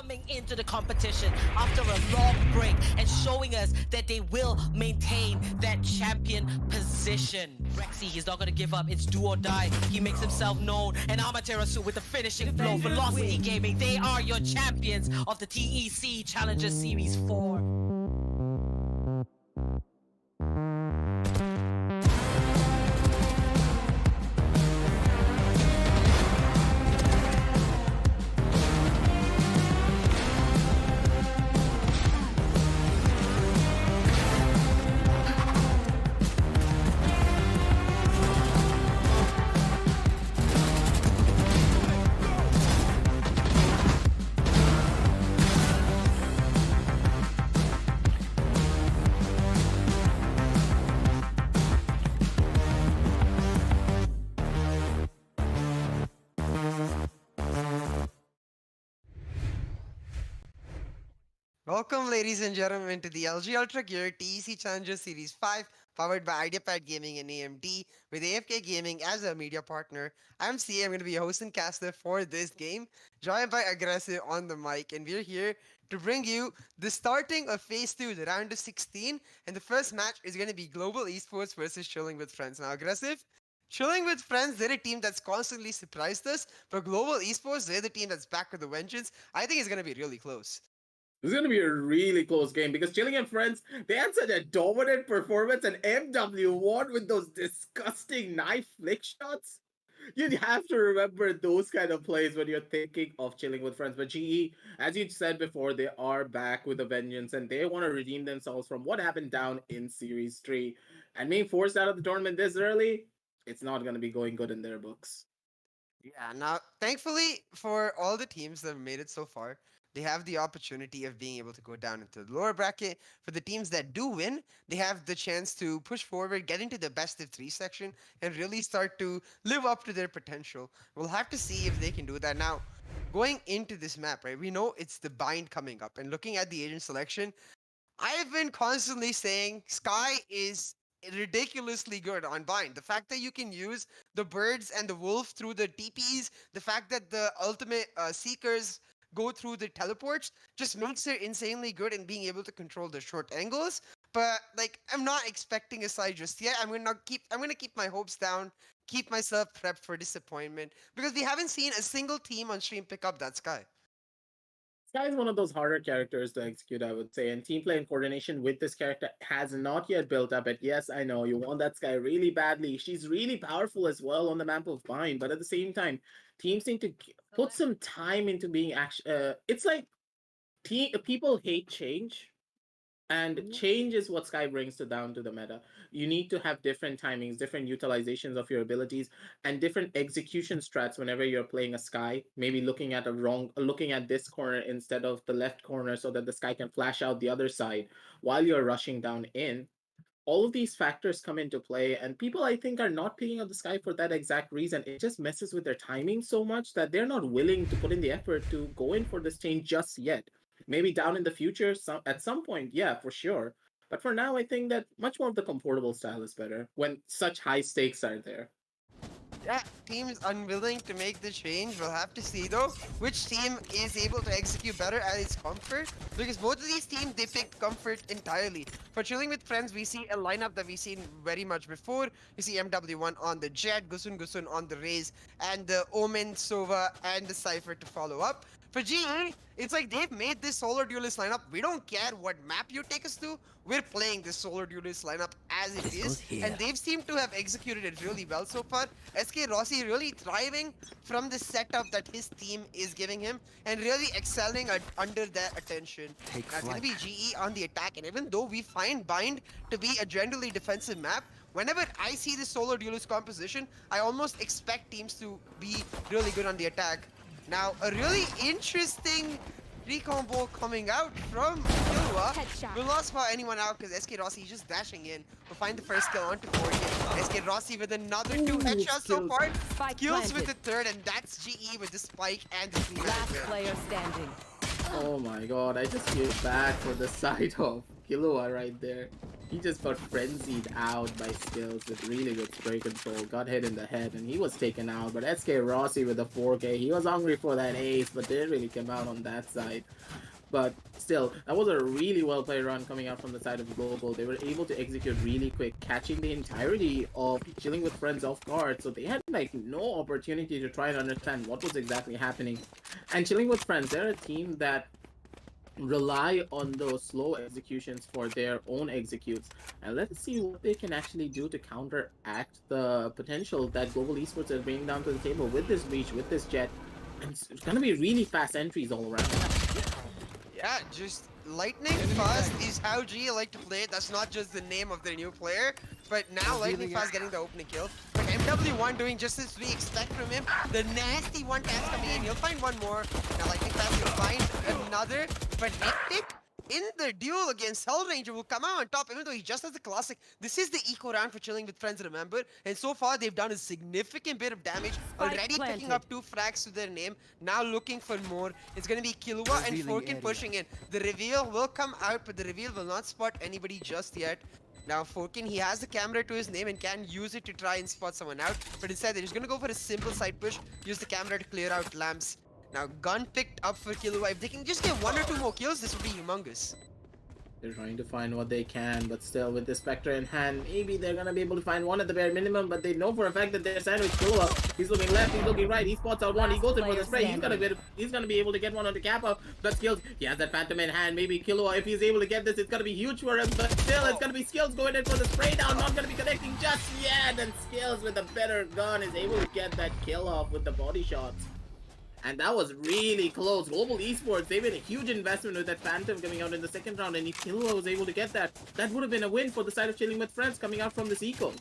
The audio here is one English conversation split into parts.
coming into the competition after a long break and showing us that they will maintain that champion position. Rexy, he's not going to give up. It's do or die. He makes himself known. And Amaterasu with the finishing blow. Velocity Gaming, they are your champions of the TEC Challenger Series 4. Welcome, ladies and gentlemen, to the LG Ultragear TEC Challenger Series 5, powered by Ideapad Gaming and AMD, with AFK Gaming as a media partner. I'm C. I'm going to be a host and caster for this game, joined by Aggressive on the mic, and we're here to bring you the starting of Phase 2, the round of 16, and the first match is going to be Global Esports versus Chilling with Friends. Now, Aggressive, Chilling with Friends, they're a team that's constantly surprised us, but Global Esports, they're the team that's back with a vengeance. I think it's going to be really close. This is going to be a really close game because Chilling and Friends, they had such a dominant performance and MW won with those disgusting knife flick shots. You'd have to remember those kind of plays when you're thinking of Chilling with Friends. But GE, as you said before, they are back with a vengeance and they want to redeem themselves from what happened down in Series 3. And being forced out of the tournament this early, it's not going to be going good in their books. Yeah, now thankfully for all the teams that have made it so far, they have the opportunity of being able to go down into the lower bracket. For the teams that do win, they have the chance to push forward, get into the best of three section, and really start to live up to their potential. We'll have to see if they can do that. Now, going into this map, right, we know it's the bind coming up, and looking at the agent selection, I've been constantly saying Sky is ridiculously good on Bind. The fact that you can use the birds and the wolf through the TPs, the fact that the ultimate seekers go through the teleports just makes it insanely good in being able to control the short angles. But like I'm not expecting a side just yet. I'm gonna keep my hopes down, keep myself prepped for disappointment because we haven't seen a single team on stream pick up that Sky. Sky is one of those harder characters to execute, I would say, and team play and coordination with this character has not yet built up. And yes, I know you want that Sky really badly. She's really powerful as well on the map of Bind, but at the same time, teams need to put some time into being actually. It's like people hate change, and change is what Sky brings to down to the meta. You need to have different timings, different utilizations of your abilities, and different execution strats whenever you're playing a Sky. Maybe looking at this corner instead of the left corner so that the Sky can flash out the other side while you're rushing down in. All of these factors come into play, and people I think are not picking up the Sky for that exact reason. It just messes with their timing so much that they're not willing to put in the effort to go in for this change just yet. Maybe down in the future, at some point, yeah, for sure. But for now, I think that much more of the comfortable style is better when such high stakes are there. Yeah, teams unwilling to make the change. We'll have to see though which team is able to execute better at its comfort. Because both of these teams they picked comfort entirely. For Chilling with Friends, we see a lineup that we've seen very much before. You see MW1 on the Jet, Gusun on the Raze, and the Omen, Sova, and the Cypher to follow up. For GE, it's like they've made this solar duelist lineup. We don't care what map you take us to. We're playing this solar duelist lineup as it is, and they've seemed to have executed it really well so far. SK Rossi really thriving from the setup that his team is giving him, and really excelling under that attention. That's gonna be GE on the attack, and even though we find Bind to be a generally defensive map, whenever I see the solo duelist composition, I almost expect teams to be really good on the attack. Now, a really interesting recombo coming out from Killua. Will not spot anyone out because SK Rossi is just dashing in. Will find the first kill onto 4K. SK Rossi with another two headshots so far. Skills with the third, and that's GE with the spike and the three. Last player standing. Oh my god, I just feel bad for the side of Killua right there. He just got frenzied out by skills with really good spray control, got hit in the head, and he was taken out. But SK Rossi with the 4K, he was hungry for that ace, but didn't really come out on that side. But still, that was a really well played run coming out from the side of Global. They were able to execute really quick, catching the entirety of Chilling with Friends off guard. So they had like no opportunity to try and understand what was exactly happening. And Chilling with Friends, they're a team that rely on those slow executions for their own executes, and let's see what they can actually do to counteract the potential that Global Esports is bringing down to the table with this Reach, with this Jet, and it's gonna be really fast entries all around. Yeah, just lightning fast is how G like to play it. That's not just the name of their new player, but now lightning fast getting the opening kill. But MW1 doing just as we expect from him. The nasty one taps coming in. He'll find one more. Now lightning fast will find another, but Hectic in the duel against Hell Ranger will come out on top, even though he just has the classic. This is the eco round for Chilling with Friends, remember? And so far, they've done a significant bit of damage. Already picking up 2 frags to their name. Now looking for more. It's going to be Killua and Forkin pushing in. The reveal will come out, but the reveal will not spot anybody just yet. Now, Forkin, he has the camera to his name and can use it to try and spot someone out. But instead, they're just going to go for a simple side push. Use the camera to clear out lamps. Now, gun picked up for Killua. If they can just get 1 or 2 more kills, this would be humongous. They're trying to find what they can, but still with the Spectre in hand, maybe they're gonna be able to find one at the bare minimum, but they know for a fact that they're sandwiched. Killua, he's looking left, he's looking right, he spots out one, he goes in for the spray, he's gonna be able to get one on the Kappa, but Skills, he has that Phantom in hand, maybe Killua, if he's able to get this, it's gonna be huge for him, but still, it's gonna be Skills going in for the spray down, not gonna be connecting just yet, and Skills with a better gun is able to get that kill off with the body shots. And that was really close. Global Esports, they made a huge investment with that Phantom coming out in the second round, and if Killua was able to get that, that would have been a win for the side of Chilling with Friends coming out from this eco.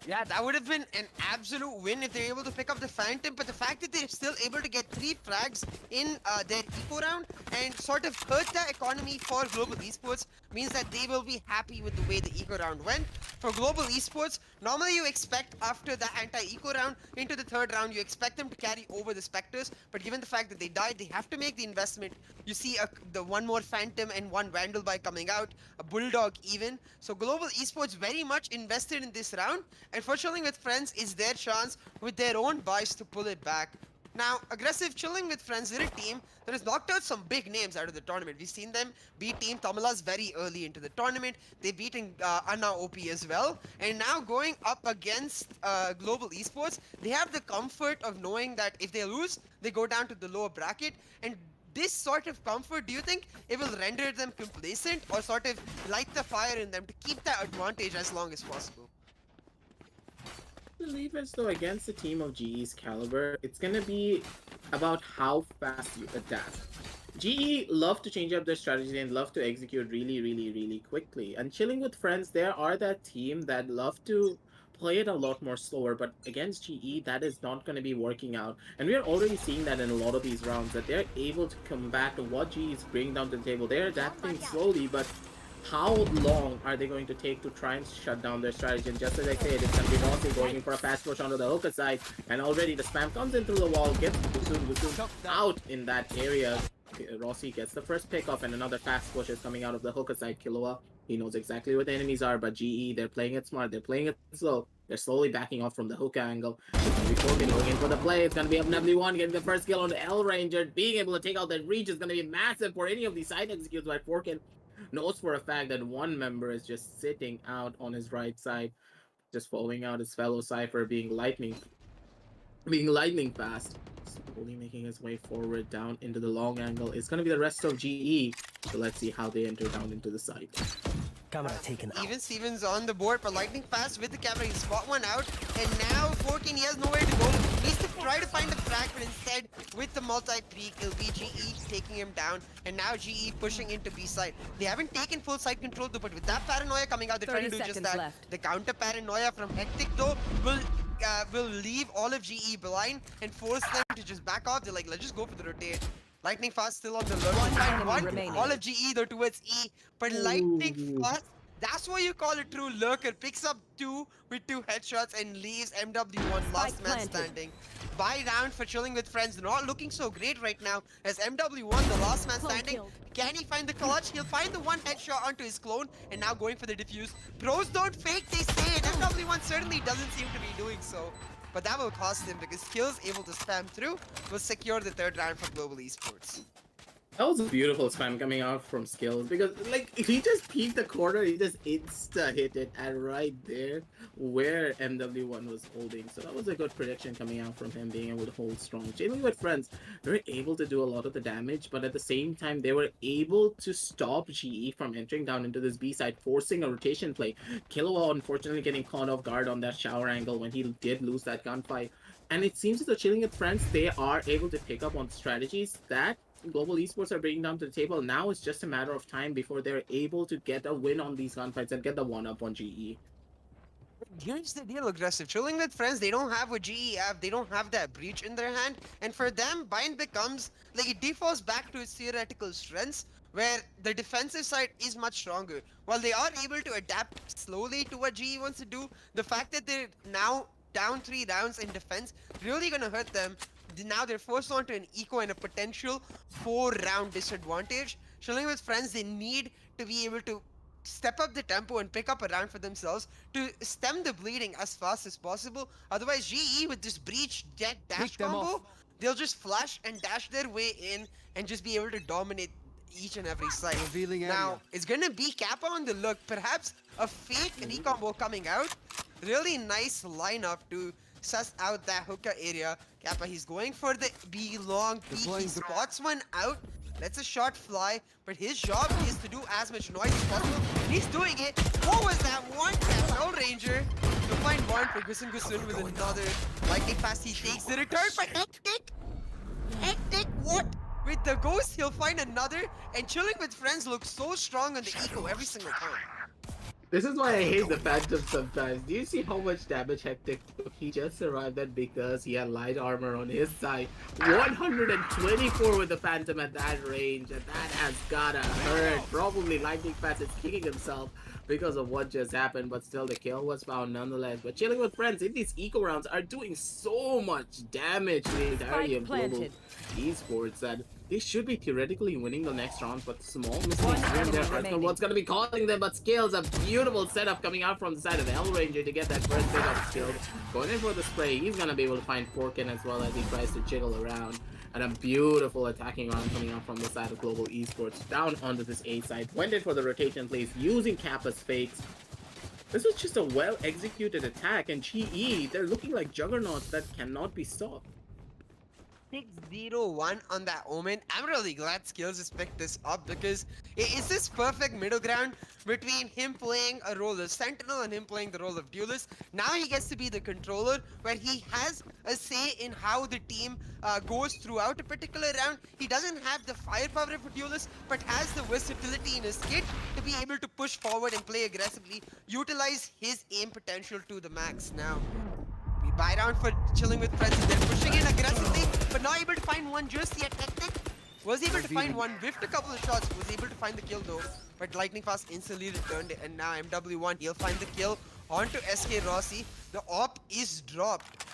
Yeah, that would have been an absolute win if they're able to pick up the Phantom, but the fact that they're still able to get 3 frags in their eco round and sort of hurt the economy for Global Esports means that they will be happy with the way the eco round went. For Global Esports, normally you expect after the anti-eco round into the 3rd round, you expect them to carry over the Spectres, but given the fact that they died, they have to make the investment. You see the 1 more Phantom and 1 Vandal by coming out, a Bulldog even. So Global Esports very much invested in this round, and for Chilling with Friends is their chance with their own buys to pull it back. Now, aggressive Chilling with Friends, they're a team that has knocked out some big names out of the tournament. We've seen them beat Team Tamalas very early into the tournament. They've beaten Anna OP as well. And now going up against Global Esports, they have the comfort of knowing that if they lose, they go down to the lower bracket. And this sort of comfort, do you think it will render them complacent or sort of light the fire in them to keep that advantage as long as possible? I believe as though against a team of GE's caliber, it's gonna be about how fast you adapt. GE love to change up their strategy and love to execute really quickly. And Chilling with Friends, there are that team that love to play it a lot more slower, but against GE, that is not going to be working out. And we are already seeing that in a lot of these rounds, that they're able to combat what GE is bringing down to the table. They're adapting slowly, but how long are they going to take to try and shut down their strategy? And just as I said, it's going to be Rossi going in for a fast push onto the hookah side, and already the spam comes in through the wall, gets Busun out in that area. Rossi gets the first pick off, and another fast push is coming out of the hookah side. Killua, he knows exactly what the enemies are, but GE, they're playing it smart, they're playing it slow. They're slowly backing off from the hookah angle. Before going in for the play, it's going to be FW1 getting the first kill on the L Ranger. Being able to take out that reach is going to be massive for any of these side executes by Forkin. Knows for a fact that one member is just sitting out on his right side, just following out his fellow Cypher, being lightning fast. Slowly making his way forward down into the long angle. It's going to be the rest of GE. So let's see how they enter down into the site. Camera taken out. Even Stevens on the board, but lightning fast with the camera. He spot one out, and now Forkin, he has nowhere to go. He needs to try to find the frag, but instead, with the multi-peak, it'll be GE taking him down, and now GE pushing into B side. They haven't taken full side control though, but with that paranoia coming out, they're trying to do just that. Left. The counter paranoia from Hectic though will leave all of GE blind and force them to just back off. They're like, let's just go for the rotate. Lightning Fast still on the lurk. All of GE though towards E. But Lightning Fast, that's what you call a true lurker. Picks up 2 with 2 headshots and leaves MW1 last man standing. Buy round for Chilling with Friends. Not looking so great right now as MW1, the last man standing. Can he find the clutch? He'll find the 1 headshot onto his clone and now going for the defuse. Pros don't fake, they say, and MW1 certainly doesn't seem to be doing so. But that will cost him because Skills able to spam through will secure the 3rd round for Global Esports. That was a beautiful spam coming out from Skills because, like, he just peeked the corner, he just insta-hit it and right there where MW1 was holding. So that was a good prediction coming out from him being able to hold strong. Chilling with Friends, they were able to do a lot of the damage, but at the same time, they were able to stop GE from entering down into this B side, forcing a rotation play. Killua, unfortunately, getting caught off guard on that shower angle when he did lose that gunfight. And it seems as though Chilling with Friends, they are able to pick up on strategies that Global Esports are bringing down to the table. Now it's just a matter of time before they're able to get a win on these gunfights and get the 1-up on GE. Here's the deal, aggressive. Chilling with Friends, they don't have what GE have. They don't have that breach in their hand. And for them, Bind becomes, like, it defaults back to its theoretical strengths, where the defensive side is much stronger. While they are able to adapt slowly to what GE wants to do, the fact that they're now down 3 rounds in defense really gonna hurt them. Now they're forced onto an eco and a potential 4-round disadvantage. ChillinWithFriends, they need to be able to step up the tempo and pick up a round for themselves to stem the bleeding as fast as possible. Otherwise, GE with this breach jet dash combo, they'll just flash and dash their way in and just be able to dominate each and every side. Now, it's gonna be Kappa on the look. Perhaps a fake recombo coming out. Really nice lineup to suss out that hookah area. Kappa, he's going for the B long peek. He spots one out, lets a shot fly, but his job is to do as much noise as possible. And he's doing it. What was that one tap? Hell Ranger to find one for Gusun Gusun with another lightning fast. He takes the return, but Hectic, what? With the ghost, he'll find another, and ChillinWithFriends looks so strong on the eco every single time. This is why I hate the Phantom sometimes. Do you see how much damage Hectic took? He just survived that because he had light armor on his side. 124 with the Phantom at that range, and that has gotta hurt. Probably Lightning Fast is kicking himself because of what just happened, but still the kill was found nonetheless. But ChillinWithFriends in these eco rounds are doing so much damage to the entirety of Global Esports, and they should be theoretically winning the next round, but small mistakes here and there. What's gonna be calling them, but Skills, a beautiful setup coming out from the side of Hell Ranger to get that first pick up Skills. Going in for the spray, he's gonna be able to find Porkin as well as he tries to jiggle around. And a beautiful attacking round coming out from the side of Global Esports. Down onto this A side. Went in for the rotation plays using Kappa's fakes. This was just a well-executed attack, and GE, they're looking like juggernauts that cannot be stopped. 6-0-1 on that Omen. I'm really glad Skills has picked this up because it's this perfect middle ground between him playing a role of Sentinel and him playing the role of Duelist. Now he gets to be the controller where he has a say in how the team goes throughout a particular round. He doesn't have the firepower of a Duelist, but has the versatility in his kit to be able to push forward and play aggressively, utilize his aim potential to the max. Now, we buy down for ChillinWithFriends. They're pushing in aggressively, but not able to find one just yet. Hectic was able to find one, whiffed a couple of shots, was able to find the kill though. But Lightning Fast instantly returned it, and now MW1, he'll find the kill onto SK Rossi. The op is dropped.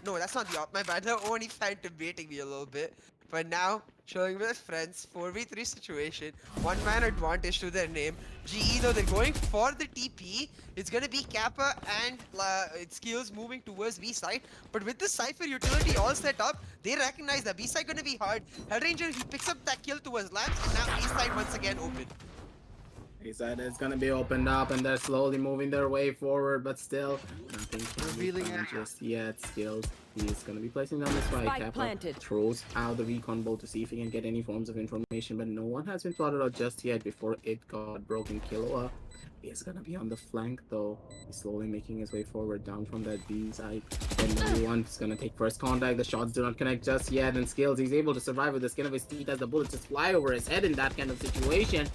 No, that's not the op, my bad. The only Phantom baiting me a little bit. But now, ChillinWithFriends, 4v3 situation, one-man advantage to their name. GE though, they're going for the TP. It's gonna be Kappa and Skills moving towards B side. But with the Cypher utility all set up, they recognize that B side gonna be hard. Hellranger, he picks up that kill towards Lance, and now A side once again open. A side is gonna be opened up, and they're slowly moving their way forward, but still, nothing can be done just yet. Skills, he's gonna be placing down this fight. Kappa throws out the recon bolt to see if he can get any forms of information, but no one has been plotted out just yet before it got broken. Killua is gonna be on the flank though. He's slowly making his way forward down from that B side. And everyone's gonna take first contact. The shots do not connect just yet, and Skills, he's able to survive with the skin of his teeth as the bullets just fly over his head in that kind of situation.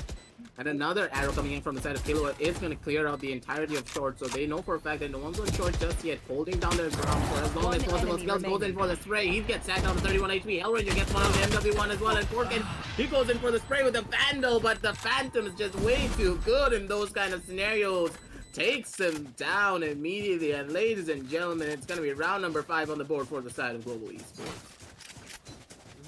And another arrow coming in from the side of Killua is going to clear out the entirety of short, so they know for a fact that no one's going short just yet, holding down their ground for as long as possible. Skills goes in for the spray, he gets sacked down to 31 HP, Hellranger gets one out of the MW1 as well, and Porkin, he goes in for the spray with the Vandal, but the Phantom is just way too good in those kind of scenarios. Takes him down immediately, and ladies and gentlemen, it's going to be round number 5 on the board for the side of Global Esports.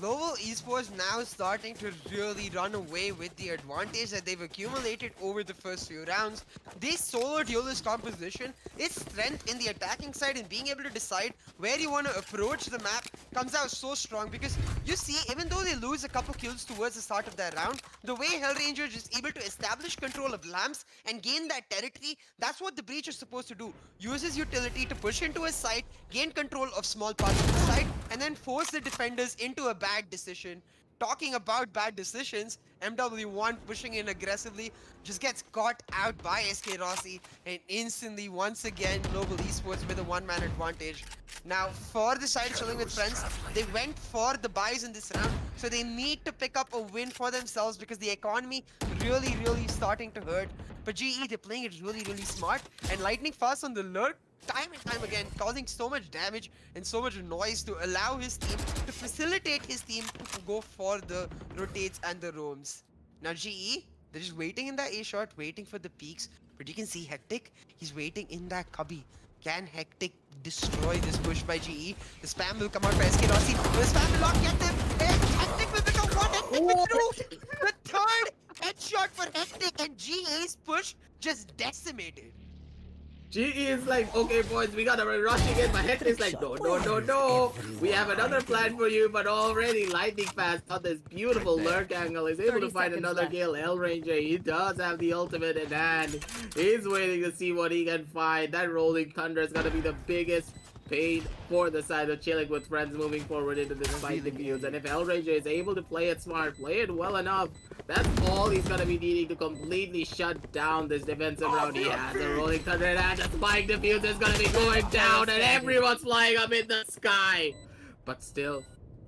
Global Esports now starting to really run away with the advantage that they've accumulated over the first few rounds. This solo duelist composition, its strength in the attacking side and being able to decide where you want to approach the map comes out so strong, because you see, even though they lose a couple kills towards the start of that round, the way Hellranger is able to establish control of lamps and gain that territory, that's what the Breach is supposed to do. Use his utility to push into his side, gain control of small parts of the side, and then force the defenders into a bad decision. Talking about bad decisions, MW1 pushing in aggressively just gets caught out by SK Rossi, and instantly once again Global Esports with a one-man advantage. Now for the side ChillinWithFriends, they went for the buys in this round, so they need to pick up a win for themselves because the economy really starting to hurt. But GE, they're playing it really smart, and Lightning Fast on the lurk time and time again, causing so much damage and so much noise to allow his team, to facilitate his team to go for the rotates and the roams. Now GE, they're just waiting in that A shot, waiting for the peaks. But you can see Hectic, he's waiting in that cubby. Can Hectic destroy this push by GE? The spam will come out for SK Rossi. The spam will not get them. And Hectic will become one. Hectic with two. The third headshot for Hectic, and GE's push just decimated. GE is like, okay, boys, we gotta rush again. My head is like, no. We have another plan for you, but already lightning fast on this beautiful lurk angle. Is able to find another kill. L Ranger, he does have the ultimate in hand. He's waiting to see what he can find. That rolling thunder is gonna be the biggest pain for the side of Chilling with Friends moving forward into this fight defuse. And if L Ranger is able to play it smart, play it well enough, that's all he's gonna be needing to completely shut down this defensive round. He has a rolling thunder and the spike defuse is gonna be going down and everyone's flying up in the sky. But still,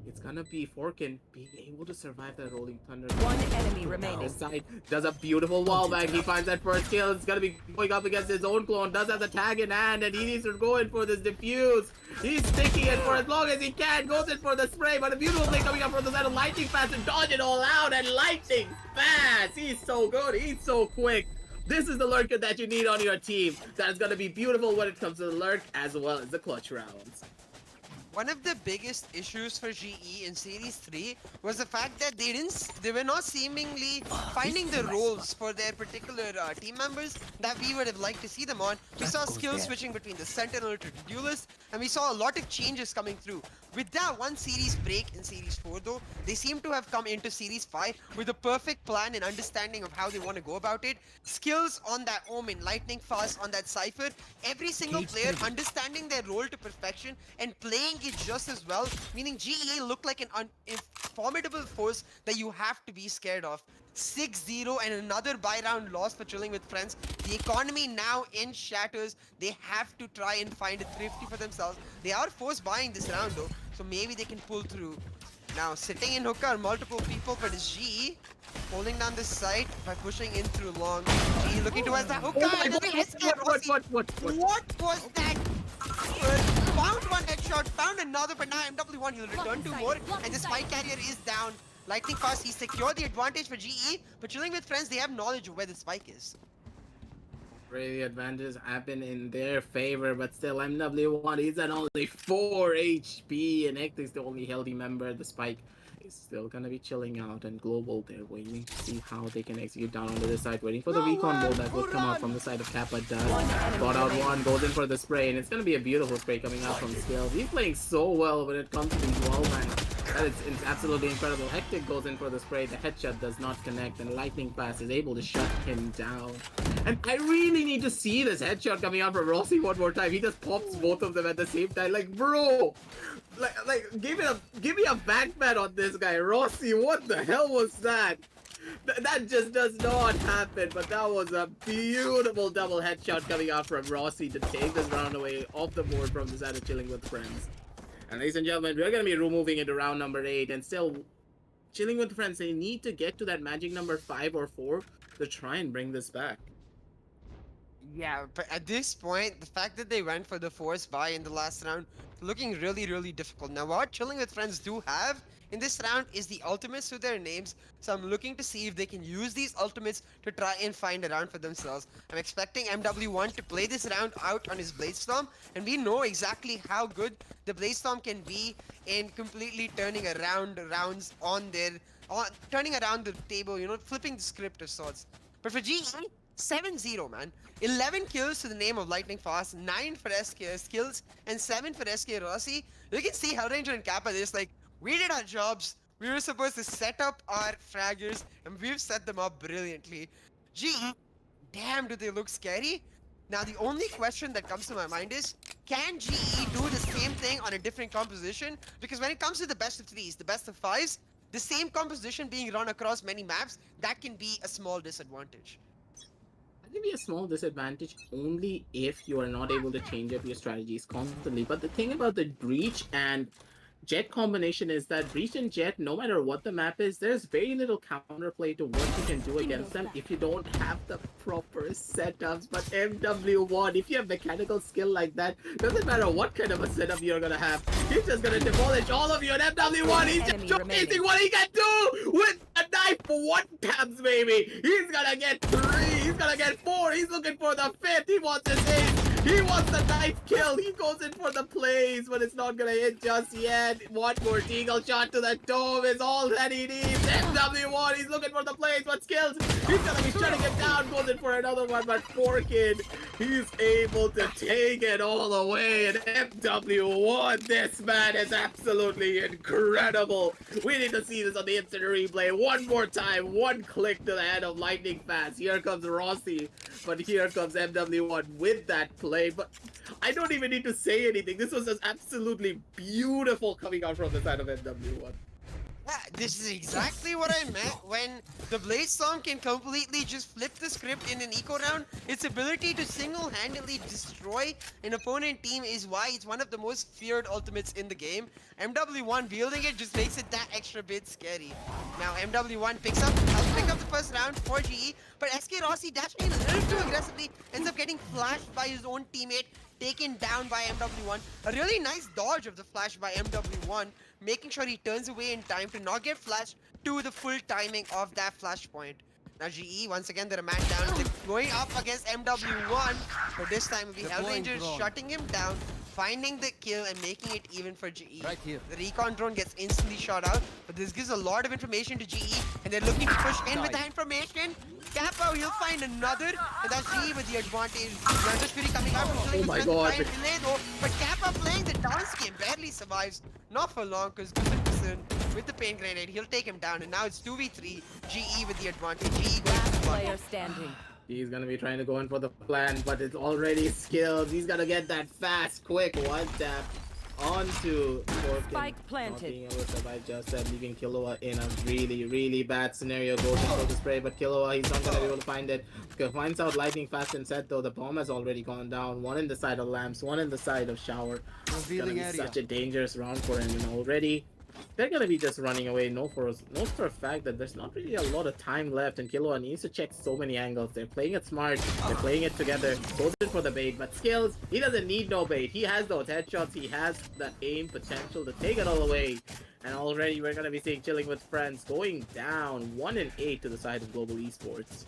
it's gonna be Forkin being able to survive that rolling thunder. One enemy remaining. This side does a beautiful wall bang. He finds that first kill. It's gonna be going up against his own clone. Does have the tag in hand, and he needs to go in for this defuse. He's sticking it for as long as he can. Goes in for the spray, but a beautiful thing coming up from the side of Lightning Fast and dodge it all out. And Lightning Fast, he's so good. He's so quick. This is the lurker that you need on your team. That is gonna be beautiful when it comes to the lurk as well as the clutch rounds. One of the biggest issues for GE in Series 3 was the fact that they were not seemingly finding the roles for their particular team members that we would have liked to see them on. We saw skills switching between the Sentinel to the Duelist, and we saw a lot of changes coming through. With that one series break in Series 4 though, they seem to have come into Series 5 with a perfect plan and understanding of how they want to go about it. Skills on that Omen, Lightning Fast on that Cypher, every single player understanding their role to perfection and playing it just as well, meaning GEA look like an formidable force that you have to be scared of. 6-0 and another buy-round loss for Chilling with Friends. The economy now in shatters. They have to try and find a thrifty for themselves. They are forced buying this round though, so maybe they can pull through. Now, sitting in hookah are multiple people for this GE. Holding down this site by pushing in through long. GE looking towards the hookah. What was that? Found one headshot, found another, but now MW1 he'll return to more, and the spike carrier is down. Lightning Fast, he secured the advantage for GE, but Chilling with Friends, they have knowledge of where the spike is. Really, advantages have been in their favor, but still, MW1 is at only 4 HP, and Hectic's the only healthy member. The spike is still gonna be chilling out, and Global, they're waiting to see how they can execute down onto this side, waiting for the recon mode that will come out from the side of Kappa. Does bought out one, goes in for the spray, and it's gonna be a beautiful spray coming out from Skill. He's playing so well when it comes to these wall bangs. That is absolutely incredible. Hectic goes in for the spray, the headshot does not connect, and Lightning Fast is able to shut him down. And I really need to see this headshot coming out from Rossi one more time. He just pops both of them at the same time. Like, bro, like give me a backman on this guy, Rossi. What the hell was that? That just does not happen. But that was a beautiful double headshot coming out from Rossi to take this round away off the board from the side of Chilling with Friends. And ladies and gentlemen, we're going to be moving into round number 8, and still Chilling with Friends, they need to get to that magic number 5 or 4 to try and bring this back. Yeah, but at this point, the fact that they went for the forced buy in the last round, looking really, really difficult. Now, what Chilling with Friends do have in this round is the ultimates to their names, so I'm looking to see if they can use these ultimates to try and find a round for themselves. I'm expecting MW1 to play this round out on his Bladestorm, and we know exactly how good the Bladestorm can be in completely turning around rounds turning around the table, you know, flipping the script of sorts. But for GE, 7-0, man. 11 kills to the name of Lightning Fast, 9 for SK skills, and 7 for SK Rossi. You can see Hellranger and Kappa, they're just like, we did our jobs. We were supposed to set up our fraggers, and we've set them up brilliantly. GE, damn, do they look scary? Now, the only question that comes to my mind is, can GE do the same thing on a different composition? Because when it comes to the best of 3s, the best of 5s, the same composition being run across many maps, that can be a small disadvantage. That can be a small disadvantage only if you are not able to change up your strategies constantly. But the thing about the breach and Jet combination is that Breach and Jet, no matter what the map is, there's very little counterplay to what you can do against them if you don't have the proper setups. But MW1, if you have mechanical skill like that, doesn't matter what kind of a setup you're gonna have, he's just gonna demolish all of you. And MW1, he's just showcasing what he can do with a knife for one taps, baby. He's gonna get 3, he's gonna get 4, he's looking for the 5th, he wants his ace. He wants the knife kill. He goes in for the plays, but it's not gonna hit just yet. One more deagle shot to the dome is all that he needs. MW1, he's looking for the plays, but skills. He's gonna be shutting him down. Goes in for another one, but Forkin, he's able to take it all away. And MW1, this man is absolutely incredible. We need to see this on the instant replay one more time. One click to the head of Lightning Fast. Here comes Rossi, but here comes MW1 with that play. But I don't even need to say anything. This was just absolutely beautiful coming out from the side of MW1. Yeah, this is exactly what I meant when the Blade Storm can completely just flip the script in an eco round. Its ability to single-handedly destroy an opponent team is why it's one of the most feared ultimates in the game. MW1 wielding it just makes it that extra bit scary. Now MW1 helps pick up the first round for GE, but SK Rossi dashing in a little too aggressively, ends up getting flashed by his own teammate, taken down by MW1. A really nice dodge of the flash by MW1, making sure he turns away in time to not get flashed to the full timing of that flash point. Now GE, once again, they're a man down. They're going up against MW1, but this time it'll be Hellranger shutting him down, finding the kill and making it even for GE. Right here. The recon drone gets instantly shot out, but this gives a lot of information to GE, and they're looking to push in with that information. Kappa, he'll find another, and that's GE with the advantage. Randos Fury coming out from Oh my god. delay though, but Kappa playing the dance game barely survives. Not for long, because with the pain grenade, he'll take him down, and now it's 2v3, GE with the advantage. GE going to the Player standing. He's gonna be trying to go in for the plan, but it's already skills. He's gonna get that fast, quick one tap onto Forkin. Spike planted. Not being able to survive just that, leaving Killua in a really, really bad scenario. Goes in for the spray, but Killua, he's not gonna be able to find it. Finds out Lightning Fast and set though. The bomb has already gone down. One in the side of Lamps, one in the side of Shower. It's gonna be such a dangerous round for him, and already they're gonna be just running away. Know for a fact that there's not really a lot of time left, and Killua needs to check so many angles. They're playing it smart, they're playing it together, goes in for the bait, but skills, he doesn't need no bait. He has those headshots, he has the aim potential to take it all away. And already we're gonna be seeing Chilling with Friends going down 1-8 to the side of Global Esports.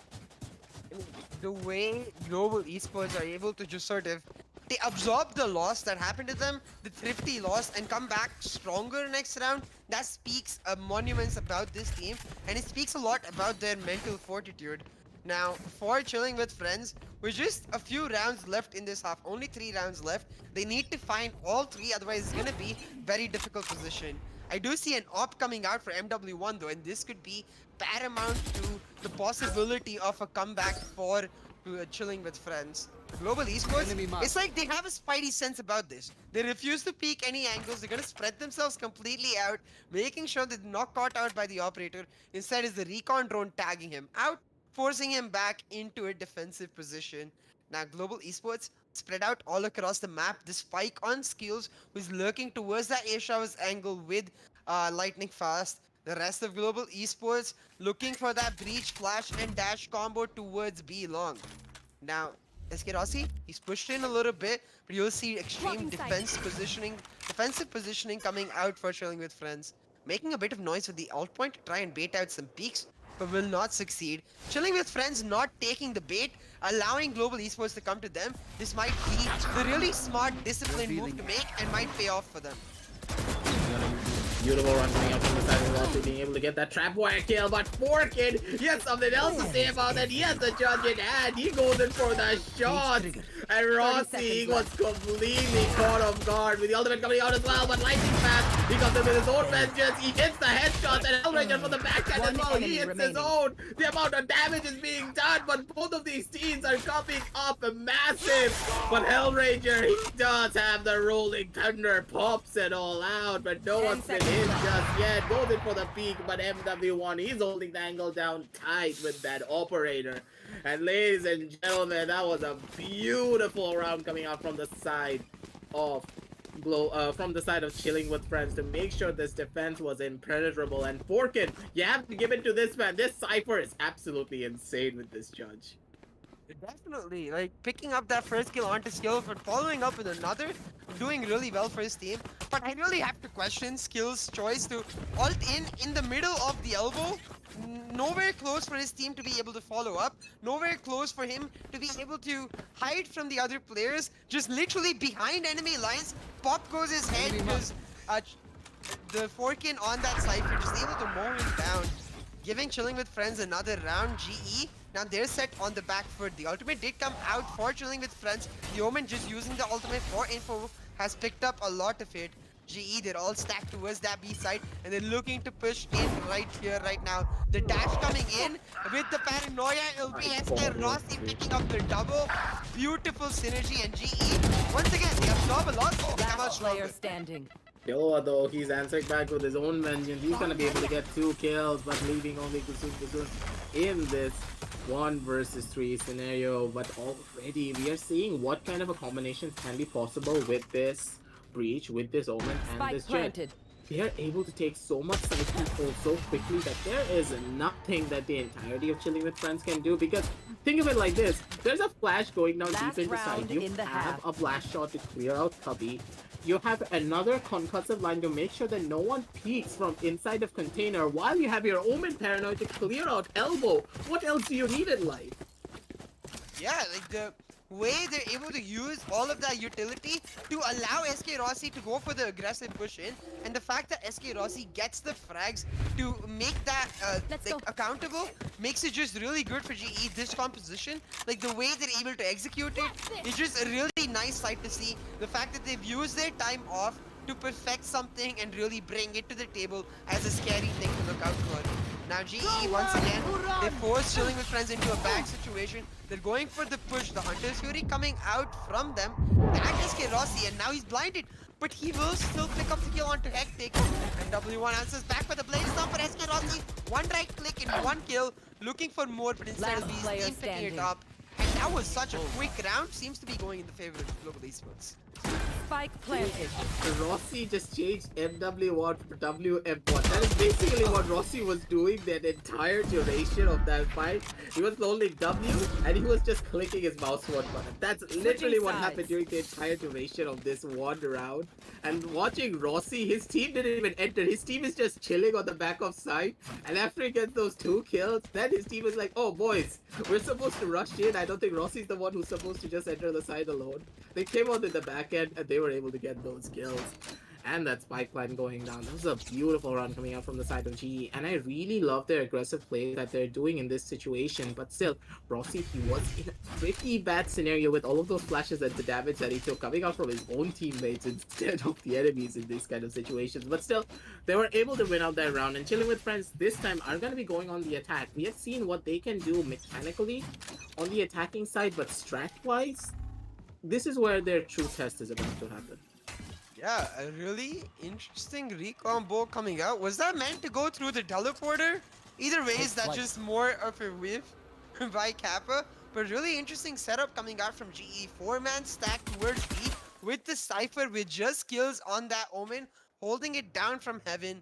The way Global Esports are able to just sort of they absorb the loss that happened to them, the thrifty loss, and come back stronger next round. That speaks monuments about this team, and it speaks a lot about their mental fortitude. Now, for Chilling with Friends, with just a few rounds left in this half, only 3 rounds left, they need to find all 3, otherwise it's gonna be very difficult position. I do see an op coming out for MW1 though, and this could be paramount to the possibility of a comeback for Chilling with Friends. Global Esports, it's like they have a spidey sense about this. They refuse to peek any angles. They're gonna spread themselves completely out, making sure that they're not caught out by the operator. Instead is the recon drone tagging him out, forcing him back into a defensive position. Now Global Esports spread out all across the map. The spike on skills who's lurking towards that A showers angle with Lightning Fast. The rest of Global Esports looking for that breach, flash, and dash combo towards B long. Now, SK Rossi, he's pushed in a little bit, but you'll see extreme defensive positioning coming out for Chilling with Friends. Making a bit of noise with the alt point to try and bait out some peaks, but will not succeed. Chilling with Friends not taking the bait, allowing Global Esports to come to them. This might be the really smart, disciplined move to make and might pay off for them. Beautiful run coming out from the side of Rossi, being able to get that trap wire kill, but Forkin, he has something else to say about that. He has the judge in hand, he goes in for the shot, and Rossi was completely caught off guard with the ultimate coming out as well, but Lightning Fast, he comes in with his own vengeance, he hits the headshots, and Hellranger from the backhand as well, he hits his own. The amount of damage is being done, but both of these teams are coming up massive, but Hellranger, he does have the rolling thunder, pops it all out, but no one's been hit just yet. Goes in for the peak, but MW1, he's holding the angle down tight with that operator. And ladies and gentlemen, that was a beautiful round coming out from the side of from the side of Chilling with Friends to make sure this defense was impenetrable. And Forkin, you have to give it to this man. This Cypher is absolutely insane with this judge. Definitely, like picking up that first kill onto Skill, but following up with another, doing really well for his team. But I really have to question Skill's choice to ult in the middle of the elbow. Nowhere close for his team to be able to follow up. Nowhere close for him to be able to hide from the other players. Just literally behind enemy lines. Pop goes his head because the Forkin on that Cypher just able to mow him down. Giving Chilling with Friends another round. GE, now they're set on the back foot. The ultimate did come out for Chilling with Friends. The Omen just using the ultimate for info has picked up a lot of it. GE, they're all stacked towards that B side and they're looking to push in right here, right now. The dash coming in with the paranoia. It'll be SK Rossi picking up the double. Beautiful synergy, and GE, once again, they absorb a lot. Oh, come out Player stronger. standing. Killua though, he's answering back with his own vengeance. He's gonna be able to get 2 kills, but leaving only Kusun in this 1 versus 3 scenario. But already we are seeing what kind of a combination can be possible with this Breach, with this Omen, and Spike this Jet. planted. They are able to take so much side control so quickly that there is nothing that the entirety of Chilling with Friends can do. Because think of it like this: there's a flash going down Last deep into round side. You in the have half. a blast shot to clear out Cubby. You have another concussive line to make sure that no one peeks from inside of container, while you have your Omen paranoid to clear out elbow. What else do you need in life? Yeah, like the way they're able to use all of that utility to allow SK Rossi to go for the aggressive push in, and the fact that SK Rossi gets the frags to make that Let's like go. accountable makes it just really good for GE. This composition, like the way they're able to execute it, is just a really nice sight to see. The fact that they've used their time off to perfect something and really bring it to the table as a scary thing to look out for. Now GE, once again, they force Chilling with Friends into a bad situation. They're going for the push. The Hunter's Fury coming out from them. That is SK Rossi, and now he's blinded. But he will still pick up the kill onto Hectic. And W1 answers back with a Blaze Stomp for SK Rossi. 1 right click and 1 kill. Looking for more, but instead Last of these, player team picking it standing. up. And that was such a quick round. Seems to be going in the favor of Global Esports. Spike planted. Rossi just changed MW1 for WM1. That is basically what Rossi was doing that entire duration of that fight. He was holding W and he was just clicking his mouse one button. That's literally what sides. happened during the entire duration of this 1 round. And watching Rossi, his team didn't even enter. His team is just chilling on the back of side. And after he gets those 2 kills, then his team is like, oh boys, we're supposed to rush in. I don't think Rossi's the one who's supposed to just enter the side alone. They came out in the back end and they were able to get those kills. And that spike line going down. That was a beautiful run coming out from the side of GE. And I really love their aggressive play that they're doing in this situation. But still, Rossi, he was in a pretty bad scenario with all of those flashes and the damage that he took coming out from his own teammates instead of the enemies in these kind of situations. But still, they were able to win out that round. And Chilling with Friends this time are going to be going on the attack. We have seen what they can do mechanically on the attacking side, but strat-wise, this is where their true test is about to happen. Yeah, a really interesting recombo coming out. Was that meant to go through the teleporter? Either way, is that just more of a whiff by Kappa? But really interesting setup coming out from GE. 4-man stack towards B with the Cypher with just kills on that Omen, holding it down from heaven.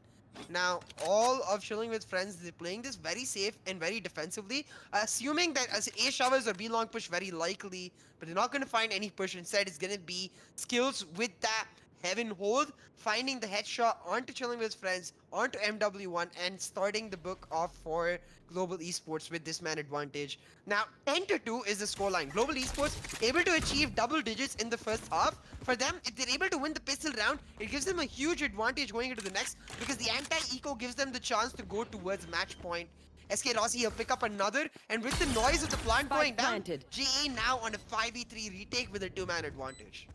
Now, all of Chilling with Friends, they're playing this very safe and very defensively, assuming that as A showers or B long push very likely, but they're not going to find any push. Instead, it's going to be skills with that heaven hold, finding the headshot onto Chilling with Friends, onto MW1, and starting the book off for Global Esports with this man advantage. Now, 10-2 is the scoreline. Global Esports able to achieve double digits in the first half. For them, if they're able to win the pistol round, it gives them a huge advantage going into the next, because the anti-eco gives them the chance to go towards match point. SK Rossi will pick up another, and with the noise of the plant Spike going down, planted. GE now on a 5v3 retake with a 2-man advantage.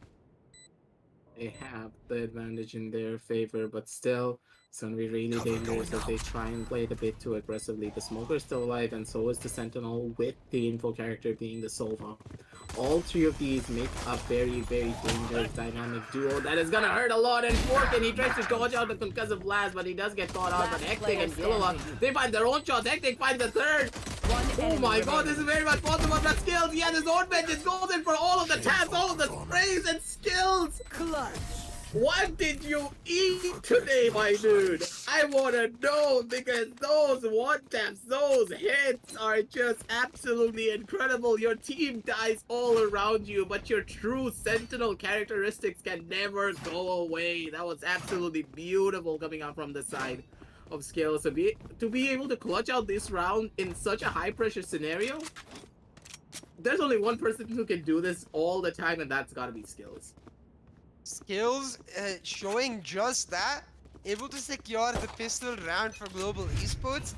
They have the advantage in their favor, but still, it's going to be really dangerous if they try and play it a bit too aggressively. The Smoker is still alive, and so is the Sentinel, with the info character being the Sova. All 3 of these make a very, very dangerous dynamic duo that is going to hurt a lot. And Forkin, he tries to dodge out the concussive blast, but he does get caught out. But Hectic and Killua, they find their own shots. Hectic finds the third. Oh my god, this is very much possible. That skills, he has his own vengeance golden for all of the taps, all of the sprays and skills. Clutch. What did you eat today, my dude? I wanna know because those one taps, those hits are just absolutely incredible. Your team dies all around you, but your true sentinel characteristics can never go away. That was absolutely beautiful coming out from the side of Skills. To be able to clutch out this round in such a high pressure scenario, there's only one person who can do this all the time, and that's gotta be Skills. Skills showing just that, able to secure the pistol round for Global Esports,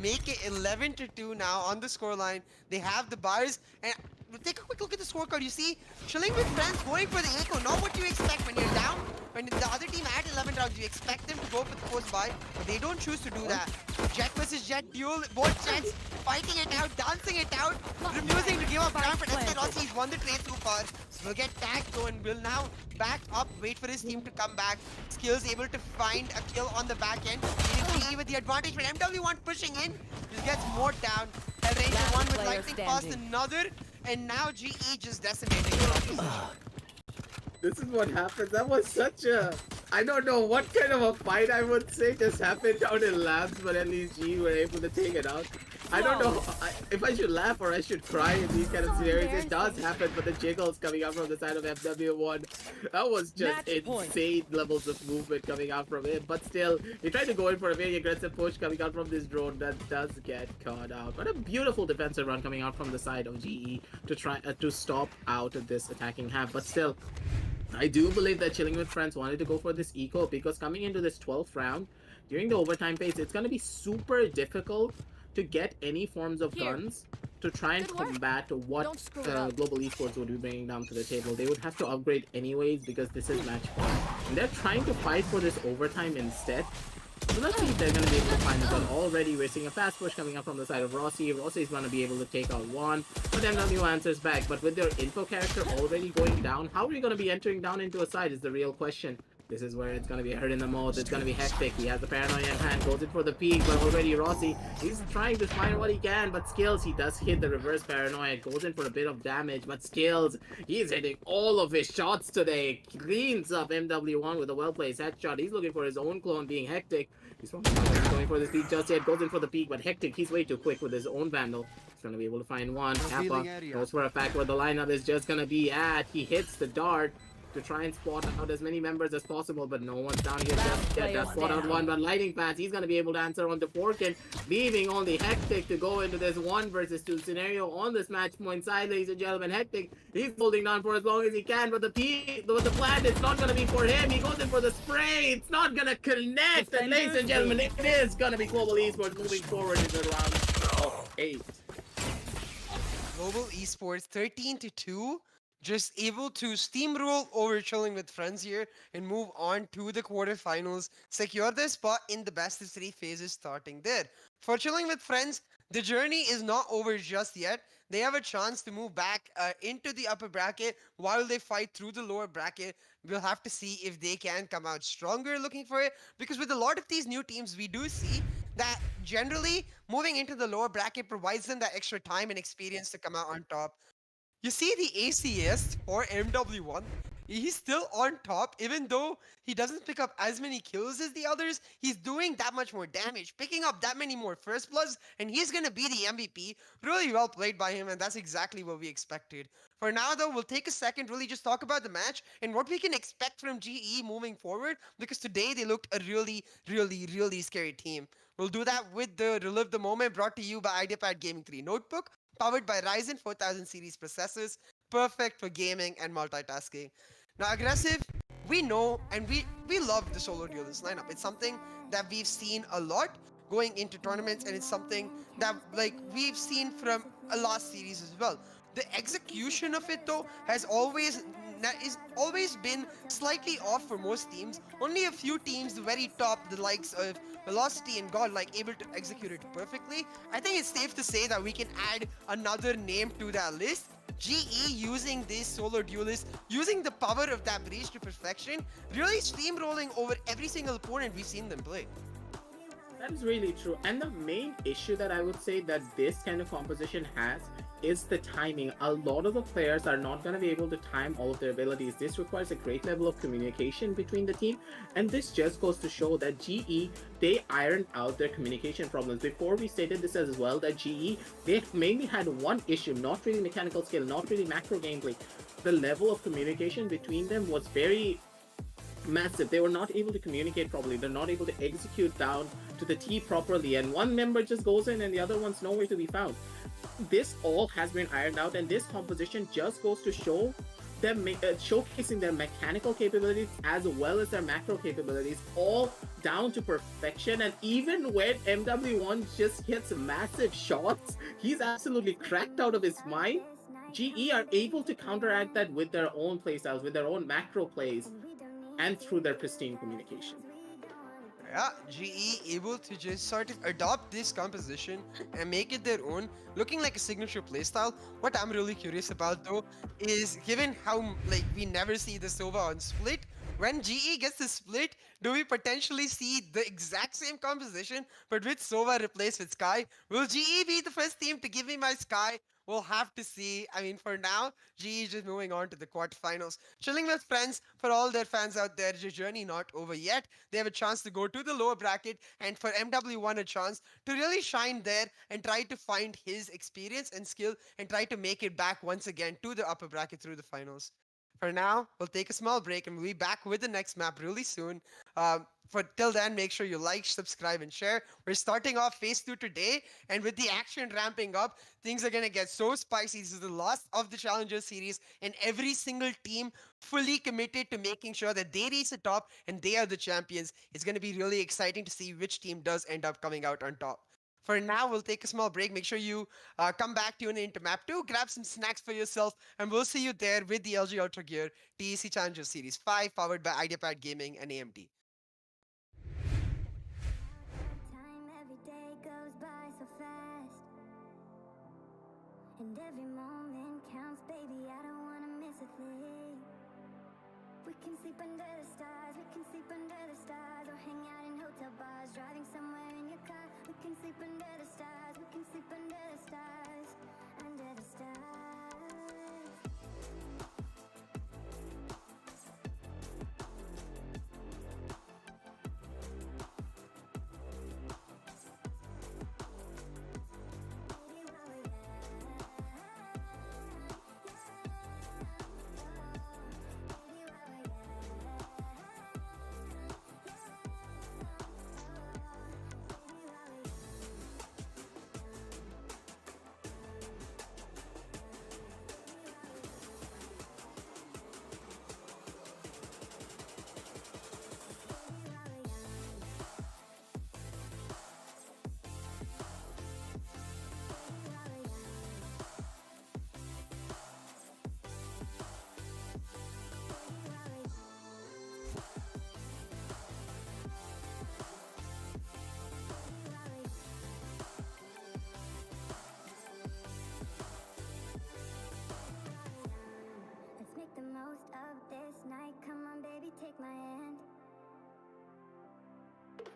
make it 11-2 now on the scoreline. They have the bars, and take a quick look at the scorecard. You see, ChillinWithFriends going for the eco, not what you expect when you're down. When the other team at 11 rounds, you expect them to go for the post buy, but they don't choose to do that. Jet versus Jet duel, both Jets fighting it out, dancing it out, refusing to give up ground. But instead, also he's won the trade so far. Will get tagged though and will now back up, wait for his team to come back. Skills able to find a kill on the back end. GE with the advantage, but MW1 pushing in, just gets more down. Hellraiser one with lightning fast, another, and now GE just decimating the opposition. This is what happens. That was such a... I don't know what kind of a fight I would say just happened down in labs, but at least G were able to take it out. I don't know if I should laugh or I should cry in these kind of scenarios. It does happen, but the jiggles coming out from the side of MW1, that was just insane levels of movement coming out from it. But still, he tried to go in for a very aggressive push coming out from this drone that does get caught out. But a beautiful defensive run coming out from the side of GE to try to stop out this attacking half. But still, I do believe that ChillinWithFriends wanted to go for this eco because coming into this 12th round, during the overtime phase, it's going to be super difficult to get any forms of guns to try and combat what Global Esports would be bringing down to the table. They would have to upgrade anyways because this is match point. And they're trying to fight for this overtime instead. So let's see if they're going to be able to find it. But already we're seeing a fast push coming up from the side of Rossi. Rossi is going to be able to take out one, but MW answers back. But with their info character already going down, how are you going to be entering down into a side is the real question. This is where it's going to be hurt in the most. It's going to be hectic. He has the paranoia in hand, goes in for the peak, but already Rossi, he's trying to find what he can, but Skills, he does hit the reverse paranoia, goes in for a bit of damage, but Skills, he's hitting all of his shots today, cleans up MW1 with a well-placed headshot. He's looking for his own clone being hectic. He's probably not going for this peak just yet, goes in for the peak, but hectic, he's way too quick with his own vandal. He's going to be able to find one. Kappa goes for a fact where the lineup is just going to be at. He hits the dart to try and spot out as many members as possible, but no one's down here just yet. Does spot out one, but Lightning Fans, he's going to be able to answer on the Forkin, leaving only Hectic to go into this 1 versus 2 scenario on this match point side, ladies and gentlemen. Hectic, he's holding on for as long as he can, but the plant is not going to be for him. He goes in for the spray. It's not going to connect, and ladies and gentlemen, it is going to be Global Esports moving forward into round 8. Global Esports 13-2. Just able to steamroll over ChillinWithFriends here and move on to the quarterfinals. Secure their spot in the best of 3 phases starting there. For ChillinWithFriends, the journey is not over just yet. They have a chance to move back into the upper bracket while they fight through the lower bracket. We'll have to see if they can come out stronger looking for it. Because with a lot of these new teams, we do see that generally moving into the lower bracket provides them that extra time and experience to come out on top. You see the ACS for MW1, he's still on top, even though he doesn't pick up as many kills as the others. He's doing that much more damage, picking up that many more first bloods, and he's going to be the MVP. Really well played by him, and that's exactly what we expected. For now, though, we'll take a second, really just talk about the match and what we can expect from GE moving forward, because today they looked a really scary team. We'll do that with the Relive the Moment brought to you by Ideapad Gaming 3 Notebook, powered by Ryzen 4000 series processors, perfect for gaming and multitasking. Now, aggressive, we know and we love the solo duelist lineup. It's something that we've seen a lot going into tournaments, and it's something that we've seen from a last series as well. The execution of it though has always been slightly off for most teams. Only a few teams, the very top, the likes of Velocity and God, able to execute it perfectly. I think it's safe to say that we can add another name to that list. GE using this solo duelist, using the power of that breach to perfection, really steamrolling over every single opponent we've seen them play. That is really true. And the main issue that I would say that this kind of composition has is the timing. A lot of the players are not going to be able to time all of their abilities. This requires a great level of communication between the team. And this just goes to show that GE, they ironed out their communication problems. Before we stated this as well, that GE, they mainly had one issue, not really mechanical skill, not really macro gameplay. The level of communication between them was very massive. They were not able to communicate properly. They're not able to execute down to the T properly, and one member just goes in and the other one's nowhere to be found. This all has been ironed out, and this composition just goes to show them showcasing their mechanical capabilities as well as their macro capabilities, all down to perfection. And even when MW1 just hits massive shots, he's absolutely cracked out of his mind. GE are able to counteract that with their own playstyles, with their own macro plays, and through their pristine communication. Yeah, GE able to just sort of adopt this composition and make it their own, looking like a signature playstyle. What I'm really curious about though is, given how like we never see the Sova on split, when GE gets the split, do we potentially see the exact same composition but with Sova replaced with Sky? Will GE be the first team to give me my Sky? We'll have to see. I mean, for now, GE is just moving on to the quarterfinals. Chilling with friends, for all their fans out there, your journey not over yet. They have a chance to go to the lower bracket, and for MW1 a chance to really shine there and try to find his experience and skill and try to make it back once again to the upper bracket through the finals. For now, we'll take a small break and we'll be back with the next map really soon. For till then, make sure you like, subscribe, and share. We're starting off phase 2 today, and with the action ramping up, things are gonna get so spicy. This is the last of the Challenger series, and every single team fully committed to making sure that they reach the top and they are the champions. It's gonna be really exciting to see which team does end up coming out on top. For now, we'll take a small break. Make sure you come back, tune into map 2, grab some snacks for yourself, and we'll see you there with the LG Ultragear TEC Challenger Series 5, powered by Ideapad Gaming and AMD. Time every day goes by so fast, and every moment counts, baby. I don't wanna miss a thing. We can sleep under the stars, we can sleep under the stars, or hang out in hotel bars, driving somewhere in your car. We can sleep under the stars, we can sleep under the stars, under the stars. Let's make the most of this night. Come on, baby, take my hand.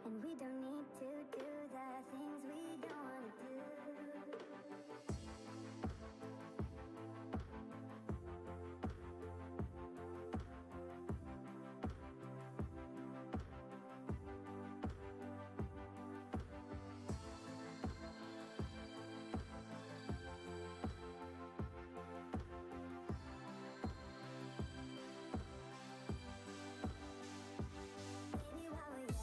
And we don't need to do the things we don't want to do. Baby, while we're young,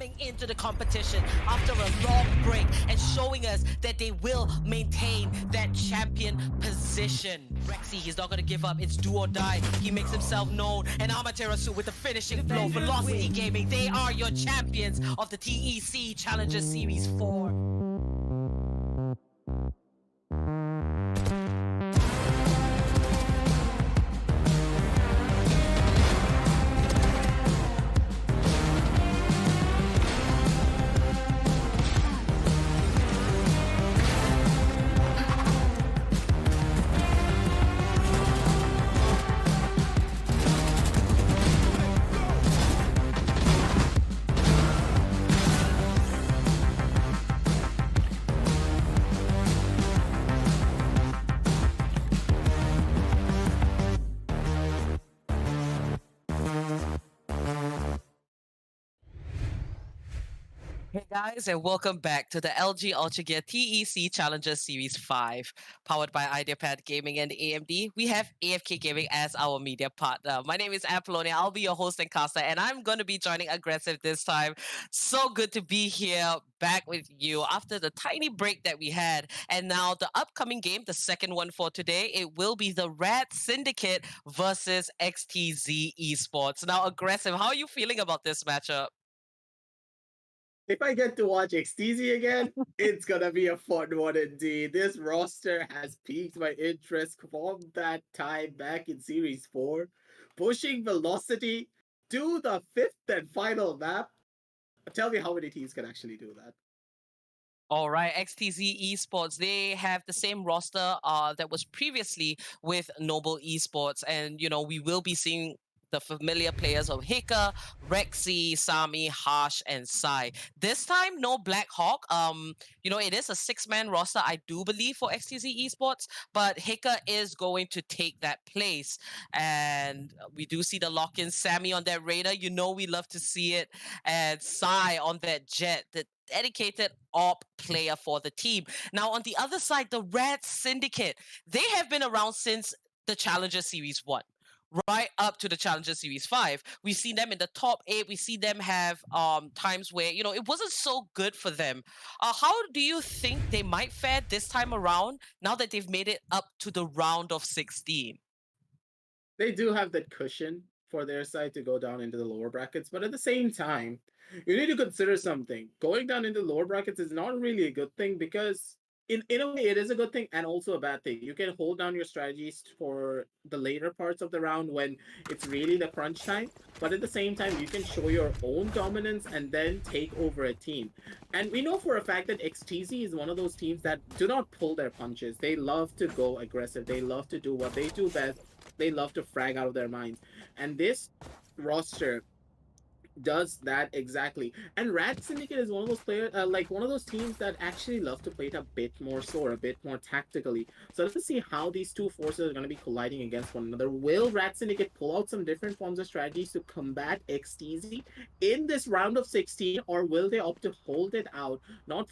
coming into the competition after a long break and showing us that they will maintain that champion position. Rexy, he's not gonna give up. It's do or die. He makes himself known. And Amaterasu with the finishing blow. Velocity Gaming, they are your champions of the TEC Challenger Series 4. Hey guys, and welcome back to the LG Ultragear TEC Challenger Series 5, powered by Ideapad Gaming and AMD. We have AFK Gaming as our media partner. My name is Apollonia. I'll be your host and caster, and I'm going to be joining Aggressive this time. So good to be here, back with you after the tiny break that we had. And now the upcoming game, the second one for today, it will be the RAD Syndicate versus XTZ Esports. Now, Aggressive, how are you feeling about this matchup? If I get to watch XTZ again, it's gonna be a fun one indeed. This roster has piqued my interest from that time back in Series 4, pushing Velocity to the 5th and final map. Tell me how many teams can actually do that. All right, XTZ Esports, they have the same roster that was previously with Noble Esports. And, you know, we will be seeing the familiar players of Hika, Rexy, Sami, Harsh, and Sai. This time, no Black Hawk. You know, it is a 6-man roster, I do believe, for XTZ Esports, but Hika is going to take that place. And we do see the lock-in Sammy on that Raider. You know we love to see it. And Sai on that Jet, the dedicated op player for the team. Now, on the other side, the RAD Syndicate, they have been around since the Challenger Series 1. Right up to the Challenger Series 5. We've seen them in the top 8. We see them have times where, you know, it wasn't so good for them. How do you think they might fare this time around now that they've made it up to the round of 16? They do have that cushion for their side to go down into the lower brackets, but at the same time, you need to consider something. Going down into the lower brackets is not really a good thing because in a way it is a good thing and also a bad thing. You can hold down your strategies for the later parts of the round when it's really the crunch time, but at the same time you can show your own dominance and then take over a team. And we know for a fact that XTZ is one of those teams that do not pull their punches. They love to go aggressive. They love to do what they do best. They love to frag out of their minds. And this roster does that exactly. And RAD Syndicate is one of those players, like one of those teams that actually love to play it a bit more so, or a bit more tactically. So let's see how these two forces are going to be colliding against one another. Will RAD Syndicate pull out some different forms of strategies to combat XTZ in this round of 16, or will they opt to hold it out, not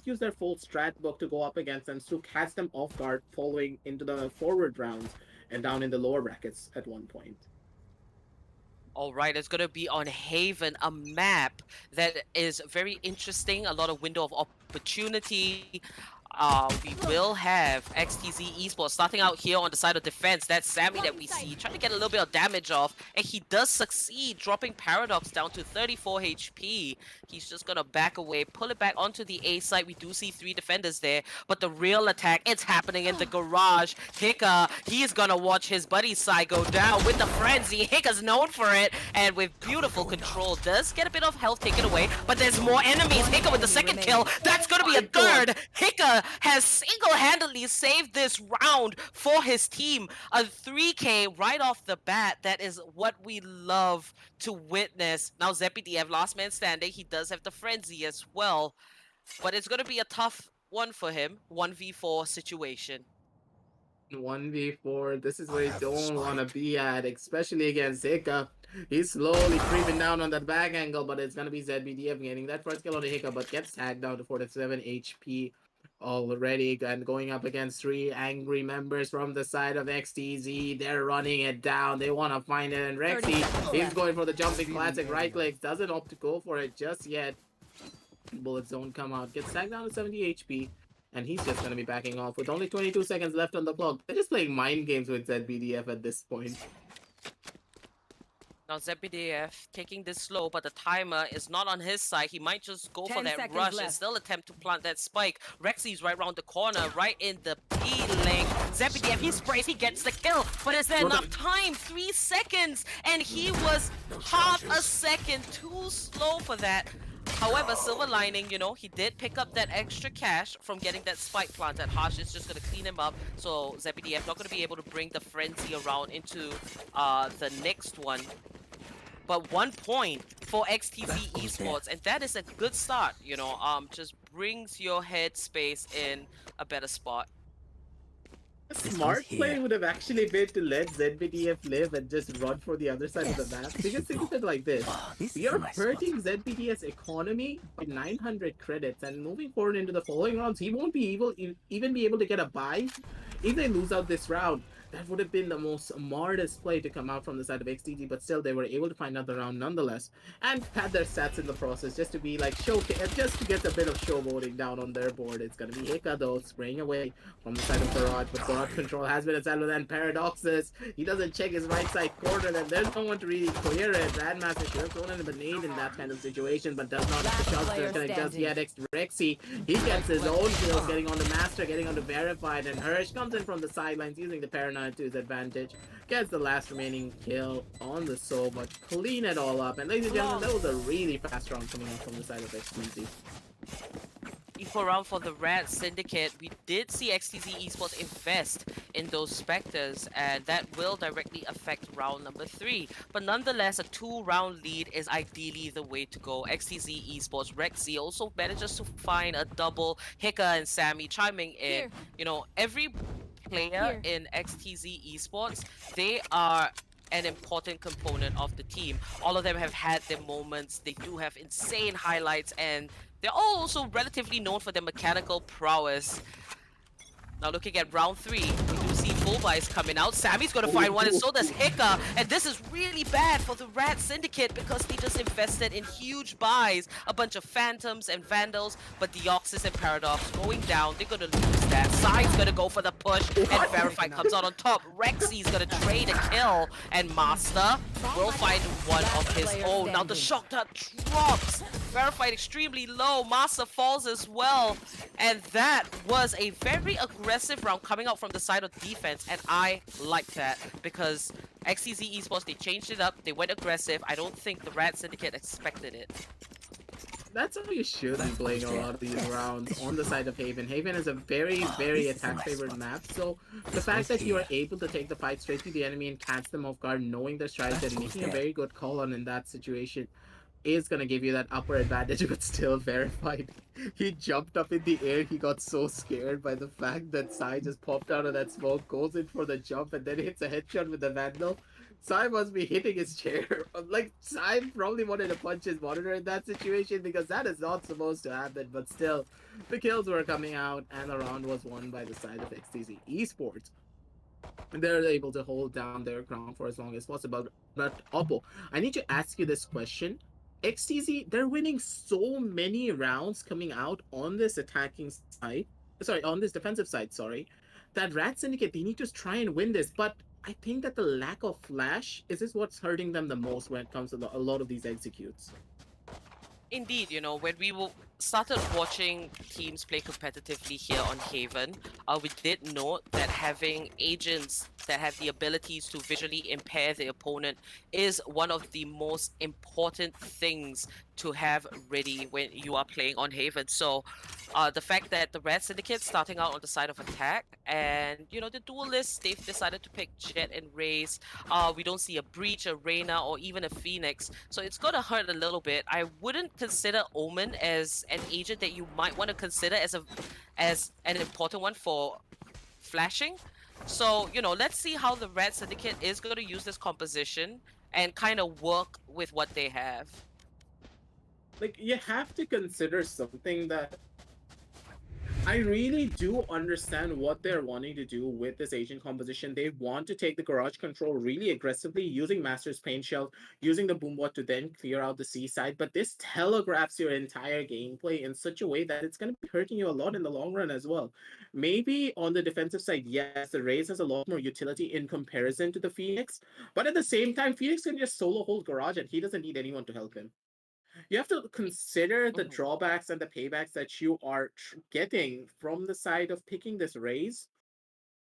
use their full strat book to go up against them, to catch them off guard following into the forward rounds and down in the lower brackets at one point? All right, it's going to be on Haven, a map that is very interesting, a lot of window of opportunity. We will have XTZ Esports starting out here on the side of defense. That's Sammy that we see trying to get a little bit of damage off, and he does succeed, dropping Paradox down to 34 HP. He's just gonna back away, pull it back onto the A side. We do see 3 defenders there, but the real attack, it's happening in the garage. Hika, he's gonna watch his buddy side go down with the frenzy. Hika's known for it, and with beautiful control, does get a bit of health taken away, but there's more enemies. Hika with the second kill. That's gonna be a third. Hika has single-handedly saved this round for his team. A 3K right off the bat. That is what we love to witness. Now ZepDF, last man standing. He does have the frenzy as well, but it's going to be a tough one for him. 1v4 situation. 1v4, this is where you don't want to be at, especially against Hika. He's slowly creeping down on that back angle, but it's going to be ZBDF getting that first kill on the Hika, but gets tagged down to 47 HP already, and going up against 3 angry members from the side of XTZ. They're running it down. They want to find it, and 30 Rexy, seconds he's left. going for the jumping classic right clicks. Doesn't opt to go for it just yet. Bullets don't come out. Gets tagged down to 70 HP. And he's just going to be backing off with only 22 seconds left on the clock. They're just playing mind games with ZBDF at this point. Now ZBDF taking this slow, but the timer is not on his side. He might just go for 10 that seconds rush and left. still attempt to plant that spike. Rexy's right around the corner, right in the B lane. ZBDF, he sprays, he gets the kill. But is there enough time? 3 seconds! And he was half a second too slow for that. However, silver lining, you know, he did pick up that extra cash from getting that spike planted. Harsh is just going to clean him up. So ZBDF not going to be able to bring the frenzy around into the next one. But 1 point for XTZ Esports, and that is a good start, you know, just brings your head space in a better spot. Smart play would have actually been to let ZBDF live and just run for the other side of the map. Because think of it like this. We are hurting ZBDF's economy by 900 credits, and moving forward into the following rounds, he won't be even be able to get a buy if they lose out this round. That would have been the most smartest play to come out from the side of XTZ, but still they were able to find another round nonetheless, and had their stats in the process just to be like just to get a bit of showboating down on their board. It's gonna be Hika though, spraying away from the side of Barrage, but Barrage control has been assigned with that Paradoxes. He doesn't check his right side corner, and there's no one to really clear it. Grandmaster should have thrown in a grenade in that kind of situation, but does not have the shots to connect just yet. Rexy, he gets his own kills, getting on the Master, getting on the Verified, and Hirsch comes in from the sidelines using the Paranoid to his advantage, gets the last remaining kill on the soul, but clean it all up. And ladies and gentlemen, that was a really fast round coming out from the side of XTZ. Equal round for the RAD Syndicate. We did see XTZ Esports invest in those Spectres, and that will directly affect round number 3. But nonetheless, a 2-round lead is ideally the way to go. XTZ Esports, Rexy also manages to find a double. Hika and Sammy chiming in. Here. You know, every player in XTZ Esports, they are an important component of the team. All of them have had their moments. They do have insane highlights, and they're all also relatively known for their mechanical prowess. Now looking at round 3, we do see full buys coming out. Sammy's gonna find one, and so does Hika. And this is really bad for the RAD Syndicate because they just invested in huge buys. A bunch of Phantoms and Vandals, but Deoxys and Paradox going down. They're gonna lose that. Side's gonna go for the push, and Verify comes out on top. Rexy's gonna trade a kill, and Master will find one of his own. Now the shock dart drops. Verified extremely low. Master falls as well. And that was a very aggressive round coming out from the side of defense. And I like that because XTZ Esports, they changed it up. They went aggressive. I don't think the RAD Syndicate expected it. That's how you should be playing a lot of these rounds on the side of Haven. Haven is a very, very attack-favored map, so the fact that you are able to take the fight straight to the enemy and catch them off guard, knowing their strategy and making a very good call on in that situation, is gonna give you that upper advantage, but still Verified. He jumped up in the air, he got so scared by the fact that Sai just popped out of that smoke, goes in for the jump, and then hits a headshot with the Vandal. Sai must be hitting his chair. Like, Sai probably wanted to punch his monitor in that situation because that is not supposed to happen, but still, the kills were coming out, and the round was won by the side of XTZ Esports. And they're able to hold down their ground for as long as possible. But Oppo, I need to ask you this question. XTZ, they're winning so many rounds coming out on this attacking side. Sorry, on this defensive side, sorry. That RAD Syndicate, they need to try and win this. But I think that the lack of flash is what's hurting them the most when it comes to a lot of these executes. Indeed, you know, when we started watching teams play competitively here on Haven, we did note that having agents that have the abilities to visually impair the opponent is one of the most important things to have ready when you are playing on Haven. So the fact that the RAD Syndicate starting out on the side of attack, and you know, the duelists, they've decided to pick Jet and Raze. We don't see a Breach, a Reyna, or even a Phoenix, so it's gonna hurt a little bit. I wouldn't consider Omen as an agent that you might want to consider as an important one for flashing. So, you know, let's see how the RAD Syndicate is going to use this composition and kind of work with what they have. Like, you have to consider something that I really do understand what they're wanting to do with this agent composition. They want to take the garage control really aggressively, using Master's Paint Shell, using the Boombot to then clear out the seaside. But this telegraphs your entire gameplay in such a way that it's going to be hurting you a lot in the long run as well. Maybe on the defensive side, yes, the Raze has a lot more utility in comparison to the Phoenix. But at the same time, Phoenix can just solo hold garage and he doesn't need anyone to help him. You have to consider the Mhm. drawbacks and the paybacks that you are getting from the side of picking this Raze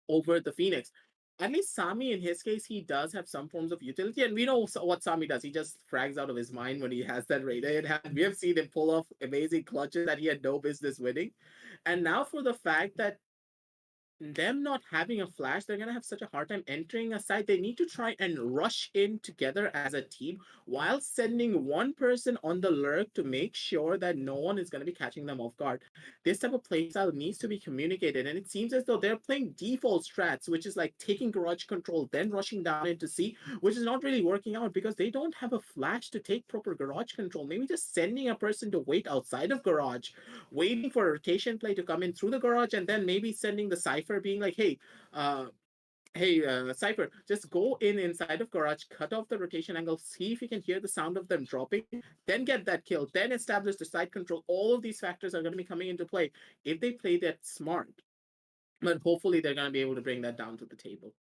over the Phoenix. At least Sami, in his case, he does have some forms of utility, and we know what Sami does. He just frags out of his mind when he has that radar in hand. We have seen him pull off amazing clutches that he had no business winning. And now for the fact that them not having a flash, they're gonna have such a hard time entering a site. They need to try and rush in together as a team while sending one person on the lurk to make sure that no one is gonna be catching them off guard. This type of playstyle needs to be communicated, and it seems as though they're playing default strats, which is like taking garage control, then rushing down into C, which is not really working out because they don't have a flash to take proper garage control. Maybe just sending a person to wait outside of garage, waiting for a rotation play to come in through the garage, and then maybe sending the Cypher being like, uh, Cypher, just go in inside of garage, cut off the rotation angle, see if you can hear the sound of them dropping, then get that kill, then establish the side control. All of these factors are going to be coming into play if they play that smart. But hopefully they're going to be able to bring that down to the table.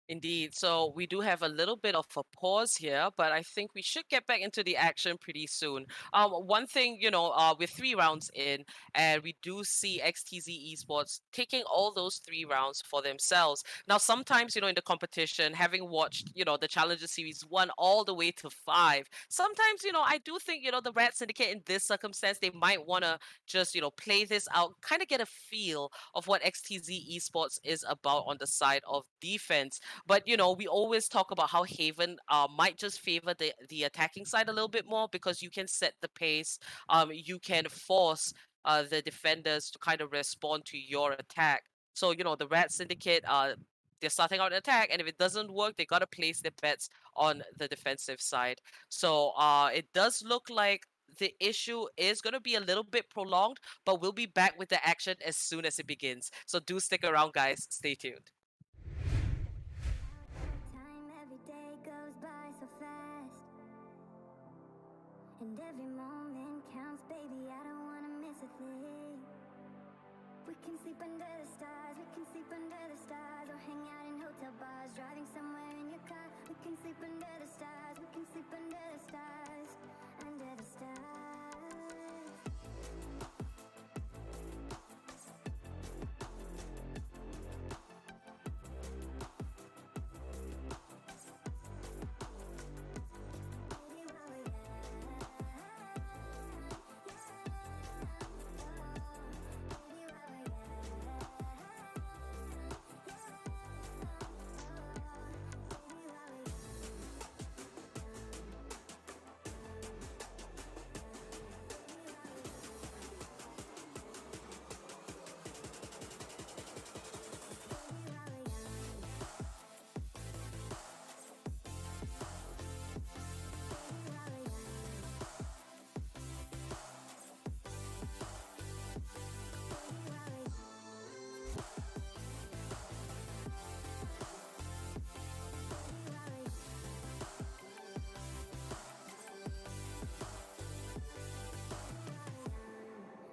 Indeed. So we do have a little bit of a pause here, but I think we should get back into the action pretty soon. One thing, we're 3 rounds in, and we do see XTZ Esports taking all those 3 rounds for themselves. Now, sometimes, in the competition, having watched, the Challenger Series 1 all the way to 5, sometimes, I do think, the RAD Syndicate in this circumstance, they might want to just, play this out, kind of get a feel of what XTZ Esports is about on the side of defense. But we always talk about how Haven might just favor the attacking side a little bit more because you can set the pace. You can force the defenders to kind of respond to your attack. So the RAD Syndicate, they're starting out an attack, and if it doesn't work, they gotta place their bets on the defensive side. So it does look like the issue is going to be a little bit prolonged, but we'll be back with the action as soon as it begins. So do stick around, guys. Stay tuned. Time every day goes by so fast, and every moment counts, baby. I don't wanna miss a thing. We can sleep under the stars, we can sleep under the stars, or hang out in hotel bars, driving somewhere in your car. We can sleep under the stars, we can sleep under the stars, under the stars.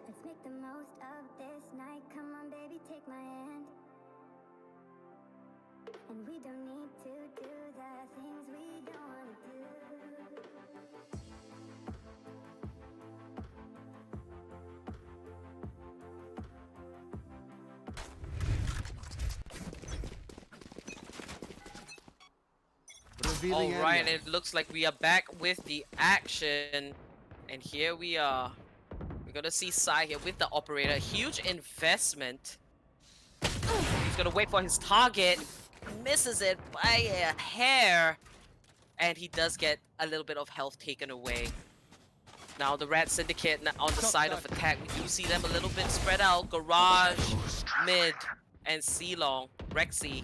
Let's make the most of this night. Come on, baby, take my hand. And we don't need to do the things we don't want to do. All right, it looks like we are back with the action, and here we are. We're gonna see Sai here with the operator. Huge investment. He's gonna wait for his target. Misses it by a hair, and he does get a little bit of health taken away. Now the RAD Syndicate on the side of attack. We do see them a little bit spread out. Garage, mid, and C-Long. Rexy,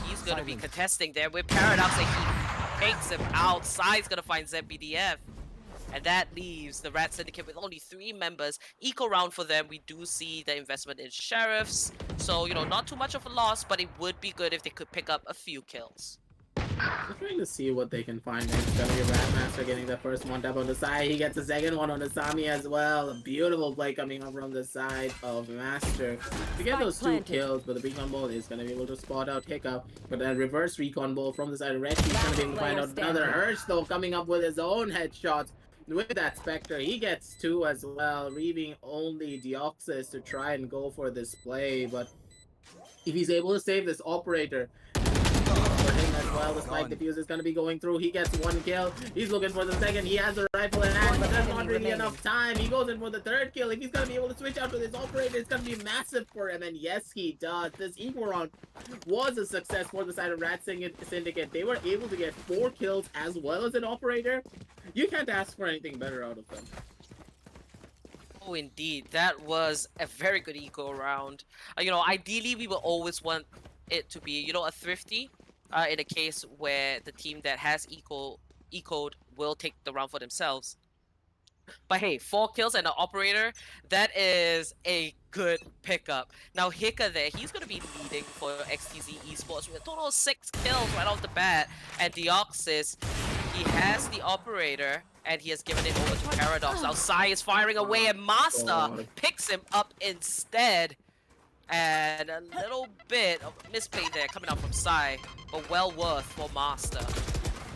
he's gonna be contesting there with Paradox, and he takes him out. Sai's gonna find ZBDF. And that leaves the RAD Syndicate with only 3 members. Eco round for them. We do see the investment in sheriffs. So, you know, not too much of a loss, but it would be good if they could pick up a few kills. I'm trying to see what they can find next. It's gonna be Ratmaster getting the first one up on the side. He gets the second one on the Sami as well. A beautiful play coming up from the side of Master to get those 2 kills, but the recon ball is gonna be able to spot out Hiccup. But a reverse recon ball from the side of Red, he's gonna be able to find out another Hirsch though, coming up with his own headshots. With that Spectre, he gets 2 as well, leaving only Deoxys to try and go for this play. But if he's able to save this operator, for him as well, the spike diffuse is going to be going through. He gets 1 kill. He's looking for the second. He has the rifle in hand, but there's not really enough time. He goes in for the 3rd kill. If he's going to be able to switch out to this operator, it's going to be massive for him. And yes, he does. This equal round was a success for the side of RAD Syndicate. They were able to get 4 kills as well as an operator. You can't ask for anything better out of them. Oh, indeed. That was a very good eco round. You know, ideally, we will always want it to be, you know, a thrifty. In a case where the team that has ecoed will take the round for themselves. But hey, 4 kills and an operator, that is a good pickup. Now Hika there, he's going to be leading for XTZ Esports with a total of 6 kills right off the bat. And Deoxys, he has the operator and he has given it over to Paradox. Now Sai is firing away and Master picks him up instead. And a little bit of misplay there coming out from Sai, but well worth for Master.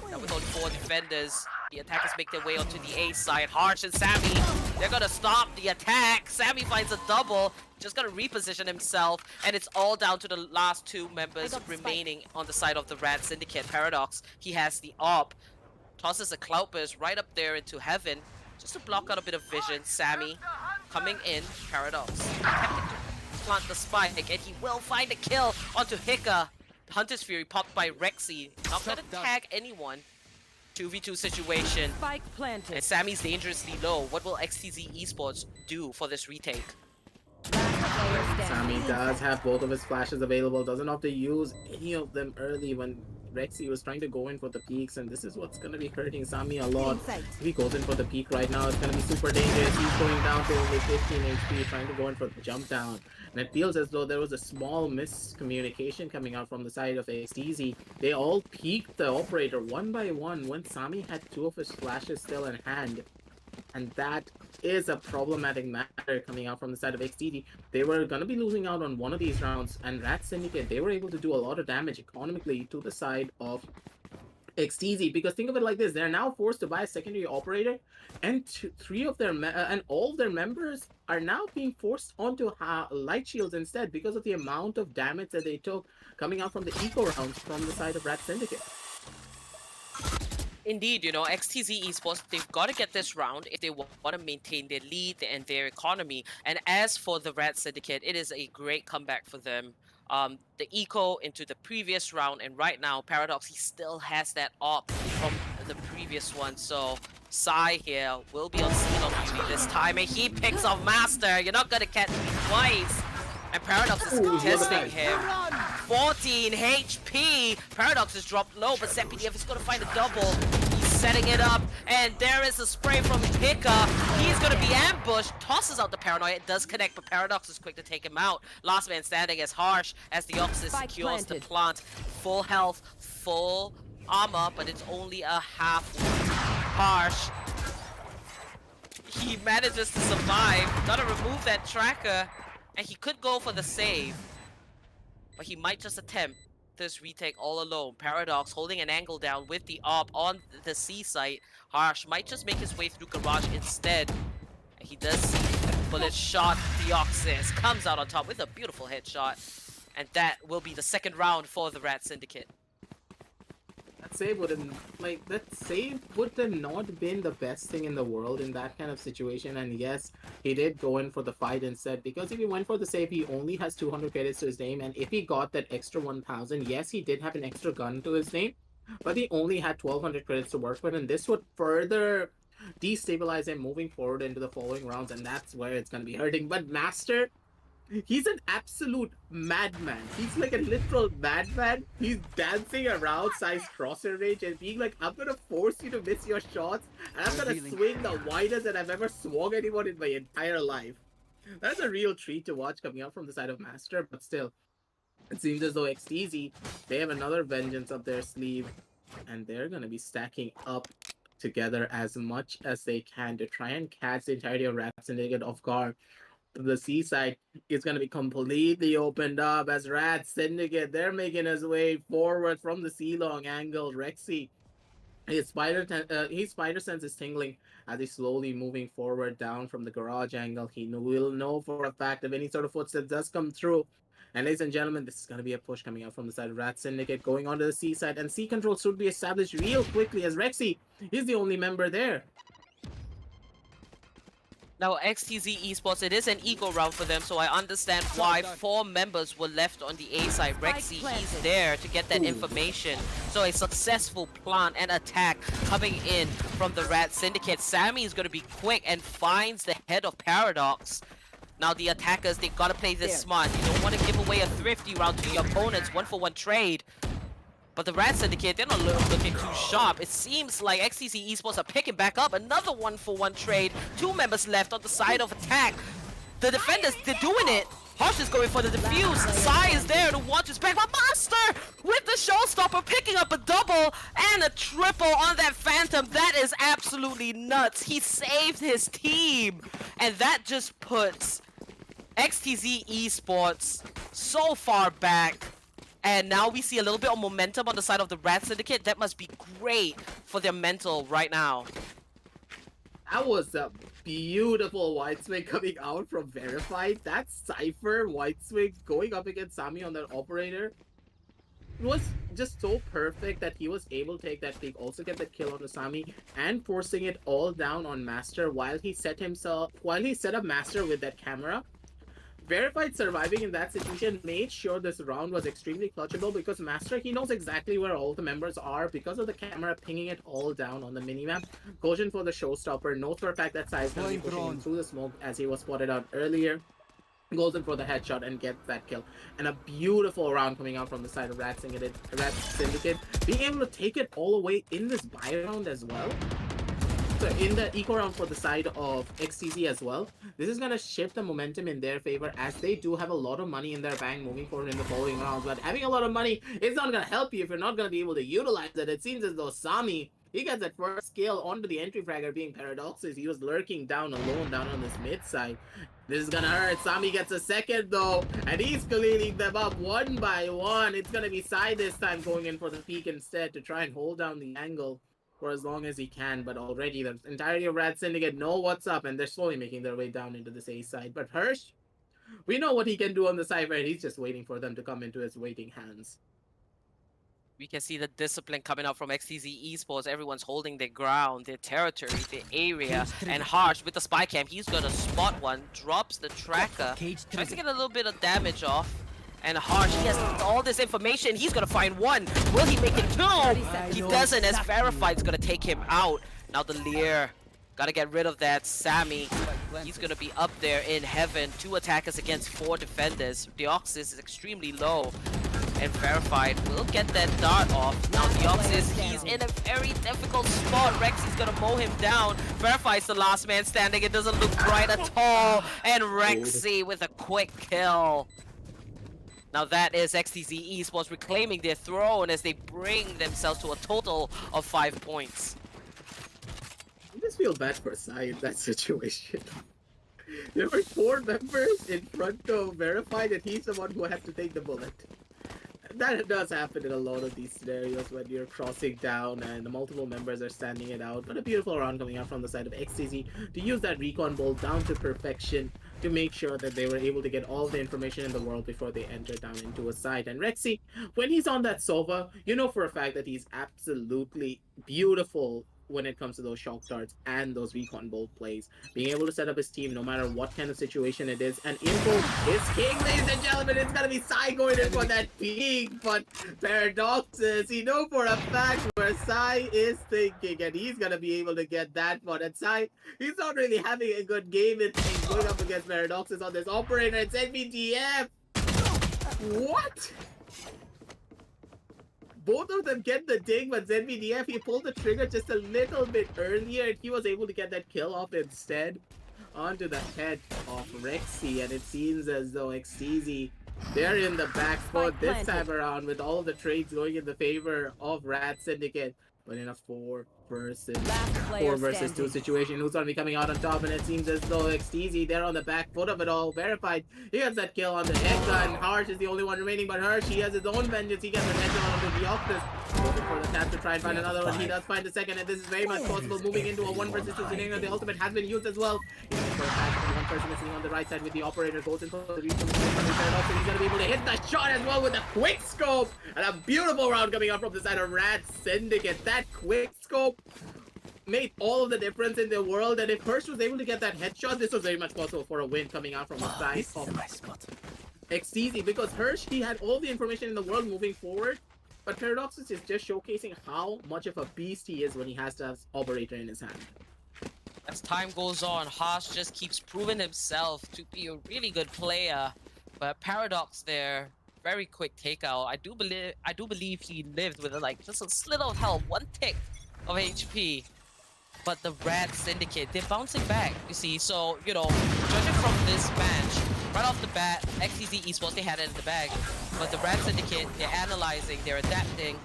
Now with only 4 defenders, the attackers make their way onto the A side. Harsh and Sammy, they're gonna stop the attack. Sammy finds a double, just gonna reposition himself, and it's all down to the last 2 members remaining on the side of the RAD Syndicate. Paradox, he has the op, tosses a Cloud Burst right up there into heaven, just to block out a bit of vision. Sammy coming in, Paradox. Plant the spike and he will find a kill onto Hika. Hunter's Fury popped by Rexy. Not gonna tag anyone. 2v2 situation. Spike planted. And Sammy's dangerously low. What will XTZ Esports do for this retake? Sammy does have both of his flashes available. Doesn't have to use any of them early when Rexy was trying to go in for the peaks, and this is what's going to be hurting Sammy a lot. If he goes in for the peak right now, it's going to be super dangerous. He's going down to only 15 HP, trying to go in for the jump down. And it feels as though there was a small miscommunication coming out from the side of XTZ. They all peaked the operator 1 by 1 when Sammy had 2 of his flashes still in hand. And that is a problematic matter coming out from the side of XTZ. They were going to be losing out on one of these rounds, and RAD Syndicate, they were able to do a lot of damage economically to the side of XTZ, because think of it like this: they're now forced to buy a secondary operator, and 3 of their and all of their members are now being forced onto light shields instead because of the amount of damage that they took coming out from the eco rounds from the side of RAD Syndicate. Indeed, you know, XTZ Esports, they've got to get this round if they want to maintain their lead and their economy. And as for the RAD Syndicate, it is a great comeback for them. The eco into the previous round, and right now, Paradox, he still has that op from the previous one. So, Sai here will be on scene on duty this time, and he picks off Master. You're not going to catch me twice. And Paradox is contesting him. 14 HP. Paradox is dropped low, but ZPDF is going to find a double. He's setting it up, and there is a spray from Hika. He's going to be ambushed. Tosses out the Paranoia. It does connect, but Paradox is quick to take him out. Last man standing as Harsh as the Oxys secures the plant. Full health, full armor, but it's only a half one. Harsh, he manages to survive. Gotta remove that tracker. And he could go for the save, but he might just attempt this retake all alone. Paradox holding an angle down with the op on the C site. Harsh might just make his way through Garage instead. And he does see a bullet shot. Deoxys comes out on top with a beautiful headshot. And that will be the 2nd round for the RAD Syndicate. That save would have not been the best thing in the world in that kind of situation. And yes, he did go in for the fight instead, because if he went for the save, he only has 200 credits to his name, and if he got that extra 1000, yes, he did have an extra gun to his name, but he only had 1200 credits to work with, and this would further destabilize him moving forward into the following rounds, and that's where it's going to be hurting. But Master, He's an absolute madman. He's like a literal madman. He's dancing around size crosser range and being like, I'm gonna force you to miss your shots, and I'm gonna swing the widest that I've ever swung anyone in my entire life. That's a real treat to watch coming out from the side of Master, but still, it seems as though XTZ, they have another vengeance up their sleeve, and they're gonna be stacking up together as much as they can to try and catch the entirety of RAD Syndicate off guard. The seaside is going to be completely opened up as RAD Syndicate. They're making his way forward from the C-long angle. Rexy, his spider sense is tingling as he's slowly moving forward down from the garage angle. He will know for a fact if any sort of footstep does come through. And ladies and gentlemen, this is going to be a push coming out from the side of RAD Syndicate, going onto the seaside, and C control should be established real quickly as Rexy is the only member there. Now, XTZ Esports, it is an eco round for them, so I understand why 4 members were left on the A side. Rexy, he's there to get that information. So a successful plant and attack coming in from the RAD Syndicate. Sammy is going to be quick and finds the head of Paradox. Now, the attackers, they got to play this smart. You don't want to give away a thrifty round to your opponents. 1-for-1 trade. But the RAD Syndicate, they're not looking too sharp. It seems like XTZ Esports are picking back up. Another 1-for-1 trade. 2 members left on the side of attack. The defenders, they're doing it. Harsh is going for the defuse. Sai is there to watch his back. But Master with the showstopper picking up a double and a triple on that Phantom. That is absolutely nuts. He saved his team. And that just puts XTZ Esports so far back. And now we see a little bit of momentum on the side of the RAD Syndicate. That must be great for their mental right now. That was a beautiful white swing coming out from Verified. That Cypher white swing going up against Sami on that operator. It was just so perfect that he was able to take that peek, also get the kill on the Sami, and forcing it all down on Master while he set up Master with that camera. Verified surviving in that situation made sure this round was extremely clutchable because Master, he knows exactly where all the members are because of the camera pinging it all down on the minimap. Caution for the showstopper, knows for a fact that Sai is going to be pushing him through the smoke as he was spotted out earlier. Goes in for the headshot and gets that kill. And a beautiful round coming out from the side of RAD Syndicate. Being able to take it all the way in this buy round as well. So in the eco round for the side of XTZ as well, this is going to shift the momentum in their favor as they do have a lot of money in their bank moving forward in the following rounds. But having a lot of money is not going to help you if you're not going to be able to utilize it. It seems as though Sami, he gets that first kill onto the entry fragger being Paradoxes. He was lurking down alone down on this mid side. This is going to hurt. Sami gets a second though, and he's cleaning them up one by one. It's going to be Sai this time going in for the peak instead to try and hold down the angle for as long as he can, but already the entirety of RAD Syndicate know what's up, and they're slowly making their way down into this A side. But Hirsch, we know what he can do on the side, right? He's just waiting for them to come into his waiting hands. We can see the discipline coming out from XTZ Esports. Everyone's holding their ground, their territory, their area. And Harsh with the spy cam, he's gonna spot one, drops the tracker, tries to get a little bit of damage off. And Harsh, he has all this information. He's gonna find one. Will he make it 2? He doesn't, as Verified's gonna take him out. Now the Lear, gotta get rid of that. Sammy, he's gonna be up there in heaven. 2 attackers against 4 defenders. Deoxys is extremely low. And Verified will get that dart off. Now Deoxys, he's in a very difficult spot. Rex is gonna mow him down. Verified's the last man standing. It doesn't look bright at all. And Rexy with a quick kill. Now that is XTZ Esports reclaiming their throne as they bring themselves to a total of 5 points. I just feel bad for Sai in that situation. There were 4 members in front of Verified and he's the one who had to take the bullet. That does happen in a lot of these scenarios when you're crossing down and the multiple members are standing it out. But a beautiful round coming out from the side of XTZ to use that recon bolt down to perfection to make sure that they were able to get all the information in the world before they enter down into a site. And Rexy, when he's on that Sova, you know for a fact that he's absolutely beautiful when it comes to those shock darts and those recon bolt plays. Being able to set up his team no matter what kind of situation it is. And info is king, ladies and gentlemen. It's gonna be Sai going in for that peak, but Paradoxes, you know for a fact where Sai is thinking, and he's gonna be able to get that one. And Sai, he's not really having a good game in going up against Paradoxes on this operator. It's NBTF. What? Both of them get the ding, but ZBDF, he pulled the trigger just a little bit earlier, and he was able to get that kill off instead onto the head of Rexy, and it seems as though XTZ, they're in the back foot this time around with all of the trades going in the favor of RAD Syndicate, but in a 4 versus 2 situation. Who's gonna be coming out on top? And it seems as though XTZ, they're on the back foot of it all. Verified. He gets that kill on the head gun. Harsh is the only one remaining, but Harsh, he has his own vengeance. He gets the head gun on the Deoctus. Looking for the tap to try and find another one. He does find the second, and this is very much possible. Moving into a 1 versus 2 scenario. The ultimate has been used as well. He's going for a pass. One person is sitting on the right side with the operator. Goes in for the reach from the Paradox, and he's gonna be able to hit the shot as well with a quick scope. And a beautiful round coming up from the side of RAD Syndicate. That quick scope made all of the difference in the world, and if Hirsch was able to get that headshot, this was very much possible for a win coming out from the side of XTZ, because Hirsch, he had all the information in the world moving forward, but Paradoxus is just showcasing how much of a beast he is when he has to have Operator in his hand. As time goes on, Harsh just keeps proving himself to be a really good player, but Paradox there, very quick takeout. I do believe he lived with like just a slit of health, 1 tick of HP. But the RAD Syndicate, they're bouncing back, you see. So, you know, judging from this match, right off the bat, XTZ ESPORTS, they had it in the bag. But the RAD Syndicate, they're analyzing, they're adapting,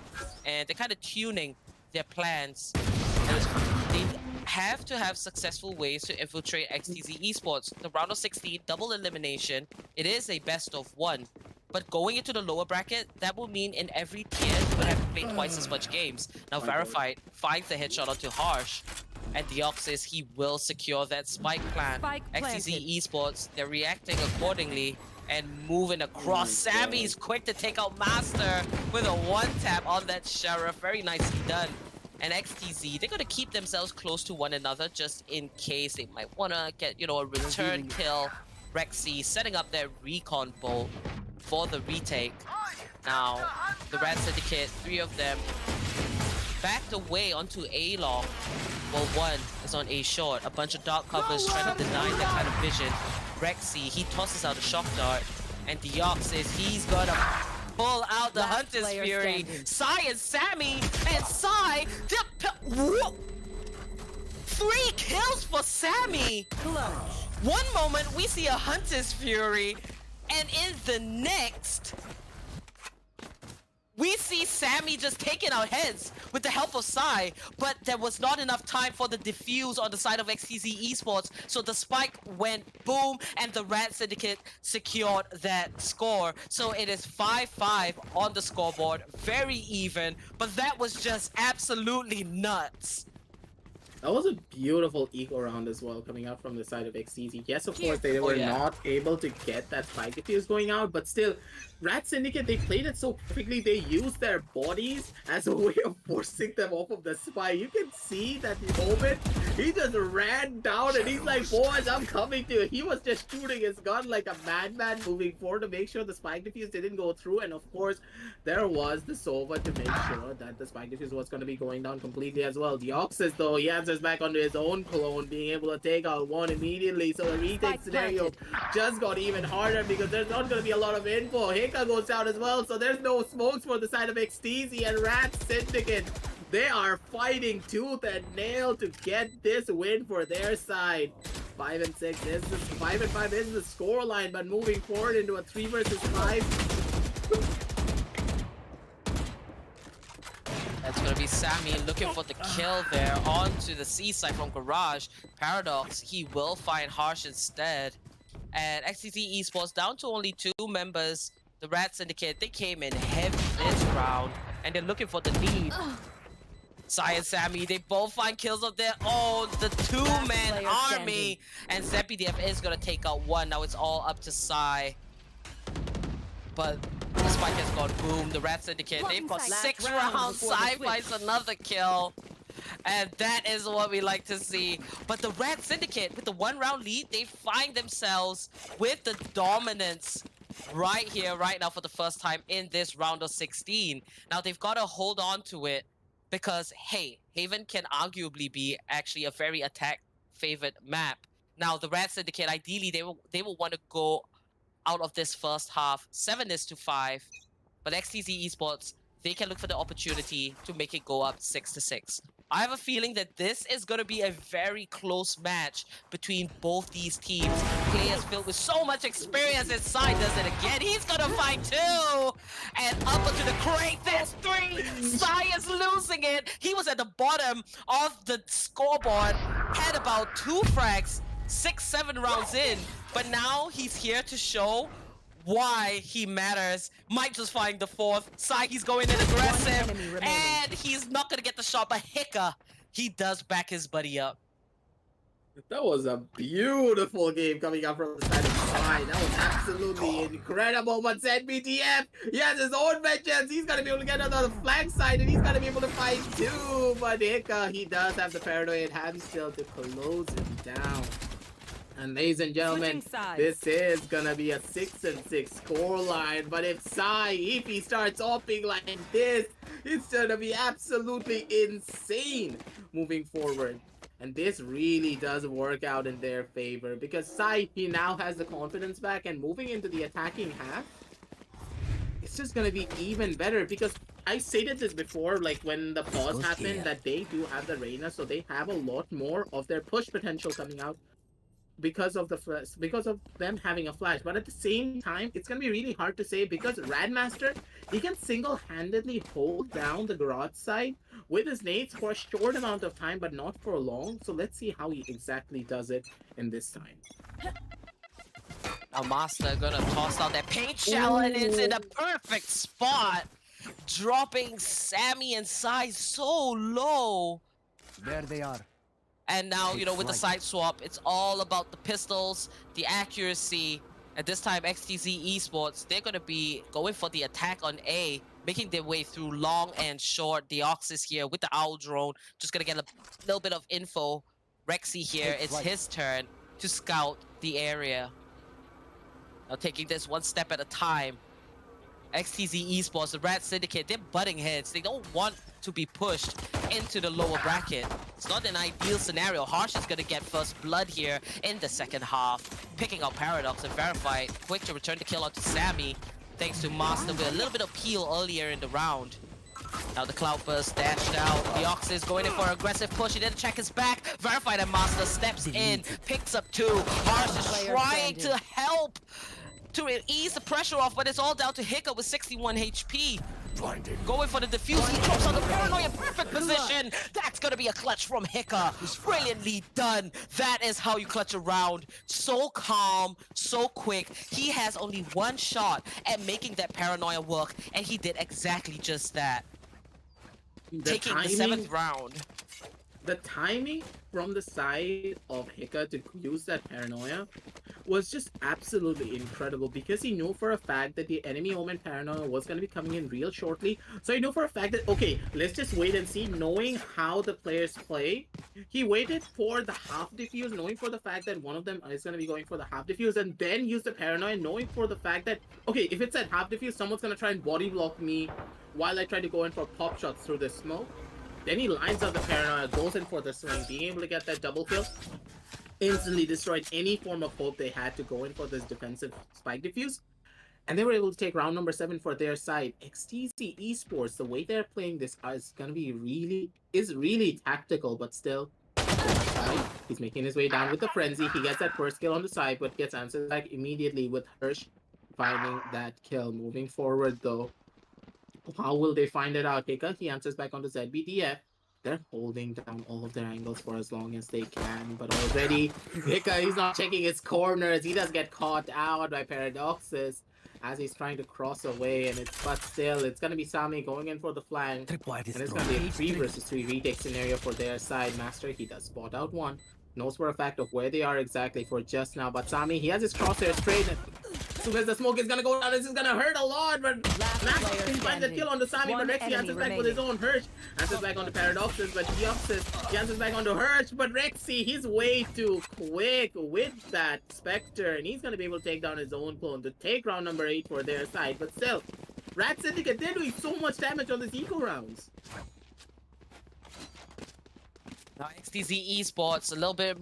and they're kind of tuning their plans. And they have to have successful ways to infiltrate XTZ ESPORTS. The round of 16, double elimination, it is a best of 1. But going into the lower bracket, that will mean in every tier, you would have to play twice as much games. Now, Verified finds the headshot onto Harsh, and Deoxys, he will secure that spike plant. XTZ ESPORTS, they're reacting accordingly and moving across. Sammy's quick to take out Master with a 1-tap on that Sheriff. Very nicely done. And XTZ, they're going to keep themselves close to one another just in case they might want to get, you know, a return kill. Rexy setting up their recon bolt for the retake. Now, the RAD Syndicate, 3 of them backed away onto A long. Well, 1 is on A short. A bunch of dark covers trying to deny that kind of vision. Rexy, he tosses out a shock dart. And Deoxys, he's gonna pull out the Hunter's Fury. Sai and Sammy, and Sai, 3 kills for Sammy. One moment we see a Hunter's Fury, and in the next, we see Sammy just taking out heads with the help of Sai, but there was not enough time for the defuse on the side of XTZ ESPORTS, so the spike went boom, and the RAD Syndicate secured that score. So it is 5-5 on the scoreboard, very even, but that was just absolutely nuts. That was a beautiful eco round as well, coming out from the side of XTZ. Yes, of course, they were not able to get that spike defuse going out, but still, RAD Syndicate, they played it so perfectly. They used their bodies as a way of forcing them off of the spike. You can see that moment, he just ran down and he's like, boys, I'm coming to you. He was just shooting his gun like a madman, moving forward to make sure the spike defuse didn't go through. And of course, there was the Sova to make sure that the spike defuse was going to be going down completely as well. Deoxys, though, he answers back onto his own clone, being able to take out 1 immediately. So the retake scenario just got even harder because there's not going to be a lot of info. Hika goes down as well, so there's no smokes for the side of XTZ, and RAD Syndicate, they are fighting tooth and nail to get this win for their side. 5-6 is the 5-5 is the scoreline, but moving forward into a 3 versus 5. That's gonna be Sammy looking for the kill there onto the C side from Garage. Paradox, he will find Harsh instead. And XTZ ESPORTS down to only 2 members. The RAD Syndicate, they came in heavy this round, and they're looking for the lead. Sai and Sammy, they both find kills of their own. The 2-man army, and ZPDF is gonna take out 1. Now it's all up to Sai. But the spike has gone boom. The RAD Syndicate, they've got 6 rounds. Sai finds another kill. And that is what we like to see. But the RAD Syndicate, with the 1-round lead, they find themselves with the dominance right here, right now, for the first time in this round of 16. Now, they've got to hold on to it because, hey, Haven can arguably be actually a very attack-favored map. Now, the RAD Syndicate, ideally, they will want to go out of this first half 7-5, but XTZ Esports, they can look for the opportunity to make it go up 6-6. I have a feeling that this is going to be a very close match between both these teams. Players filled with so much experience, and Sai does it again. He's going to fight too! And up onto the crate, there's 3! Sai is losing it! He was at the bottom of the scoreboard, had about 2 frags, 6-7 rounds in, but now he's here to show why he matters. Mike just finding the 4th. Sai, he's going in aggressive, and he's not gonna get the shot, but Hika, he does back his buddy up. That was a beautiful game coming up from the side of Sai. That was absolutely incredible. But ZBTF, he has his own vengeance. He's gonna be able to get another flank side, and he's gonna be able to fight too. But Hika, he does have the paranoid hand still to close him down. And ladies and gentlemen, this is gonna be a 6-6 scoreline. But if Sai, if he starts opping like this, it's gonna be absolutely insane moving forward. And this really does work out in their favor because Sai, he now has the confidence back, and moving into the attacking half, it's just gonna be even better because I stated this before, like when the pause happened, that they do have the Reyna, so they have a lot more of their push potential coming out because of them having a flash. But at the same time, it's gonna be really hard to say because Radmaster, he can single-handedly hold down the garage side with his nades for a short amount of time, but not for long. So let's see how he exactly does it in this time. Now Master gonna toss out that paint shell, and it's in a perfect spot, dropping Sammy and Sai so low. There they are. And now, you know, with the side swap, it's all about the pistols, the accuracy. And this time, XTZ Esports, they're going to be going for the attack on A, making their way through long and short. The Ox is here with the Owl drone, just going to get a little bit of info. Rexy here, it's his turn to scout the area. Now taking this one step at a time. XTZ Esports, the RAD Syndicate, they're butting heads. They don't want to be pushed into the lower bracket. It's not an ideal scenario. Harsh is going to get first blood here in the second half. Picking out Paradox and Verified. Quick to return the kill onto Sammy, thanks to Master with a little bit of peel earlier in the round. Now the Cloudburst dashed out. The Ox is going in for an aggressive push. He didn't check his back. Verified and Master steps in, picks up 2. Harsh is trying to help to ease the pressure off, but it's all down to Hika with 61 HP. Going for the defuse, he drops on the paranoia in perfect position. That's gonna be a clutch from Hika. Brilliantly done. That is how you clutch a round. So calm, so quick. He has only 1 shot at making that paranoia work, and he did exactly just that. Taking the 7th round. The timing from the side of Hika to use that paranoia was just absolutely incredible because he knew for a fact that the enemy Omen paranoia was going to be coming in real shortly. So he knew for a fact that, okay, let's just wait and see. Knowing how the players play, he waited for the half defuse, knowing for the fact that one of them is going to be going for the half defuse, and then use the paranoia, knowing for the fact that, okay, if it's at half defuse, someone's going to try and body block me while I try to go in for pop shots through the smoke. Then he lines up the paranoia, goes in for the swing, being able to get that double kill. Instantly destroyed any form of hope they had to go in for this defensive spike defuse. And they were able to take round number 7 for their side. XTZ Esports, the way they're playing this is gonna be really tactical, but still. He's making his way down with the frenzy. He gets that first kill on the side, but gets answered back immediately with Hirsch finding that kill. Moving forward though, how will they find it out? Hika, he answers back onto ZBDF. They're holding down all of their angles for as long as they can, but already Hika, he's not checking his corners. He does get caught out by Paradoxes as he's trying to cross away, but still, it's gonna be Sami going in for the flank, and it's gonna be a 3 versus 3 retake scenario for their side. Master, he does spot out 1, knows for a fact of where they are exactly for just now, but Sami, he has his crosshair straight, and soon as the smoke is gonna go down, this is gonna hurt a lot, but Last Max player can find the standing. kill on the Sami, but One Rexy enemy answers back with his remaining. own Hirsch. Answers back onto Paradoxes, but he answers back onto Hirsch, but Rexy, he's way too quick with that Spectre, and he's gonna be able to take down his own clone to take round number 8 for their side, but still, RAD Syndicate, they're doing so much damage on these eco rounds. Now XTZ Esports, a little bit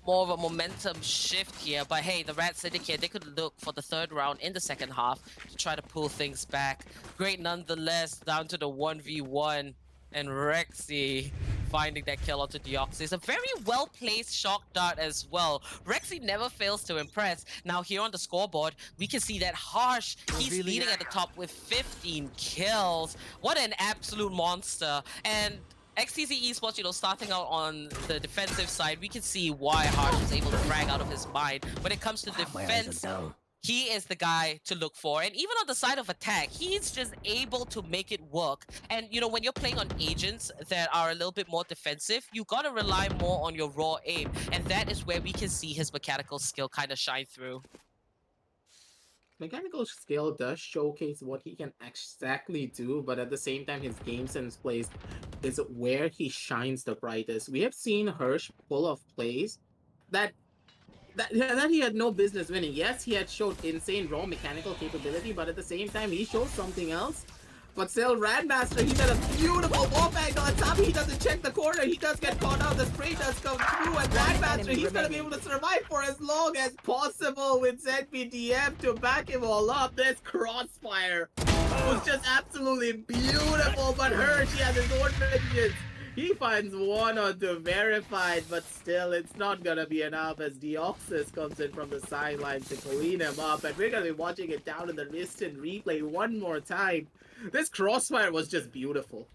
more of a momentum shift here, but hey, the RAD Syndicate, they could look for the third round in the second half to try to pull things back. Great nonetheless, down to the 1v1, and Rexy finding that kill onto Deoxys. A very well-placed shock dart as well. Rexy never fails to impress. Now here on the scoreboard, we can see that Harsh, he's leading at the top with 15 kills. What an absolute monster. And XTZ Esports, you know, starting out on the defensive side, we can see why Harsh was able to frag out of his mind. When it comes to My eyes defense, are down. he is the guy to look for. And even on the side of attack, he's just able to make it work. And, you know, when you're playing on agents that are a little bit more defensive, you gotta rely more on your raw aim. And that is where we can see his mechanical skill kind of shine through. Mechanical skill does showcase what he can exactly do, but at the same time, his game sense plays is where he shines the brightest. We have seen Hirsch pull off plays that he had no business winning. Yes, he had showed insane raw mechanical capability, but at the same time, he showed something else. But still, Radmaster, he did a beautiful wall angle on top. He doesn't check the corner. He does get caught out. The spray does come through. And Radmaster, he's going to be able to survive for as long as possible with ZBDF to back him all up. This crossfire was just absolutely beautiful. But Hirsch, he has his own vengeance. He finds one or two verified, but still, it's not going to be enough as Deoxys comes in from the sidelines to clean him up. And we're going to be watching it down in the instant replay one more time. This crossfire was just beautiful.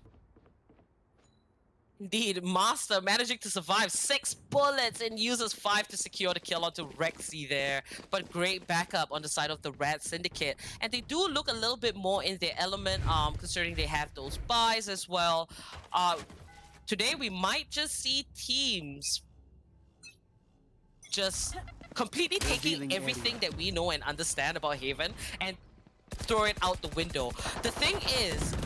Indeed, Master managing to survive 6 bullets and uses 5 to secure the kill onto Rexy there. But great backup on the side of the RAD Syndicate. And they do look a little bit more in their element, considering they have those buys as well. Today we might just see teams just completely taking everything that we know and understand about Haven and throw it out the window. The thing is,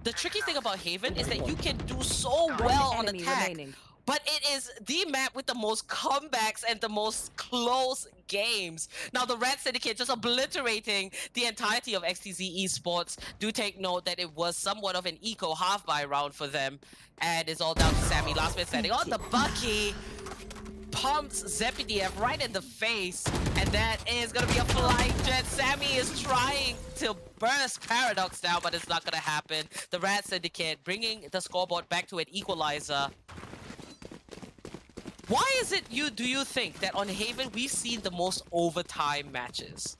the tricky thing about Haven is that you can do so well on enemy attack, remaining. but it is the map with the most comebacks and the most close games. Now the RAD Syndicate just obliterating the entirety of XTZ Esports. Do take note that it was somewhat of an eco half-buy round for them. And it's all down to Sammy. Last minute standing on the Bucky. Pumps ZPDF right in the face. And that is going to be a flying jet. Sammy is trying to burst Paradox down, but it's not going to happen. The RAD Syndicate bringing the scoreboard back to an equalizer. Why is it do you think that on Haven we've seen the most overtime matches?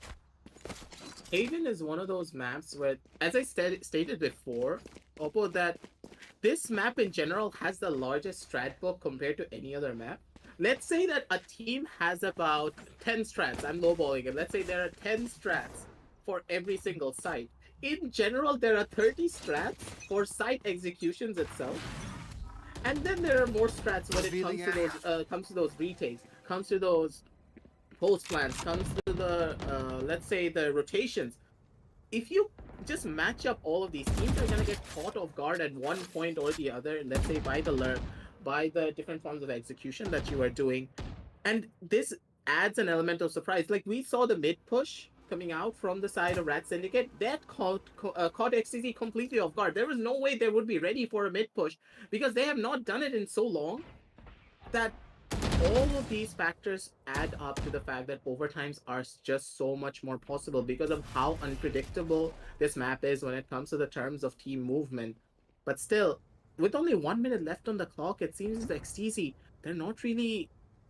Haven is one of those maps where, as I stated before, Oppo, that this map in general has the largest strat book compared to any other map. Let's say that a team has about 10 strats. I'm lowballing it. Let's say there are 10 strats for every single site. In general, there are 30 strats for site executions itself. And then there are more strats when it comes to those retakes, comes to those post plans, comes to the let's say the rotations. If you just match up all of these teams, are gonna get caught off guard at one point or the other. Let's say by the different forms of execution that you are doing, and this adds an element of surprise. Like we saw the mid push coming out from the side of RAD Syndicate, that caught XTZ completely off guard. There was no way they would be ready for a mid push because they have not done it in so long. That all of these factors add up to the fact that overtimes are just so much more possible because of how unpredictable this map is when it comes to the terms of team movement. But still, with only 1 minute left on the clock, it seems the XTZ, they're not really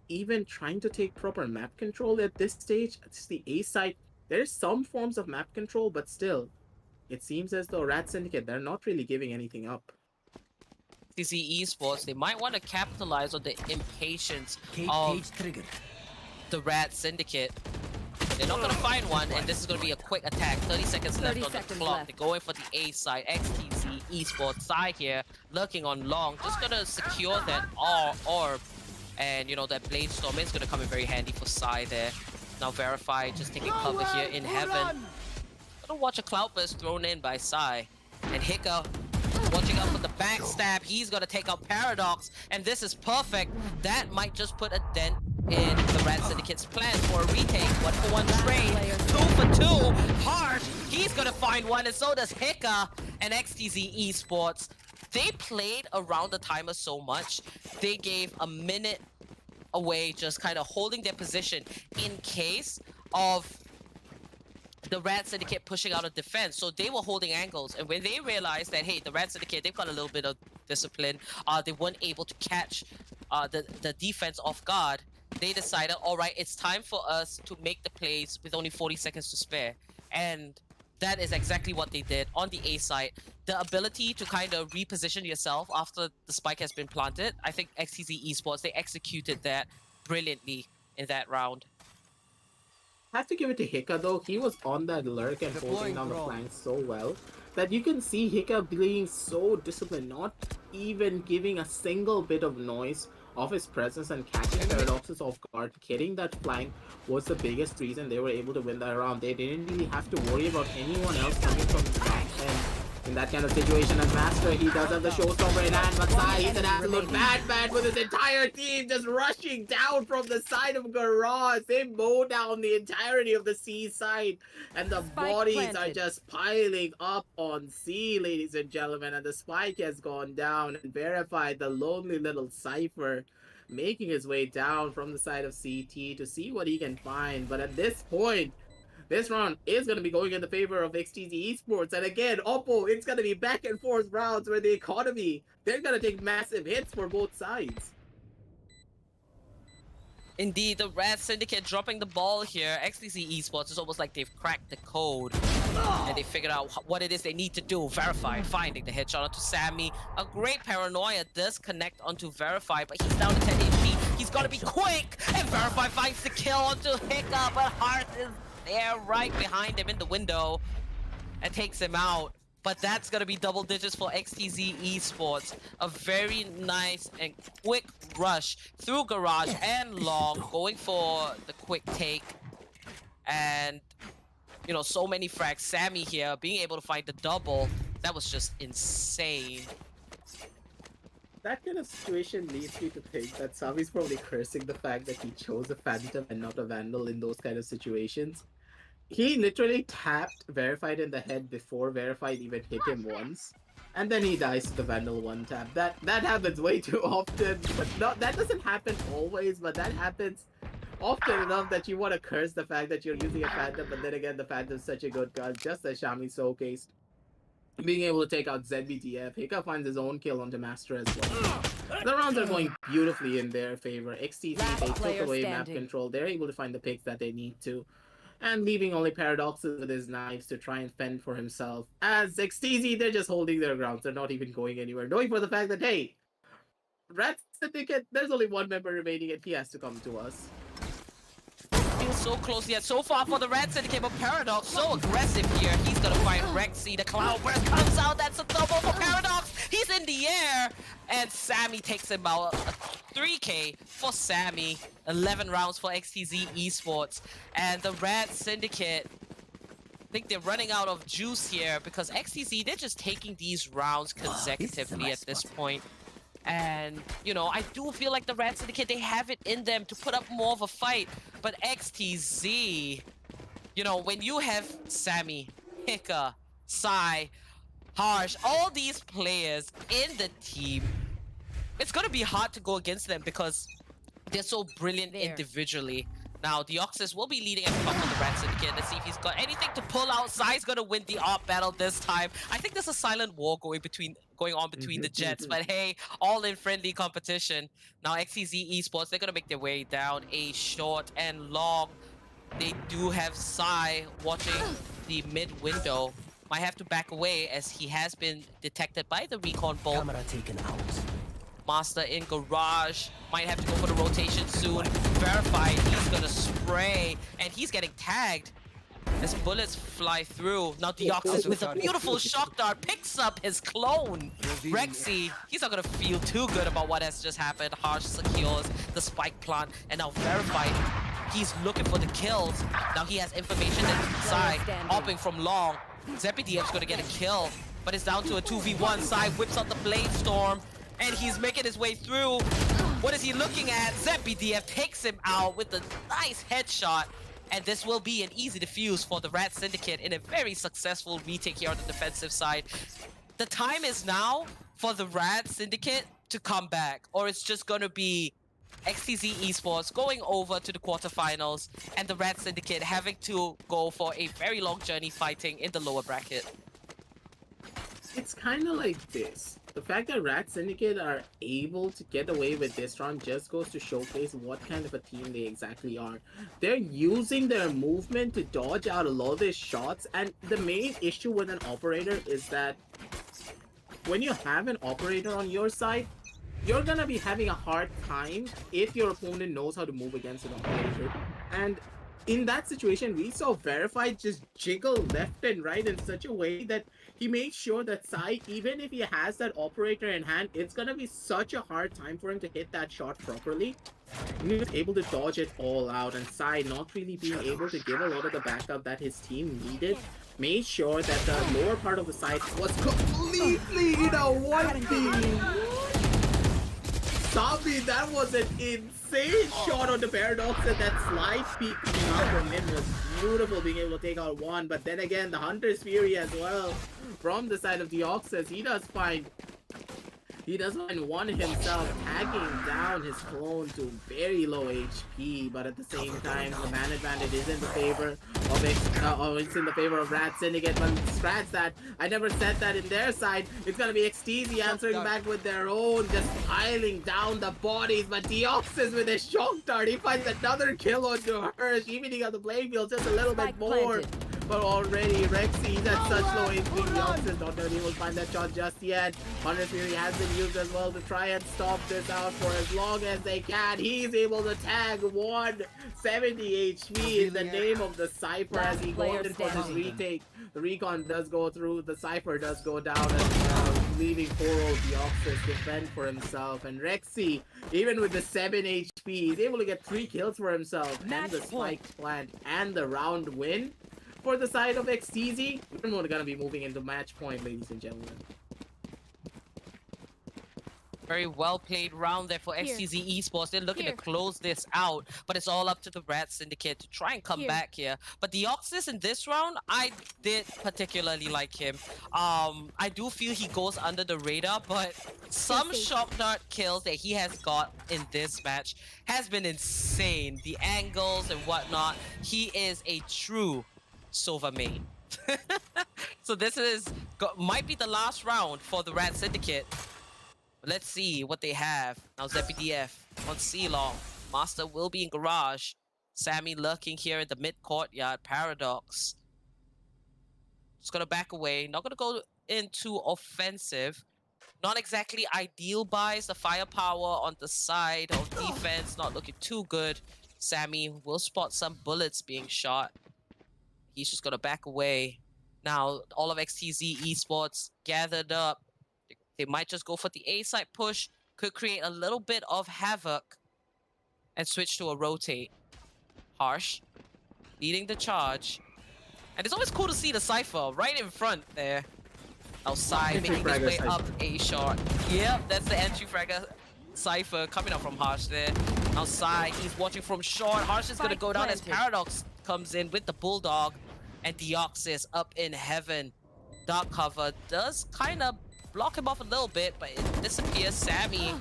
even trying to take proper map control at this stage. It's the A side. There's some forms of map control, but still, it seems as though RAD Syndicate, they're not really giving anything up. XTZ Esports, they might want to capitalize on the impatience of the RAD Syndicate. They're not going to find one, and this is going to be a quick attack. 30 seconds left on the clock. They're going for the A side. XTZ Esports side here, lurking on long. Just going to secure that orb. And, you know, that Blade Storm is going to come in very handy for Psy there. Now Verify just taking cover here in heaven. Gonna watch a cloud burst thrown in by Sai. And Hika watching out for the backstab. He's gonna take out Paradox, and this is perfect. That might just put a dent in the RAD Syndicate's plans for a retake. 1-for-1 trade, 2-for-2. Harsh, he's gonna find one, and so does Hika and XTZ Esports. They played around the timer so much, they gave a minute away, just kind of holding their position in case of the RAD Syndicate pushing out of defense. So they were holding angles, and when they realized that, hey, the RAD Syndicate, they've got a little bit of discipline, they weren't able to catch the defense off guard, they decided, all right, it's time for us to make the plays with only 40 seconds to spare. And that is exactly what they did on the A side. The ability to kind of reposition yourself after the spike has been planted, I think XTZ Esports, they executed that brilliantly in that round. I have to give it to Hika though. He was on that lurk and holding down the flank so well that you can see Hika being so disciplined, not even giving a single bit of noise of his presence and catching Paradoxes off guard. Getting that flank was the biggest reason they were able to win that round. They didn't really have to worry about anyone else coming from the back end. In that kind of situation, as Master, he does have the showstopper in hand, but Sai, he's an absolute madman with his entire team just rushing down from the side of Garage. They mow down the entirety of the C side, and the bodies are just piling up on C, ladies and gentlemen, and the spike has gone down and verified the lonely little Cypher making his way down from the side of CT to see what he can find. But at this point, this round is going to be going in the favor of XTZ Esports. And again, Oppo, it's going to be back and forth rounds where the economy, they're going to take massive hits for both sides. Indeed, the RAD Syndicate dropping the ball here. XTZ Esports is almost like they've cracked the code. And they figured out what it is they need to do. Verify, finding the headshot onto Sammy. A great paranoia does connect onto Verify, but he's down to 10 HP. He's got to be quick. And Verify finds the kill onto Hika, but Hearth is there right behind him in the window and takes him out. But that's going to be double digits for XTZ Esports. A very nice and quick rush through Garage and Long, going for the quick take. And, you know, so many frags. Sammy here being able to find the double. That was just insane. That kind of situation leads me to think that Sammy's probably cursing the fact that he chose a Phantom and not a Vandal in those kind of situations. He literally tapped Verified in the head before Verified even hit him once. And then he dies to the Vandal one tap. That happens way too often. But that doesn't happen always, but that happens often enough that you want to curse the fact that you're using a Phantom, but then again, the Phantom's such a good gun, just as Shami showcased. Being able to take out ZBTF, Hika finds his own kill onto Master as well. The rounds are going beautifully in their favor. XTZ, they took away map control. They're able to find the picks that they need to. And leaving only Paradoxes with his knives to try and fend for himself. As XTZ, they're just holding their grounds. They're not even going anywhere. Knowing for the fact that, hey, RAD Syndicate, there's only one member remaining and he has to come to us. Feels so close yet so far for the RAD Syndicate, but Paradox so aggressive here. He's gonna find Rexy. The cloud burst comes out. That's a double for Paradox. He's in the air, and Sammy takes him out. A 3K for Sammy. 11 rounds for XTZ Esports, and the RAD Syndicate, I think they're running out of juice here because XTZ, they're just taking these rounds consecutively at this point. And, you know, I do feel like the RAD Syndicate, they have it in them to put up more of a fight. But XTZ, you know, when you have Sammy, Hika, Sai, Harsh, all these players in the team, it's going to be hard to go against them because they're so brilliant individually. Now, Deoxys will be leading at the top of the RAD Syndicate. Let's see if he's got anything to pull out. Sai's gonna win the ARP battle this time. I think there's a silent war going on between the Jets, but hey, all in friendly competition. Now, XTZ Esports, they're gonna make their way down a short and long. They do have Sai watching the mid window. Might have to back away as he has been detected by the recon bolt. Camera taken out. Master in Garage. Might have to go for the rotation soon. Verified. He's gonna spray. And he's getting tagged as bullets fly through. Now Deoxys with a beautiful shock dart picks up his clone. Rexy, he's not gonna feel too good about what has just happened. Harsh secures the spike plant. And now Verified He's looking for the kills. Now he has information inside, hopping from long. ZeppyDF's gonna get a kill, but it's down to a 2v1. Sai whips out the Blade Storm, and he's making his way through. What is he looking at? ZeppyDF takes him out with a nice headshot. And this will be an easy defuse for the RAD Syndicate in a very successful retake here on the defensive side. The time is now for the RAD Syndicate to come back, or it's just going to be XTZ Esports going over to the quarterfinals and the RAD Syndicate having to go for a very long journey fighting in the lower bracket. It's kind of like this. The fact that RAD Syndicate are able to get away with this round just goes to showcase what kind of a team they exactly are. They're using their movement to dodge out a lot of these shots, and the main issue with an operator is that when you have an operator on your side, you're gonna be having a hard time if your opponent knows how to move against an operator. And in that situation, we saw Verified just jiggle left and right in such a way that he made sure that Sai, even if he has that operator in hand, it's gonna be such a hard time for him to hit that shot properly. And he was able to dodge it all out, and Sai, not really being able to give a lot of the backup that his team needed, made sure that the lower part of the site was completely in a 1v. Zombie, that was an insane shot on the Paradox, and that slide peek coming out from him was beautiful, being able to take out one. But then again, the Hunter's Fury as well from the side of Deoxys, he does find one himself, tagging down his clone to very low HP, but at the same time, the man advantage is in the favor of it's in the favor of RAD Syndicate. But scratch that, I never said that in their side. It's gonna be XTZ answering back with their own, just piling down the bodies. But Deoxys with his shock dart, he finds another kill onto Hirsch, evening out the playing field just a little bit more. But already, Rexy, that's such low HP. Deoxys not gonna be able to find that shot just yet. Hunter's Fury has been used as well to try and stop this out for as long as they can. He's able to tag 170 HP in the name of the Cypher as he goes in for this retake. The recon does go through, the Cypher does go down, and leaving poor old Deoxys defend for himself. And Rexy, even with the 7 HP, he's able to get 3 kills for himself. And the spike plant and the round win for the side of XTZ. We're gonna be moving into match point, ladies and gentlemen. Very well played round there for XTZ Esports. They're looking to close this out, but it's all up to the RAD Syndicate to try and come back here. But Deoxys in this round, I did particularly like him. I do feel he goes under the radar, but some shock dart kills that he has got in this match has been insane. The angles and whatnot. He is a true Sova main. So this might be the last round for the RAD Syndicate. Let's see what they have. Now ZeppyDF on C-Long. Master will be in garage. Sammy lurking here in the mid courtyard. Paradox. Just gonna back away. Not gonna go into offensive. Not exactly ideal buys. The firepower on the side of defense not looking too good. Sammy will spot some bullets being shot. He's just gonna back away. Now all of XTZ Esports gathered up. They might just go for the A side push. Could create a little bit of havoc. And switch to a rotate. Harsh. Leading the charge. And it's always cool to see the Cypher right in front there. Outside, making his way up A shot. Yep, that's the entry fragger Cypher coming up from Harsh there. Outside, he's watching from short. Harsh is gonna go down as Paradox comes in with the Bulldog. And Deoxys up in heaven. Dark cover does kind of block him off a little bit, but it disappears. Sammy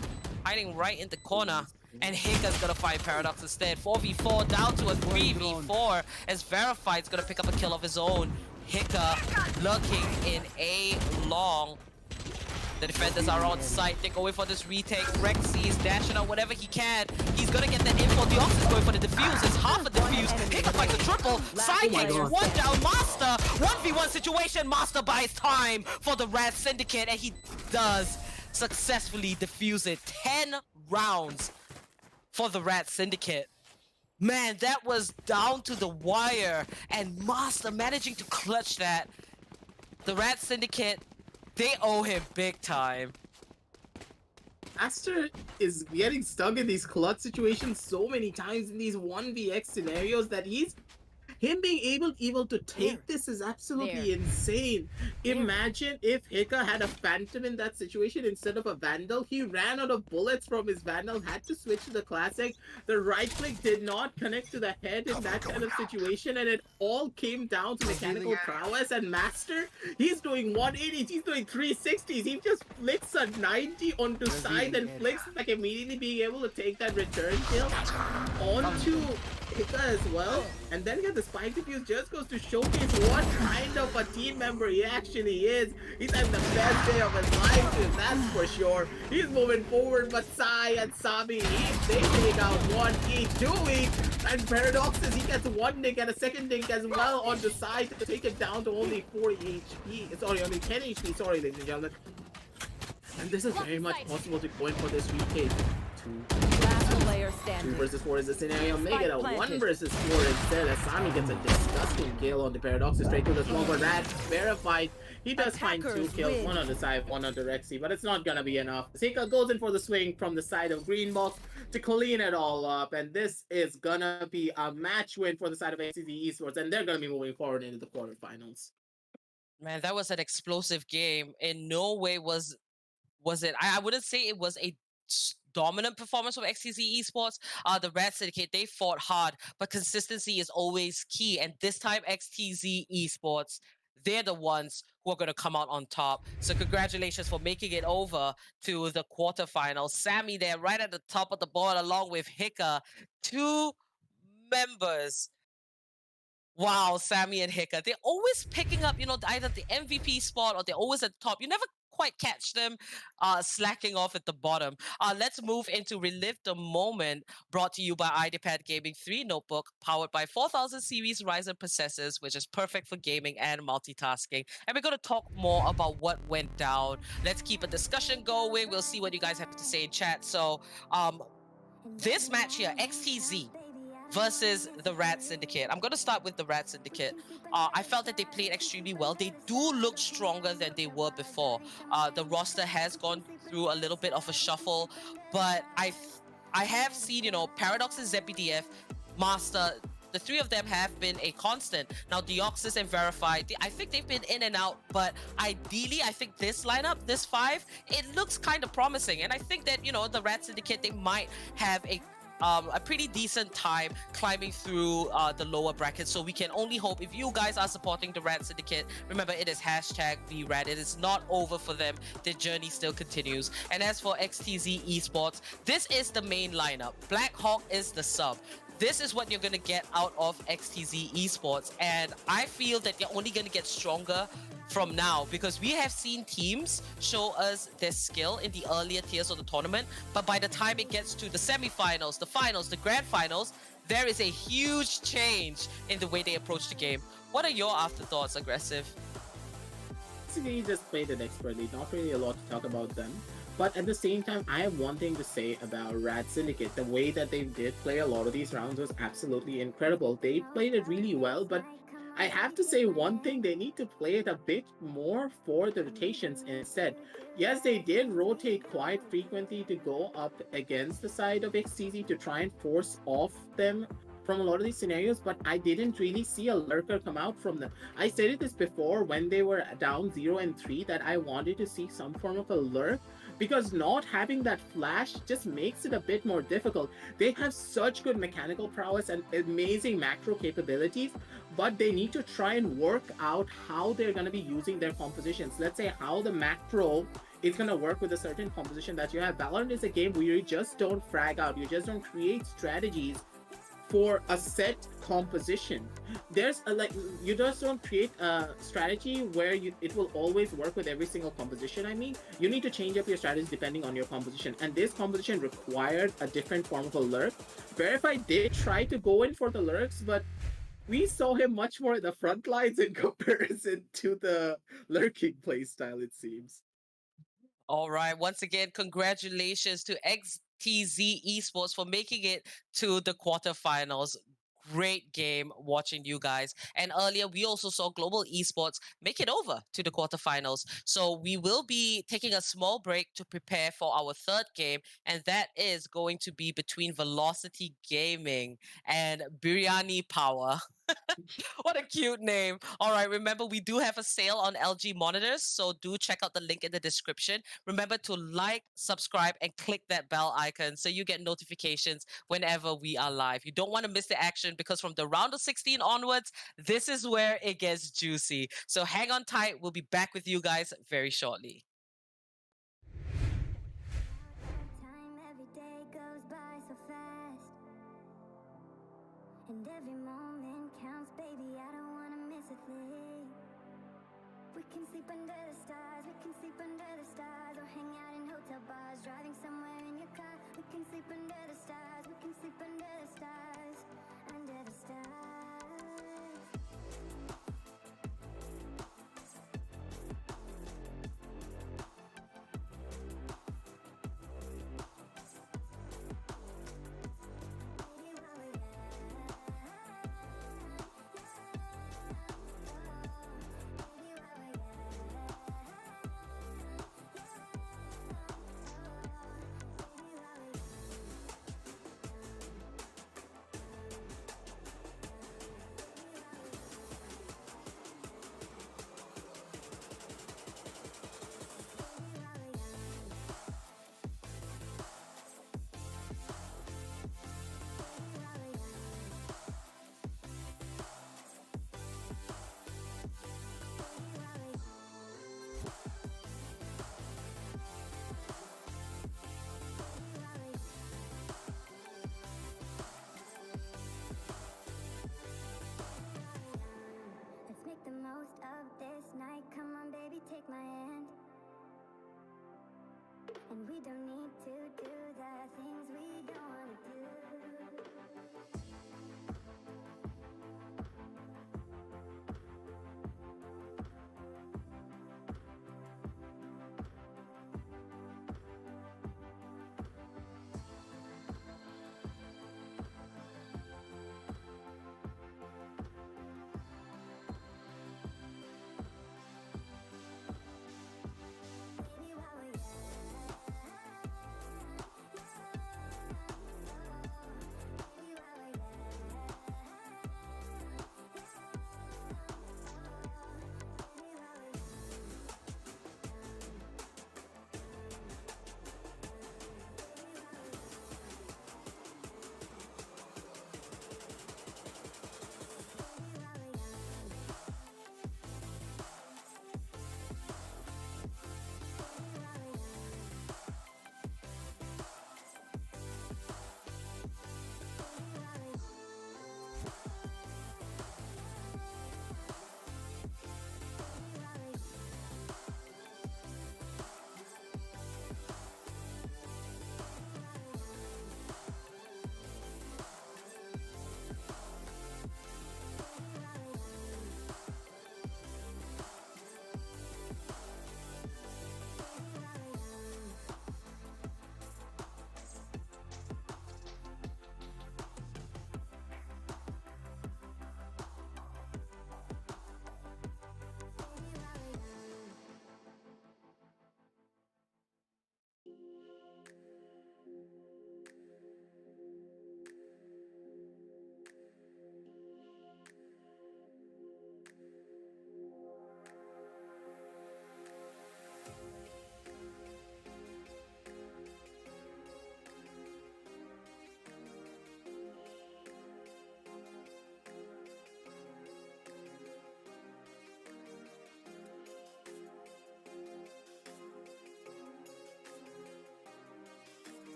hiding right in the corner. And Hika's gonna find Paradox instead. 4v4 down to a 3v4 as Verified's gonna pick up a kill of his own. Hika lurking in A long. The defenders are on site. They go in for this retake. Rexy's dashing out whatever he can. He's gonna get that info. Deoxys is going for the defuse. It's half a defuse. Hika finds a triple. Sidekicks, one down. Master, 1v1 situation. Master buys time for the RAD Syndicate, and he does successfully defuse it. 10 rounds for the RAD Syndicate. Man, that was down to the wire. And Master managing to clutch that. The RAD Syndicate, they owe him big time. Aster is getting stuck in these clutch situations so many times in these 1vx scenarios that him being able to take this is absolutely insane. Imagine if Hika had a Phantom in that situation instead of a Vandal. He ran out of bullets from his Vandal, had to switch to the Classic. The right click did not connect to the head in that kind of situation, and it all came down to mechanical prowess. And Master, he's doing 180s, he's doing 360s. He just flicks a 90 onto side and flicks, like immediately being able to take that return kill onto Hika as well. And then get the spike defuse, just goes to showcase what kind of a team member he actually is. He's having the best day of his life, dude, that's for sure. He's moving forward, but Sai and Sami, they take out one each, 2 each. And Paradoxes, he gets one nick and a second nick as well on the side to take it down to only 40 HP. Sorry, only 10 HP, sorry, ladies and gentlemen. And this is very much possible to go in for this retake. Last player 2 standing. versus 4 is the scenario. Make it a Spike 1 planted. versus 4 instead, as Sami gets a disgusting kill on the Paradoxes straight to the smoke, but that's verified. He does find 2 Attackers kills, win. 1 on the side, 1 on the Rexy, but it's not gonna be enough. Zika goes in for the swing from the side of Green Box to clean it all up, and this is gonna be a match win for the side of XTZ Esports, and they're gonna be moving forward into the quarterfinals. Man, that was an explosive game. In no way was it. I wouldn't say it was a dominant performance from XTZ Esports. The RAD Syndicate, they fought hard, but consistency is always key. And this time, XTZ Esports, they're the ones who are going to come out on top. So congratulations for making it over to the quarterfinals. Sammy there right at the top of the board along with Hika, 2 members. Wow, Sammy and Hika. They're always picking up, either the MVP spot or they're always at the top. You never quite catch them slacking off at the bottom. Let's move into Relive the Moment, brought to you by Ideapad Gaming 3 notebook, powered by 4000 Series Ryzen Processors, which is perfect for gaming and multitasking. And we're going to talk more about what went down. Let's keep a discussion going. We'll see what you guys have to say in chat. So, this match here, XTZ versus the RAD Syndicate. I'm going to start with the RAD Syndicate. I felt that they played extremely well. They do look stronger than they were before. The roster has gone through a little bit of a shuffle, but I have seen, Paradox and ZBDF, Master, the 3 of them have been a constant. Now, Deoxys and Verified, I think they've been in and out, but ideally, I think this lineup, this 5, it looks kind of promising. And I think that, the RAD Syndicate, they might have a pretty decent time climbing through the lower brackets. So we can only hope, if you guys are supporting the RAD Syndicate, remember it is #VRAD. It is not over for them. Their journey still continues. And as for XTZ Esports, this is the main lineup. Black Hawk is the sub. This is what you're going to get out of XTZ Esports. And I feel that you're only going to get stronger from now, because we have seen teams show us their skill in the earlier tiers of the tournament, but by the time it gets to the semifinals, the finals, the grand finals, there is a huge change in the way they approach the game. What are your afterthoughts, Aggressive? Basically, just played it expertly, not really a lot to talk about them. But at the same time, I have one thing to say about RAD Syndicate. The way that they did play a lot of these rounds was absolutely incredible. They played it really well, but I have to say one thing, they need to play it a bit more for the rotations instead. Yes, they did rotate quite frequently to go up against the side of XTZ to try and force off them from a lot of these scenarios, but I didn't really see a lurker come out from them. I stated this before when they were down 0-3 that I wanted to see some form of a lurk, because not having that flash just makes it a bit more difficult. They have such good mechanical prowess and amazing macro capabilities, but they need to try and work out how they're going to be using their compositions. Let's say how the macro is going to work with a certain composition that you have. Valorant is a game where you just don't frag out, you just don't create strategies for a set composition. There's you just don't create a strategy where it will always work with every single composition. I mean, you need to change up your strategy depending on your composition, and this composition required a different form of a lurk. Verify did try to go in for the lurks, but we saw him much more in the front lines in comparison to the lurking playstyle, it seems. All right. Once again, congratulations to XTZ Esports for making it to the quarterfinals. great game watching you guys. And earlier, we also saw Global Esports make it over to the quarterfinals. So we will be taking a small break to prepare for our third game, and that is going to be between Velocity Gaming and Biryani Power. What a cute name. All right, remember we do have a sale on LG monitors, so do check out the link in the description. Remember to like, subscribe, and click that bell icon so you get notifications whenever we are live. You don't want to miss the action because from the round of 16 onwards, this is where it gets juicy. So hang on tight. We'll be back with you guys very shortly. Time every day goes by so fast, and every moment counts, baby. I don't wanna miss a thing. We can sleep under the stars, we can sleep under the stars, or hang out in hotel bars, driving somewhere in your car. We can sleep under the stars, we can sleep under the stars, under the stars.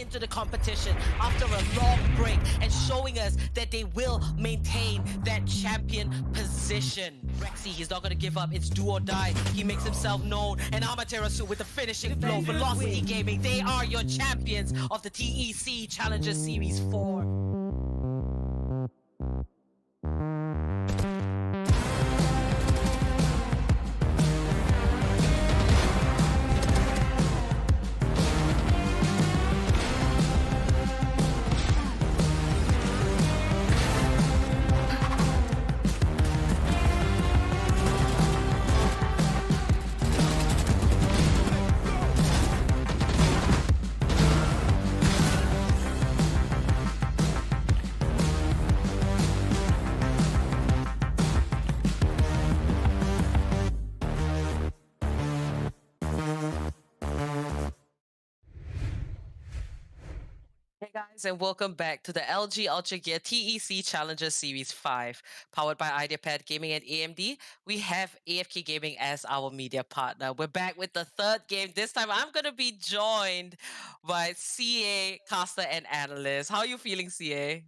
into the competition after a long break and showing us that they will maintain that champion position. Rexy, he's not going to give up. It's do or die. He makes himself known. And Amaterasu with the finishing blow. Velocity Gaming, they are your champions of the TEC Challenger Series 4. Hey guys, and welcome back to the LG Ultragear TEC Challenger Series 5. Powered by Ideapad Gaming and AMD, we have AFK Gaming as our media partner. We're back with the third game. This time I'm going to be joined by CA, caster, and analyst. How are you feeling, CA?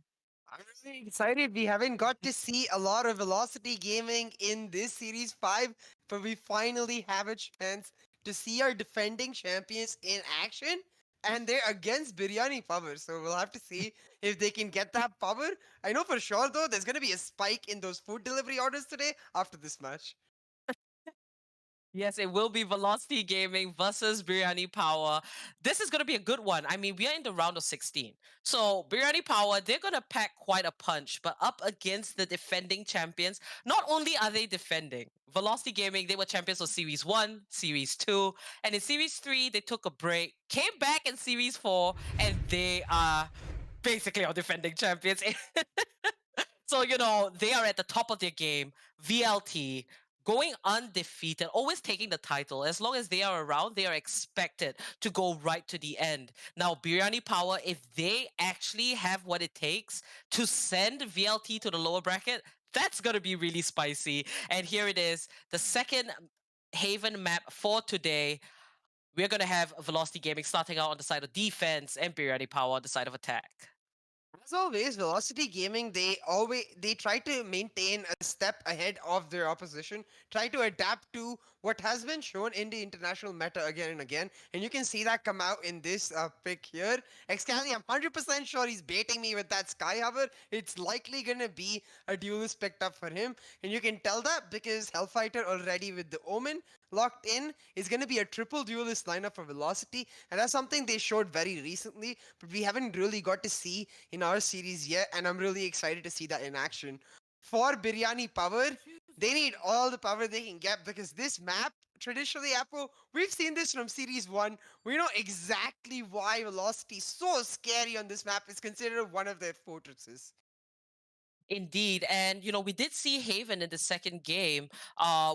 I'm really excited. We haven't got to see a lot of Velocity Gaming in this Series 5, but we finally have a chance to see our defending champions in action. And they're against Biryani power, so we'll have to see if they can get that power. I know for sure, though, there's going to be a spike in those food delivery orders today after this match. Yes, it will be Velocity Gaming versus Biryani Power. This is going to be a good one. I mean, we are in the round of 16. So, Biryani Power, they're going to pack quite a punch, but up against the defending champions, not only are they defending, Velocity Gaming, they were champions of Series 1, Series 2, and in Series 3, they took a break, came back in Series 4, and they are basically our defending champions. So, they are at the top of their game, VLT, going undefeated, always taking the title. As long as they are around, they are expected to go right to the end. Now, Biryani Power, if they actually have what it takes to send VLT to the lower bracket, that's going to be really spicy. And here it is, the second Haven map for today. We're going to have Velocity Gaming starting out on the side of defense and Biryani Power on the side of attack. As always, Velocity Gaming, they try to maintain a step ahead of their opposition, try to adapt to what has been shown in the international meta again and again, and you can see that come out in this pick here. Xcali, I'm 100% sure he's baiting me with that Sky Hover. It's likely gonna be a duelist picked up for him, and you can tell that because Hellfighter already with the Omen locked in is going to be a triple duelist lineup for Velocity, and that's something they showed very recently, but we haven't really got to see in our series yet, and I'm really excited to see that in action. For Biryani Power, they need all the power they can get because this map, traditionally, Apple, we've seen this from Series 1. We know exactly why Velocity is so scary on this map. It's considered one of their fortresses. Indeed, and we did see Haven in the second game,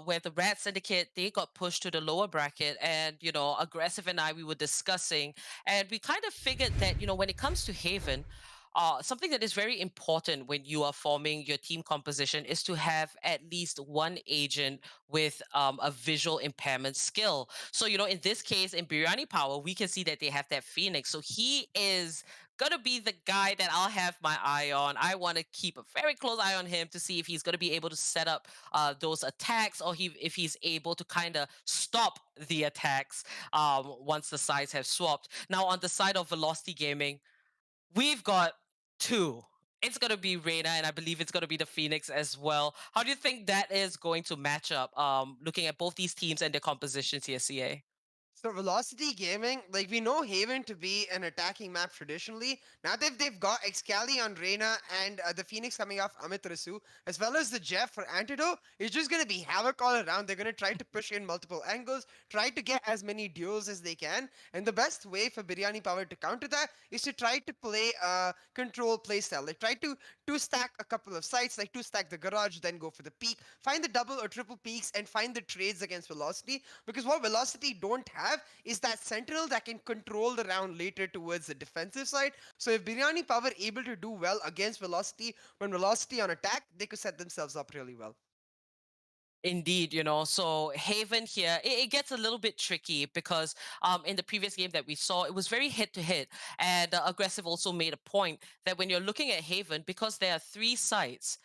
where the RAD Syndicate they got pushed to the lower bracket, and Aggressive and I we were discussing, and we kind of figured that when it comes to Haven, something that is very important when you are forming your team composition is to have at least one agent with a visual impairment skill. So in this case, in Biryani Power, we can see that they have that Phoenix, so he is gonna be the guy that I'll have my eye on. I want to keep a very close eye on him to see if he's gonna be able to set up those attacks, or if he's able to kind of stop the attacks once the sides have swapped. Now on the side of Velocity Gaming, we've got two. It's gonna be Reyna, and I believe it's gonna be the Phoenix as well. How do you think that is going to match up? Looking at both these teams and their compositions here, CA. So Velocity Gaming, like we know Haven to be an attacking map traditionally. Now they've got Excali on Reyna and the Phoenix coming off Amiterasu, as well as the Jeff for Antidote. It's just going to be havoc all around. They're going to try to push in multiple angles, try to get as many duels as they can. And the best way for Biryani Power to counter that is to try to play a control playstyle. Like try to two-stack a couple of sites, like two-stack the garage, then go for the peak. Find the double or triple peaks and find the trades against Velocity. Because what Velocity don't have is that sentinel that can control the round later towards the defensive side. So if Biryani Power able to do well against Velocity when Velocity on attack, they could set themselves up really well. Indeed, you know, so Haven here, it gets a little bit tricky because in the previous game that we saw, it was very hit to hit. And Aggressive also made a point that when you're looking at Haven, because there are 3 sites,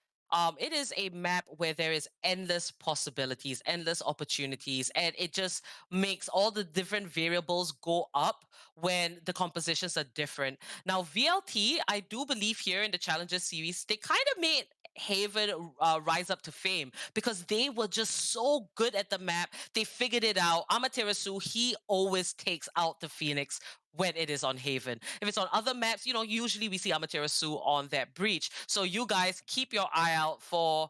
it is a map where there is endless possibilities, endless opportunities, and it just makes all the different variables go up when the compositions are different. Now, VLT, I do believe here in the Challenger series, they kind of made Haven rise up to fame because they were just so good at the map. They figured it out. Amaterasu, he always takes out the Phoenix when it is on Haven. If it's on other maps, you know, usually we see Amaterasu on that breach. So you guys keep your eye out for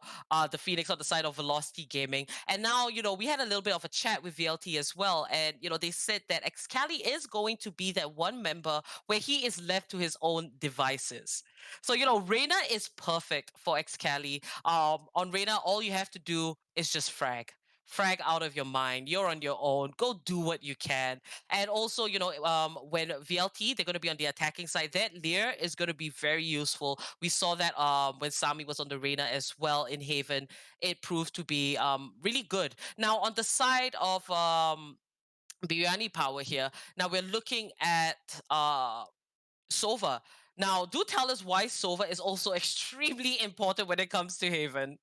the Phoenix on the side of Velocity Gaming. And now, you know, we had a little bit of a chat with VLT as well. And, you know, they said that Excali is going to be that one member where he is left to his own devices. So, you know, Reyna is perfect for Excali. On Reyna, all you have to do is just frag. Frag out of your mind. You're on your own. Go do what you can. And also, you know, when VLT, they're going to be on the attacking side. That Lear is going to be very useful. We saw that when Sami was on the Reyna as well in Haven. It proved to be really good. Now, on the side of Biryani power here, now we're looking at Sova. Now, do tell us why Sova is also extremely important when it comes to Haven.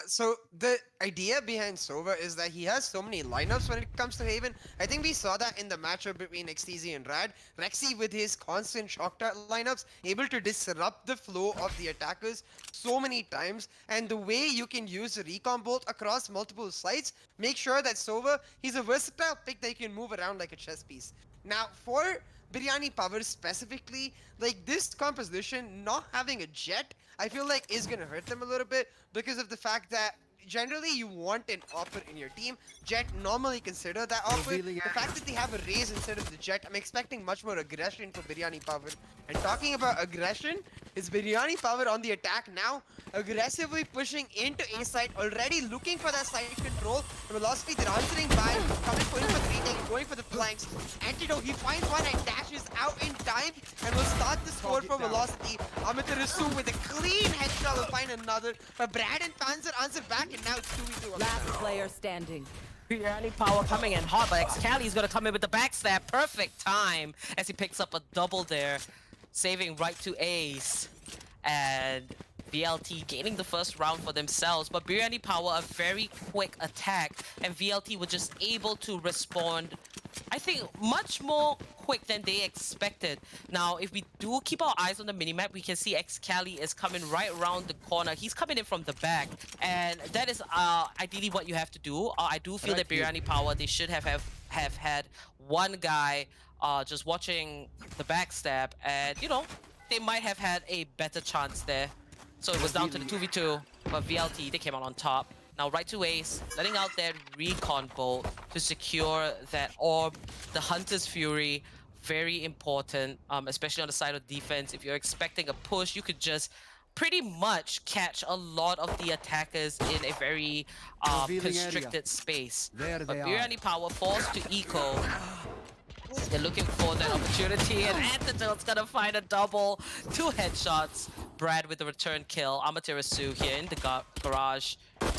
So the idea behind Sova is that he has so many lineups when it comes to Haven. I think we saw that in the matchup between XTZ and RAD. Rexy with his constant shock dart lineups, able to disrupt the flow of the attackers so many times. And the way you can use a recon bolt across multiple sites, make sure that Sova, he's a versatile pick that you can move around like a chess piece. Now, for Biryani power specifically, like this composition, not having a jet, I feel like is gonna hurt them a little bit because of the fact that generally you want an Opper in your team. Jet normally consider that Opper. The fact that they have a raise instead of the Jet, I'm expecting much more aggression for Biryani power. And talking about aggression, is Biryani power on the attack now, aggressively pushing into A side, already looking for that side control. The Velocity, they're answering by coming for retake, going for the flanks. Antidote, he finds one and dashes out in time and will start the score for Velocity. Amaterasu with a clean headshot will find another, but Brad and Panzer answer back, and now it's 2v2. Last player standing. Biryani power coming in hot, but Excali is going to come in with the backstab. Perfect time as he picks up a double there, saving right to ace. And VLT gaining the first round for themselves, but Biryani power a very quick attack, and VLT were just able to respond, I think, much more quick than they expected. Now, if we do keep our eyes on the minimap, we can see Excali is coming right around the corner. He's coming in from the back, and that is ideally what you have to do. I do feel that Biryani power, they should have had one guy just watching the backstab, and, you know, they might have had a better chance there. So it was down to the 2v2, but VLT, they came out on top. Now right to ace, letting out that recon bolt to secure that orb. The Hunter's Fury, very important, especially on the side of defense. If you're expecting a push, you could just pretty much catch a lot of the attackers in a very constricted space. But Biryani power forced to eco. They're looking for that opportunity, and Antidote's gonna find a double. 2 headshots. Brad with the return kill. Amaterasu here in the garage.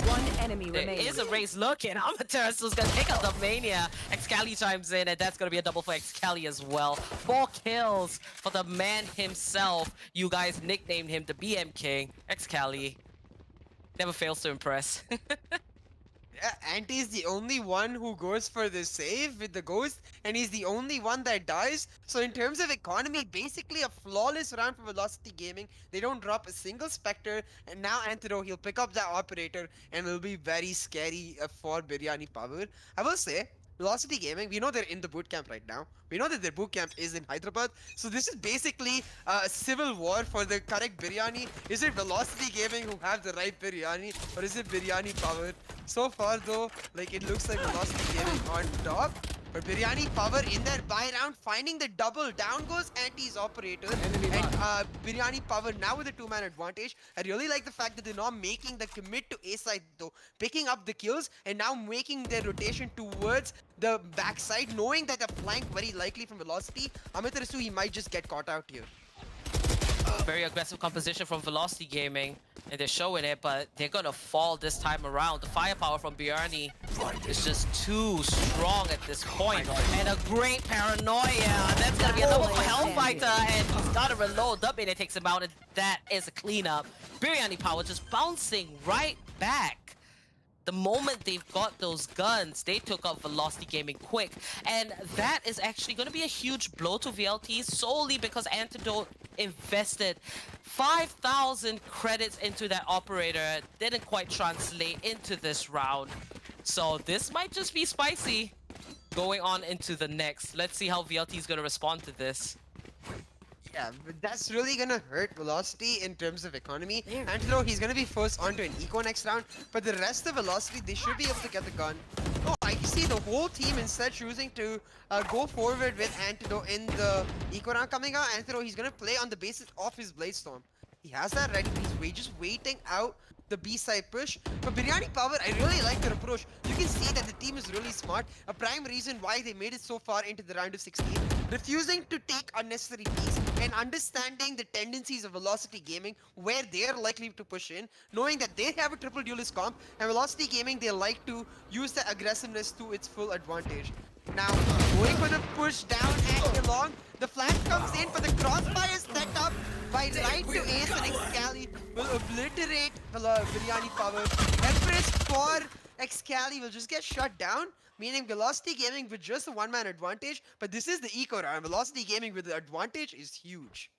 One enemy There remaining. is a raise look, and Amaterasu's gonna take out the Mania. Excali chimes in, and that's gonna be a double for Excali as well. 4 kills for the man himself. You guys nicknamed him the BM King. Excali never fails to impress. Yeah, Anti is the only one who goes for the save with the ghost, and he's the only one that dies. So in terms of economy, basically a flawless round for Velocity Gaming. They don't drop a single Spectre, and now Antidote, he'll pick up that Operator, and it'll be very scary for Biryani power. I will say, Velocity Gaming, we know they're in the boot camp right now. We know that their boot camp is in Hyderabad. So this is basically a civil war for the correct Biryani. Is it Velocity Gaming who have the right Biryani, or is it Biryani power? So far though, like it looks like Velocity Gaming on top. But Biryani power in their buy round, finding the double. Down goes Anti's Operator. And Biryani power now with a 2-man advantage. I really like the fact that they're not making the commit to A side though. Picking up the kills and now making their rotation towards the backside, knowing that the flank very likely from Velocity. Amaterasu, he might just get caught out here. Very aggressive composition from Velocity Gaming, and they're showing it, but they're gonna fall this time around. The firepower from Biryani is just too strong at this point. And a great paranoia. That's gonna be a double for Hellfighter, and he's gotta reload. Dubmania takes him out, and that is a cleanup. Biryani power just bouncing right back. The moment they've got those guns, they took out Velocity Gaming quick. And that is actually going to be a huge blow to VLT solely because Antidote invested 5,000 credits into that operator. Didn't quite translate into this round. So this might just be spicy going on into the next. Let's see how VLT is going to respond to this. Yeah, but that's really gonna hurt Velocity in terms of economy. Antidote, he's gonna be forced onto an eco next round, but the rest of Velocity, they should be able to get the gun. Oh, I see the whole team instead choosing to go forward with Antidote in the eco round coming out. Antidote, he's gonna play on the basis of his Blade Storm. He has that ready, he's just waiting out the B-side push. But Biryani Power, I really like their approach. You can see that the team is really smart. A prime reason why they made it so far into the round of 16. Refusing to take unnecessary peaks and understanding the tendencies of Velocity Gaming, where they are likely to push in, knowing that they have a triple duelist comp, and Velocity Gaming, they like to use the aggressiveness to its full advantage. Now, going for the push down and along, the flash comes in, but the crossfire is set up by right to Ace, and Excali will obliterate Biryani Power. Empress for Excali will just get shut down, meaning Velocity Gaming with just a one-man advantage, but this is the eco round. Velocity Gaming with the advantage is huge.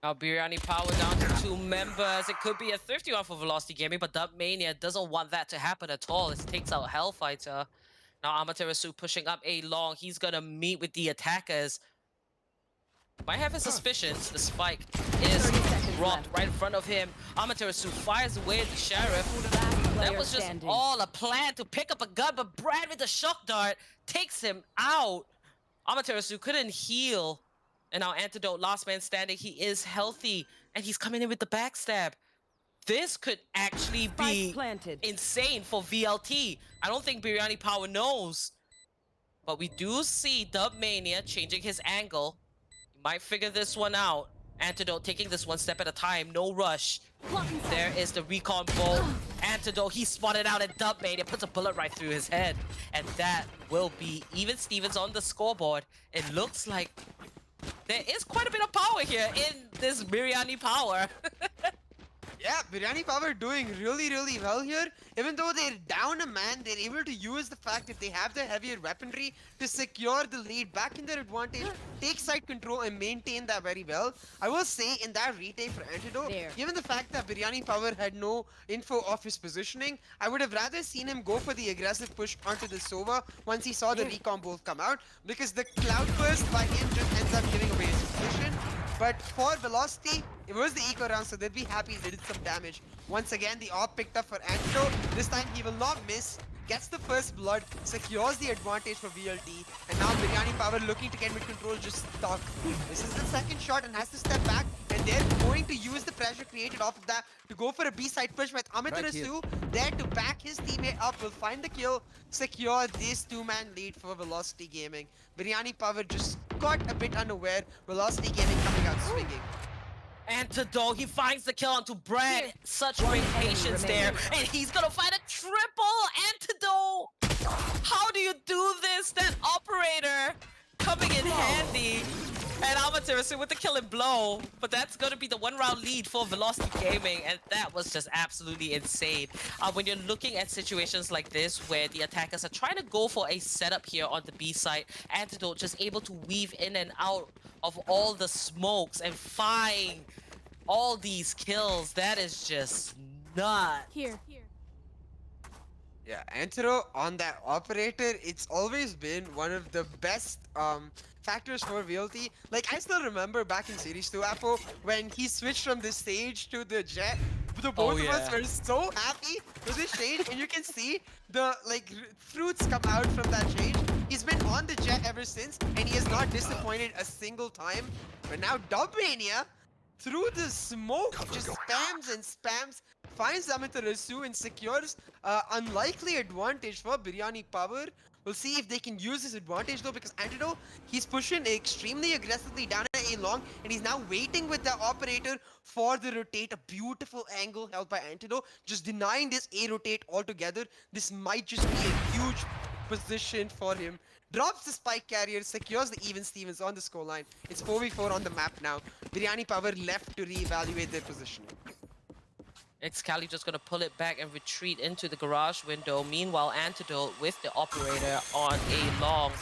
Now Biryani Power down to 2 members. It could be a thrifty one for Velocity Gaming, but Dubmania doesn't want that to happen at all. It takes out Hellfighter. Now Amaterasu pushing up A long. He's gonna meet with the attackers. Might have his suspicions. The spike is dropped right in front of him. Amaterasu fires away at the Sheriff. That was just all a plan to pick up a gun, but Brad with the shock dart takes him out. Amaterasu couldn't heal. And now Antidote, last man standing, he is healthy. And he's coming in with the backstab. This could actually be insane for VLT. I don't think Biryani Power knows. But we do see Dubmania changing his angle. He might figure this one out. Antidote taking this one step at a time, no rush. There is the recon bolt. Antidote, he spotted out at Dubmania, puts a bullet right through his head. And that will be even Stevens on the scoreboard. It looks like there is quite a bit of power here in this Biryani Power. Yeah, Biryani Power doing really, really well here. Even though they're down a man, they're able to use the fact that they have the heavier weaponry to secure the lead back in their advantage, take side control and maintain that very well. I will say in that retake for Antidote, given the fact that Biryani Power had no info of his positioning, I would have rather seen him go for the aggressive push onto the Sova once he saw the recon bolt come out, because the cloud burst by him just ends up giving away his position. But for Velocity, it was the eco round, so they'd be happy they did some damage. Once again, the AWP picked up for Antidote. This time he will not miss. Gets the first blood, secures the advantage for VLT, and now Biryani Power looking to get mid control just stuck. This is the second shot and has to step back, and they're going to use the pressure created off of that to go for a B-side push with Amaterasu there to back his teammate up, will find the kill, secure this two-man lead for Velocity Gaming. Biryani Power just got a bit unaware, Velocity Gaming coming out swinging. Antidote, he finds the kill onto Brad. Such great patience there. And he's gonna find a triple Antidote. How do you do this? That operator coming in handy. And Amaterasu with the killing blow. But that's gonna be the 1-round lead for Velocity Gaming. And that was just absolutely insane. When you're looking at situations like this where the attackers are trying to go for a setup here on the B side, Antidote just able to weave in and out of all the smokes and find all these kills. That is just nuts. Here. Yeah, Antidote on that operator, it's always been one of the best factors for VLT. Like, I still remember back in Series 2 Apo, when he switched from the stage to the jet, the both of us were so happy with this change, and you can see the fruits come out from that change. He's been on the jet ever since, and he has not disappointed a single time. But now Dubmania, through the smoke, just spams and spams, finds Amaterasu and secures unlikely advantage for Biryani Power. We'll see if they can use this advantage though, because Antidote, he's pushing extremely aggressively down at A long, and he's now waiting with the operator for the rotate. A beautiful angle held by Antidote, just denying this A rotate altogether. This might just be a huge position for him. Drops the spike carrier, secures the even Stevens on the scoreline. It's 4v4 on the map now. Biryani Power left to reevaluate their positioning. Excali just gonna pull it back and retreat into the garage window. Meanwhile, Antidote with the operator on a long.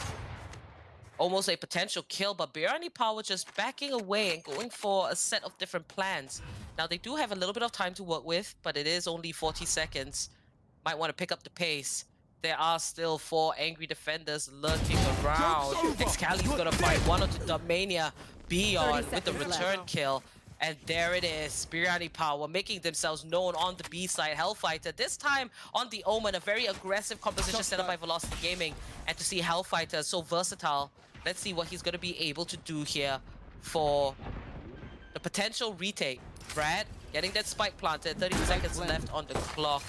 Almost a potential kill, but Biryani Power just backing away and going for a set of different plans. Now, they do have a little bit of time to work with, but it is only 40 seconds. Might want to pick up the pace. There are still 4 angry defenders lurking around. Excali's gonna find one onto Dubmania Beyond with the return kill. And there it is, Biryani Power making themselves known on the B side. Hellfighter, this time on the Omen, a very aggressive composition set up by Velocity Gaming. And to see Hellfighter so versatile, let's see what he's going to be able to do here for the potential retake. Brad getting that spike planted, 30 seconds left on the clock.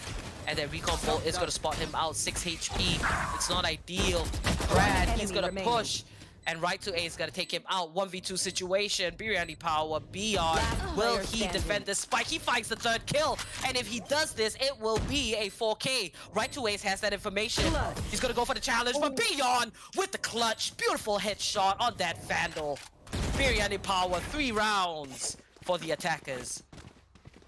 And then Recon Bolt is going to spot him out, 6 HP. It's not ideal. Brad, he's going to push. And right to A is going to take him out. 1v2 situation. Biryani Power, Beyond. Will he defend this spike? He finds the 3rd kill. And if he does this, it will be a 4K. Right to Ace has that information. He's going to go for the challenge. But Beyond with the clutch. Beautiful headshot on that Vandal. Biryani Power, 3 rounds for the attackers.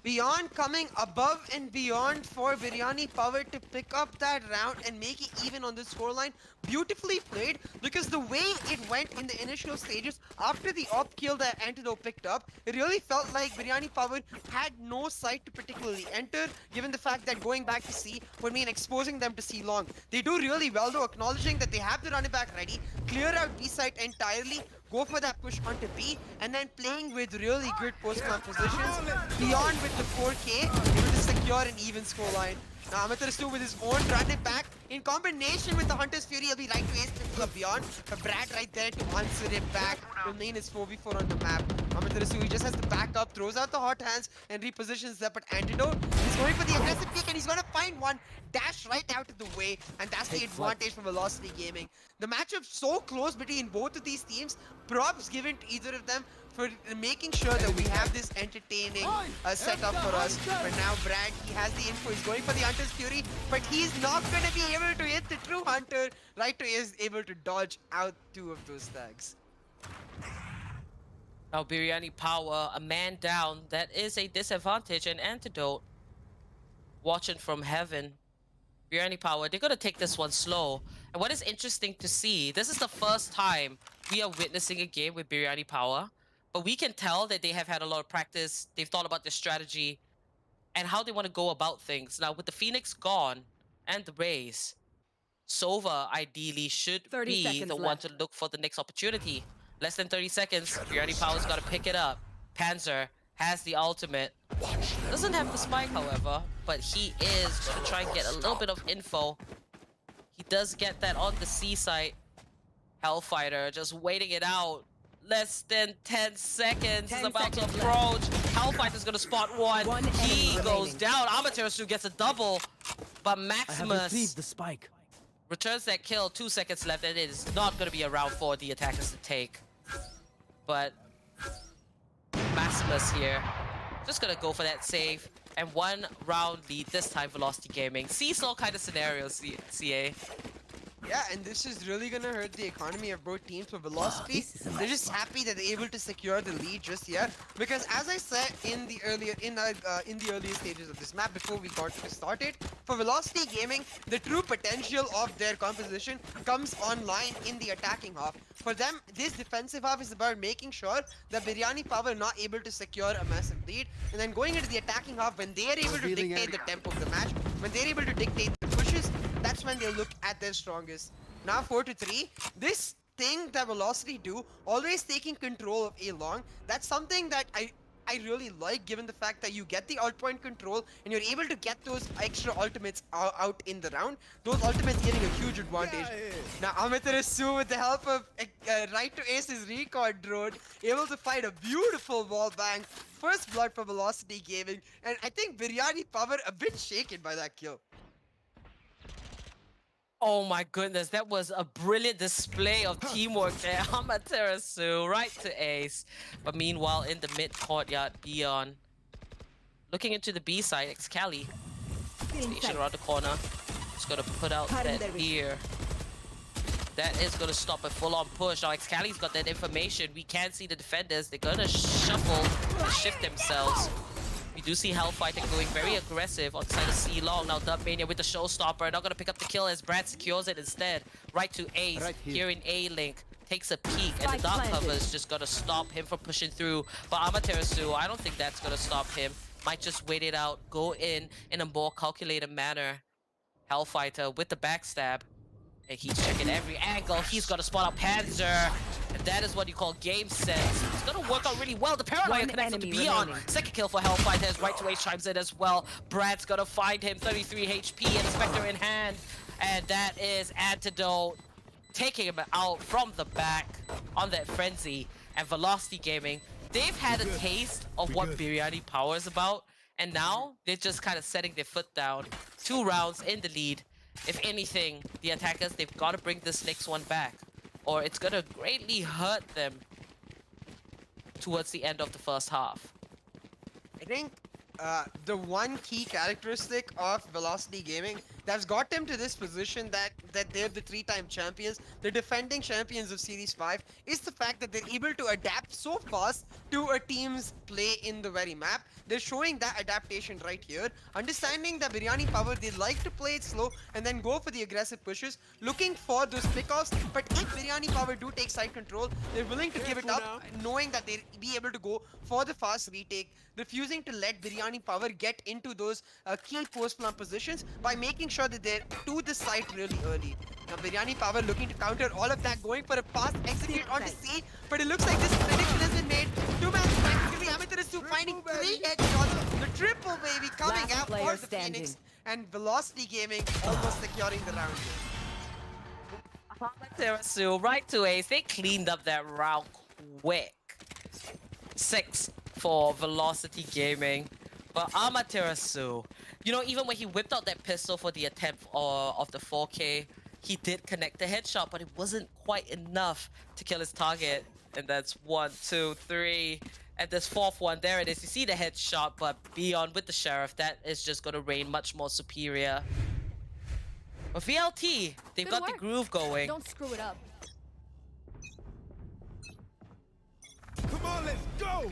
Beyond coming above and beyond for Biryani Power to pick up that round and make it even on the scoreline. Beautifully played, because the way it went in the initial stages after the op kill that Antidote picked up, it really felt like Biryani Power had no sight to particularly enter, given the fact that going back to C would mean exposing them to C long. They do really well though, acknowledging that they have the running back ready, clear out B site entirely, go for that push onto B, and then playing with really good post-plant positions. Beyond with the 4K, able to secure an even scoreline. Now Amaterasu with his own run it back in combination with the Hunter's Fury. He'll be right to ace to Beyond. But Brad right there to answer it back. Remain is 4v4 on the map. Amaterasu, he just has to back up, throws out the hot hands, and repositions up at Antidote. He's going for the aggressive peek, and he's going to find one. Dash right out of the way, and that's the advantage for Velocity Gaming. The matchup so close between both of these teams. Props given to either of them for making sure that we have this entertaining setup for us. But now Brad, he has the info. He's going for the Hunter's Fury, but he's not going to be able to hit the true Hunter. Right to is able to dodge out 2 of those tags. Now Biryani Power, a man down. That is a disadvantage. And Antidote watching from heaven. Biryani Power, they're going to take this one slow. And what is interesting to see, this is the first time we are witnessing a game with Biryani Power. But we can tell that they have had a lot of practice. They've thought about their strategy and how they want to go about things. Now, with the Phoenix gone and the Raze, Sova ideally should be the one to look for the next opportunity. Less than 30 seconds. Biryani Power's got to pick it up. Panzer has the ultimate. Doesn't have the spike, however, but he is going to try and get a little bit of info. He does get that on the C site. Hellfighter just waiting it out. Less than 10 seconds. Is about to approach. Hellfighter's going to spot one. He goes down. Amaterasu gets a double, but Maximus the spike. returns that kill. 2 seconds left, and it is not going to be a round for the attackers to take. But Maximus here, just gonna go for that save. And 1 round lead, this time Velocity Gaming. Seesaw kind of scenario, CA. Yeah, and this is really gonna hurt the economy of both teams for Velocity. They're just happy that they're able to secure the lead just yet, because as I said in the earlier stages of this map before we got started, for Velocity Gaming, the true potential of their composition comes online in the attacking half. For them, this defensive half is about making sure that Biryani Power are not able to secure a massive lead, and then going into the attacking half when they are able to dictate the tempo of the match, when they're able to dictate the pushes, that's when they look at their strongest. Now 4-3, this thing that Velocity do, always taking control of A long, that's something that I really like, given the fact that you get the ult point control and you're able to get those extra ultimates out in the round. Those ultimates getting a huge advantage. Now Amaterasu, with the help of right to Ace's recon drone, able to find a beautiful wall bang. First blood for Velocity Gaming, and I think Biryani Power a bit shaken by that kill. Oh my goodness, that was a brilliant display of teamwork there. Amaterasu right to ace. But meanwhile, in the mid courtyard, Beyond looking into the B side, Excali station around the corner. Just gonna put out that fear. That is gonna stop a full-on push. Now Excali's got that information. We can see the defenders. They're gonna shuffle and shift themselves. We do see Hellfighter going very aggressive on the side of C Long. Now Dubmania with the showstopper. Not gonna pick up the kill as Brad secures it instead. Right to Ace here in A-Link. Takes a peek and the dark cover is just gonna stop him from pushing through. But Amaterasu, I don't think that's gonna stop him. Might just wait it out. Go in a more calculated manner. Hellfighter with the backstab. And he's checking every angle. He's gonna spot out Panzer. And that is what you call game sense. It's gonna work out really well. The paranoia connects to Beyond. Second kill for Hellfighter as right to Ace chimes in as well. Brad's gonna find him. 33 HP and a Spectre in hand. And that is Antidote taking him out from the back on that frenzy. And Velocity Gaming, they've had a taste of what Biryani Power is about. And now they're just kind of setting their foot down. 2 rounds in the lead. If anything, the attackers, they've got to bring this next one back. Or it's going to greatly hurt them towards the end of the first half. I think the one key characteristic of Velocity Gaming that's got them to this position that they're the 3-time champions, the defending champions of Series 5, is the fact that they're able to adapt so fast to a team's play in the very map. They're showing that adaptation right here. Understanding that Biryani Power, they like to play it slow and then go for the aggressive pushes, looking for those pickoffs. But if Biryani Power do take side control, they're willing to give it up, knowing that they'll be able to go for the fast retake, refusing to let Biryani Power get into those key post-plant positions by making sure that they're to the site really early. Now Biryani Power looking to counter all of that, going for a fast execute onto C, but it looks like this prediction has been made. 2-man practically, Amaterasu finding 3 headshots, the triple baby coming out for the Phoenix, and Velocity Gaming almost securing the round here. Amaterasu right to Ace, they cleaned up that round quick. 6 for Velocity Gaming. But Amaterasu, you know, even when he whipped out that pistol for the attempt of the 4K, he did connect the headshot, but it wasn't quite enough to kill his target. And that's 1, 2, 3. And this 4th one, there it is. You see the headshot, but Beyond with the Sheriff, that is just going to reign much more superior. But VLT, they've got the groove going. Don't screw it up. Come on, let's go!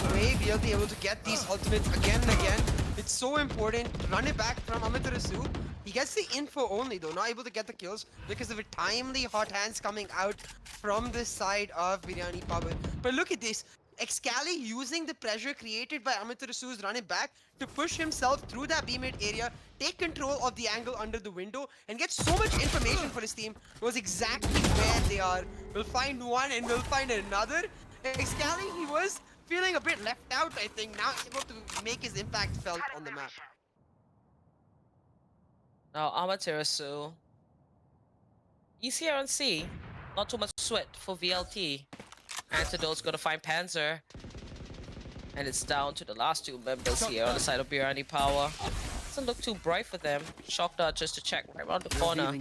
The way VLT able to get these ultimates again and again, it's so important to run it back from Amaterasu. He gets the info only though, not able to get the kills because of a timely hot hands coming out from the side of Biryani Power. But look at this, Excali using the pressure created by Amaterasu's running back to push himself through that B-mid area, take control of the angle under the window, and get so much information for his team. Knows exactly where they are. We'll find one and we'll find another. Excali, he was feeling a bit left out, I think. Now he's able to make his impact felt on the map. Now Amaterasu, he's here on C. Not too much sweat for VLT. Antidote's gonna find Panzer. And it's down to the last 2 members here on the side of Biryani Power. Doesn't look too bright for them. Shock dart just to check right around the corner.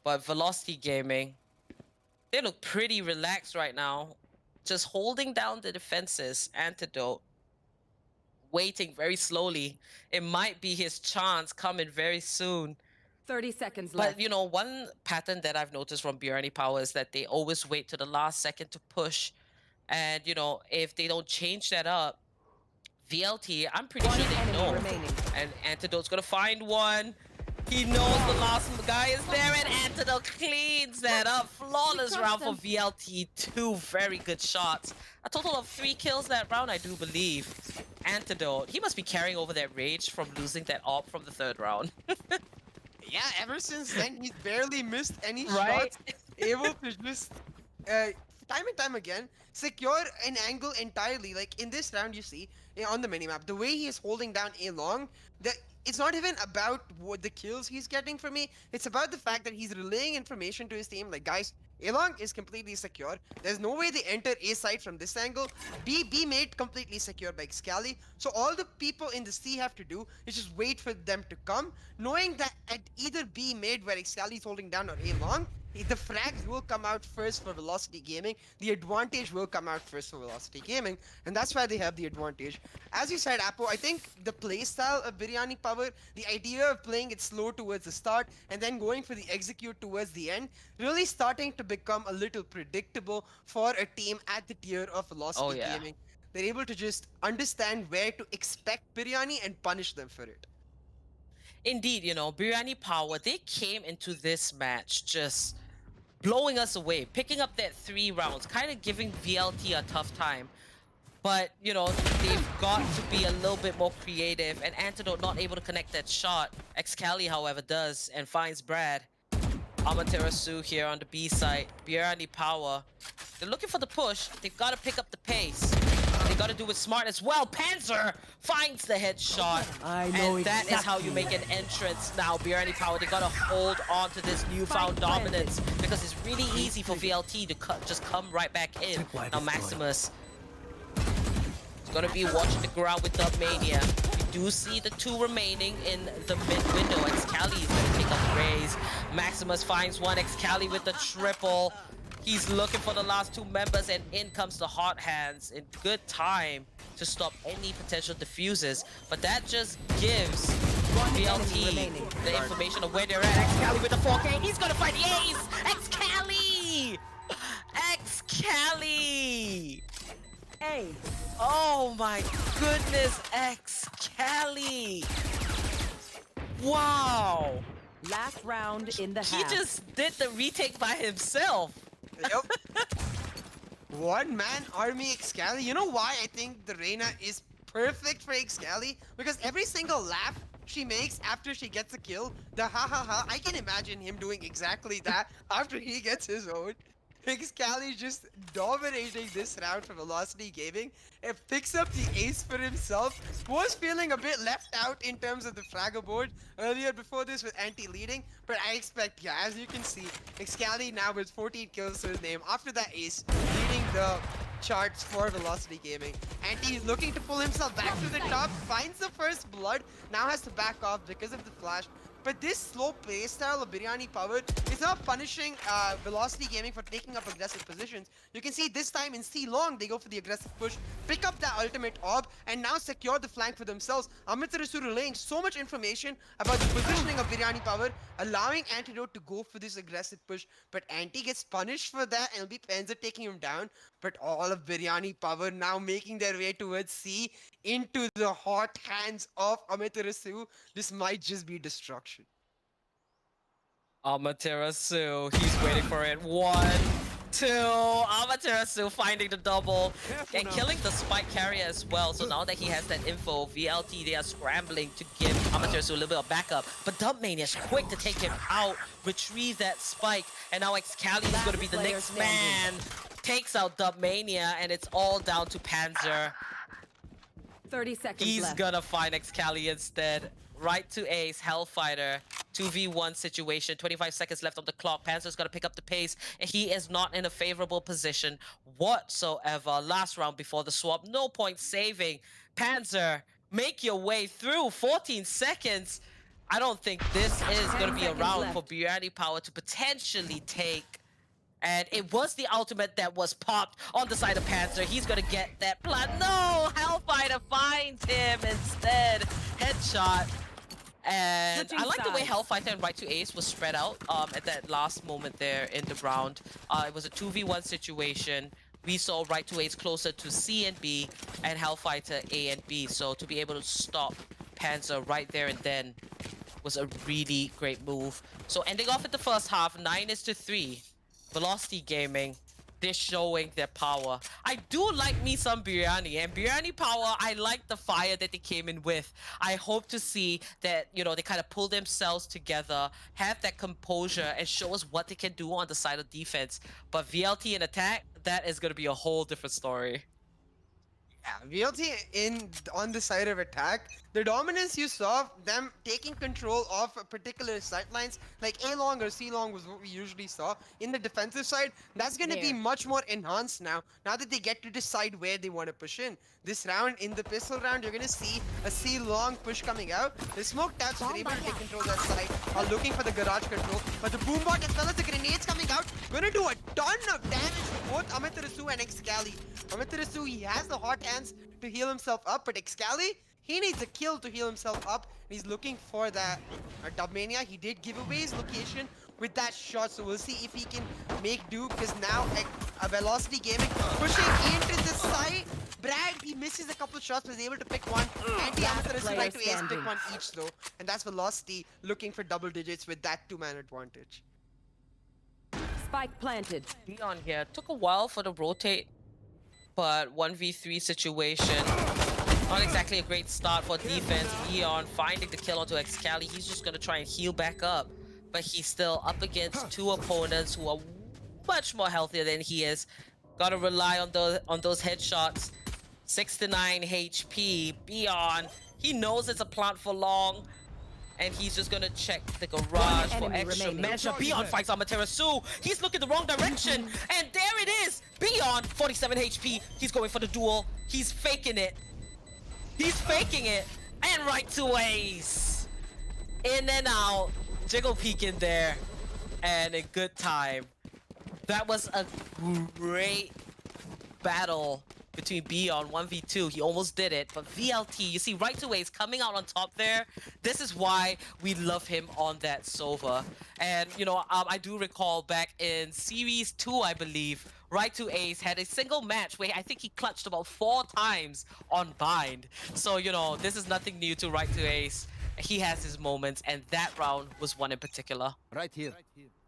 But Velocity Gaming, they look pretty relaxed right now. Just holding down the defenses. Antidote waiting very slowly. It might be his chance coming very soon. 30 seconds left. But you know, one pattern that I've noticed from Biryani Power is that they always wait to the last second to push. And you know, if they don't change that up, VLT, I'm pretty sure they know. And Antidote's gonna find one. He knows the last guy is there, and Antidote cleans that up. Flawless round for VLT. 2 very good shots. A total of 3 kills that round, I do believe. Antidote, he must be carrying over that rage from losing that AWP from the 3rd round. Yeah, ever since then, he's barely missed any Right? shots. Able to just, time and time again, secure an angle entirely. Like, in this round, you see, on the minimap, the way he is holding down A long, it's not even about what the kills he's getting from me. It's about the fact that he's relaying information to his team. Like, guys, A-Long is completely secure. There's no way they enter A side from this angle. B made completely secure by Xcali. So all the people in the C have to do is just wait for them to come, knowing that at either B mid where Xcali is holding down or A-Long, the frags will come out first for Velocity Gaming. The advantage will come out first for Velocity Gaming, and that's why they have the advantage. As you said, Apo, I think the playstyle of Biryani Power, the idea of playing it slow towards the start and then going for the execute towards the end, really starting to become a little predictable for a team at the tier of Velocity Gaming. They're able to just understand where to expect Biryani and punish them for it. Indeed, you know, Biryani Power, they came into this match just blowing us away, picking up that 3 rounds, kind of giving VLT a tough time. But, you know, they've got to be a little bit more creative, and Antidote not able to connect that shot. Xcali, however, does and finds Brad. Amaterasu here on the B side. Biryani Power. They're looking for the push. They've got to pick up the pace. They got to do it smart as well. Panzer finds the headshot. And that is how you make an entrance now. Biryani Power, they got to hold on to this newfound dominance because it's really easy for VLT to just come right back in. Now Maximus is going to be watching the ground with Dubmania. You do see the 2 remaining in the mid window. Xcali is going to pick up Raze. Maximus finds one. Xcali with the triple. He's looking for the last 2 members, and in comes the Hot Hands in good time to stop any potential diffuses. But that just gives VLT the information of where they're at. Xcali with the 4K. He's going to find the ace. Xcali! Xcali! Hey. Oh my goodness, Xcali! Wow! Last round in the He half. just did the retake by himself. Yep. One-man army Xcali. You know why I think the Reyna is perfect for Xcali? Because every single laugh she makes after she gets a kill, the ha ha ha, I can imagine him doing exactly that after he gets his own. Xcali just dominating this round for Velocity Gaming and picks up the ace for himself. Was feeling a bit left out in terms of the fragger board earlier before this with Anti leading, but I expect, yeah, as you can see, Xcali now with 14 kills to his name after that ace, leading the charts for Velocity Gaming. Anti is looking to pull himself back to the top, finds the first blood, now has to back off because of the flash. But this slow playstyle of Biryani Power is not punishing Velocity Gaming for taking up aggressive positions. You can see this time in C long, they go for the aggressive push, pick up that ultimate orb, and now secure the flank for themselves. Amaterasu relaying so much information about the positioning of Biryani Power, allowing Antidote to go for this aggressive push. But Anti gets punished for that, and it'll be Panzer taking him down. But all of Biryani Power now making their way towards C into the hot hands of Amaterasu. This might just be destruction. Amaterasu, he's waiting for it. 1, 2. Amaterasu finding the double and killing the spike carrier as well. So now that he has that info, VLT, they are scrambling to give Amaterasu a little bit of backup. But Dubmania is quick to take him out, retrieve that spike, and now Xcali is going to be the next man. Takes out Dubmania, and it's all down to Panzer. 30 seconds He's left. gonna find Xcali instead. Right to ace, Hellfighter. 2v1 situation, 25 seconds left on the clock. Panzer's gonna pick up the pace, and he is not in a favorable position whatsoever. Last round before the swap, no point saving. Panzer, make your way through. 14 seconds. I don't think this is gonna be a round for Biryani Power to potentially take. And it was the ultimate that was popped on the side of Panzer. He's gonna get that plant. No! Hellfighter finds him instead. Headshot. And I like the way Hellfighter and Right to Ace was spread out at that last moment there in the round. It was a 2v1 situation. We saw Right to Ace closer to C and B, and Hellfighter A and B. So to be able to stop Panzer right there and then was a really great move. So ending off at the first half, 9-3. Velocity Gaming, they're showing their power. I do like me some Biryani, and Biryani Power, I like the fire that they came in with. I hope to see that, you know, they kind of pull themselves together, have that composure, and show us what they can do on the side of defense. But VLT in attack, that is going to be a whole different story. Yeah, VLT on the side of attack, The dominance you saw, them taking control of particular sightlines, like A long or C long was what we usually saw. In the defensive side, that's going to be much more enhanced now that they get to decide where they want to push in. This round, in the pistol round, you're going to see a C long push coming out. The smoke taps are able to take control of that side, are looking for the garage control, but the boombot as well as the grenades coming out, going to do a ton of damage to both Amaterasu and Excali. Amaterasu, he has the hot hands to heal himself up, but Excali, he needs a kill to heal himself up. He's looking for that Dubmania. He did give away his location with that shot, so we'll see if he can make do, because now Velocity Gaming pushing into the side. Brad, he misses a couple shots, was able to pick one. Anti-Amaterasu like to ace pick one each though. And that's Velocity looking for double digits with that 2-man advantage. Spike planted. Beyond here took a while for the rotate, but 1v3 situation. Not exactly a great start for defense. Beyond finding the kill onto Excali. He's just gonna try and heal back up, but he's still up against two opponents who are much more healthier than he is. Gotta rely on those headshots. 6 to 9 HP. Beyond, he knows it's a plant for long, and he's just gonna check the garage for extra measure. Beyond fights Amaterasu. He's looking the wrong direction, and there it is. Beyond 47 HP. He's going for the duel. He's faking it. He's faking it, and right to ace. In and out, jiggle peek in there, and a good time. That was a great battle between Beyond 1v2. He almost did it, but VLT, you see right to ace coming out on top there. This is why we love him on that Sova. And you know, I do recall back in Series 2, I believe, right to ace had a single match where I think he clutched about 4 times on bind. So you know, this is nothing new to right to ace. He has his moments, and that round was one in particular. Right here.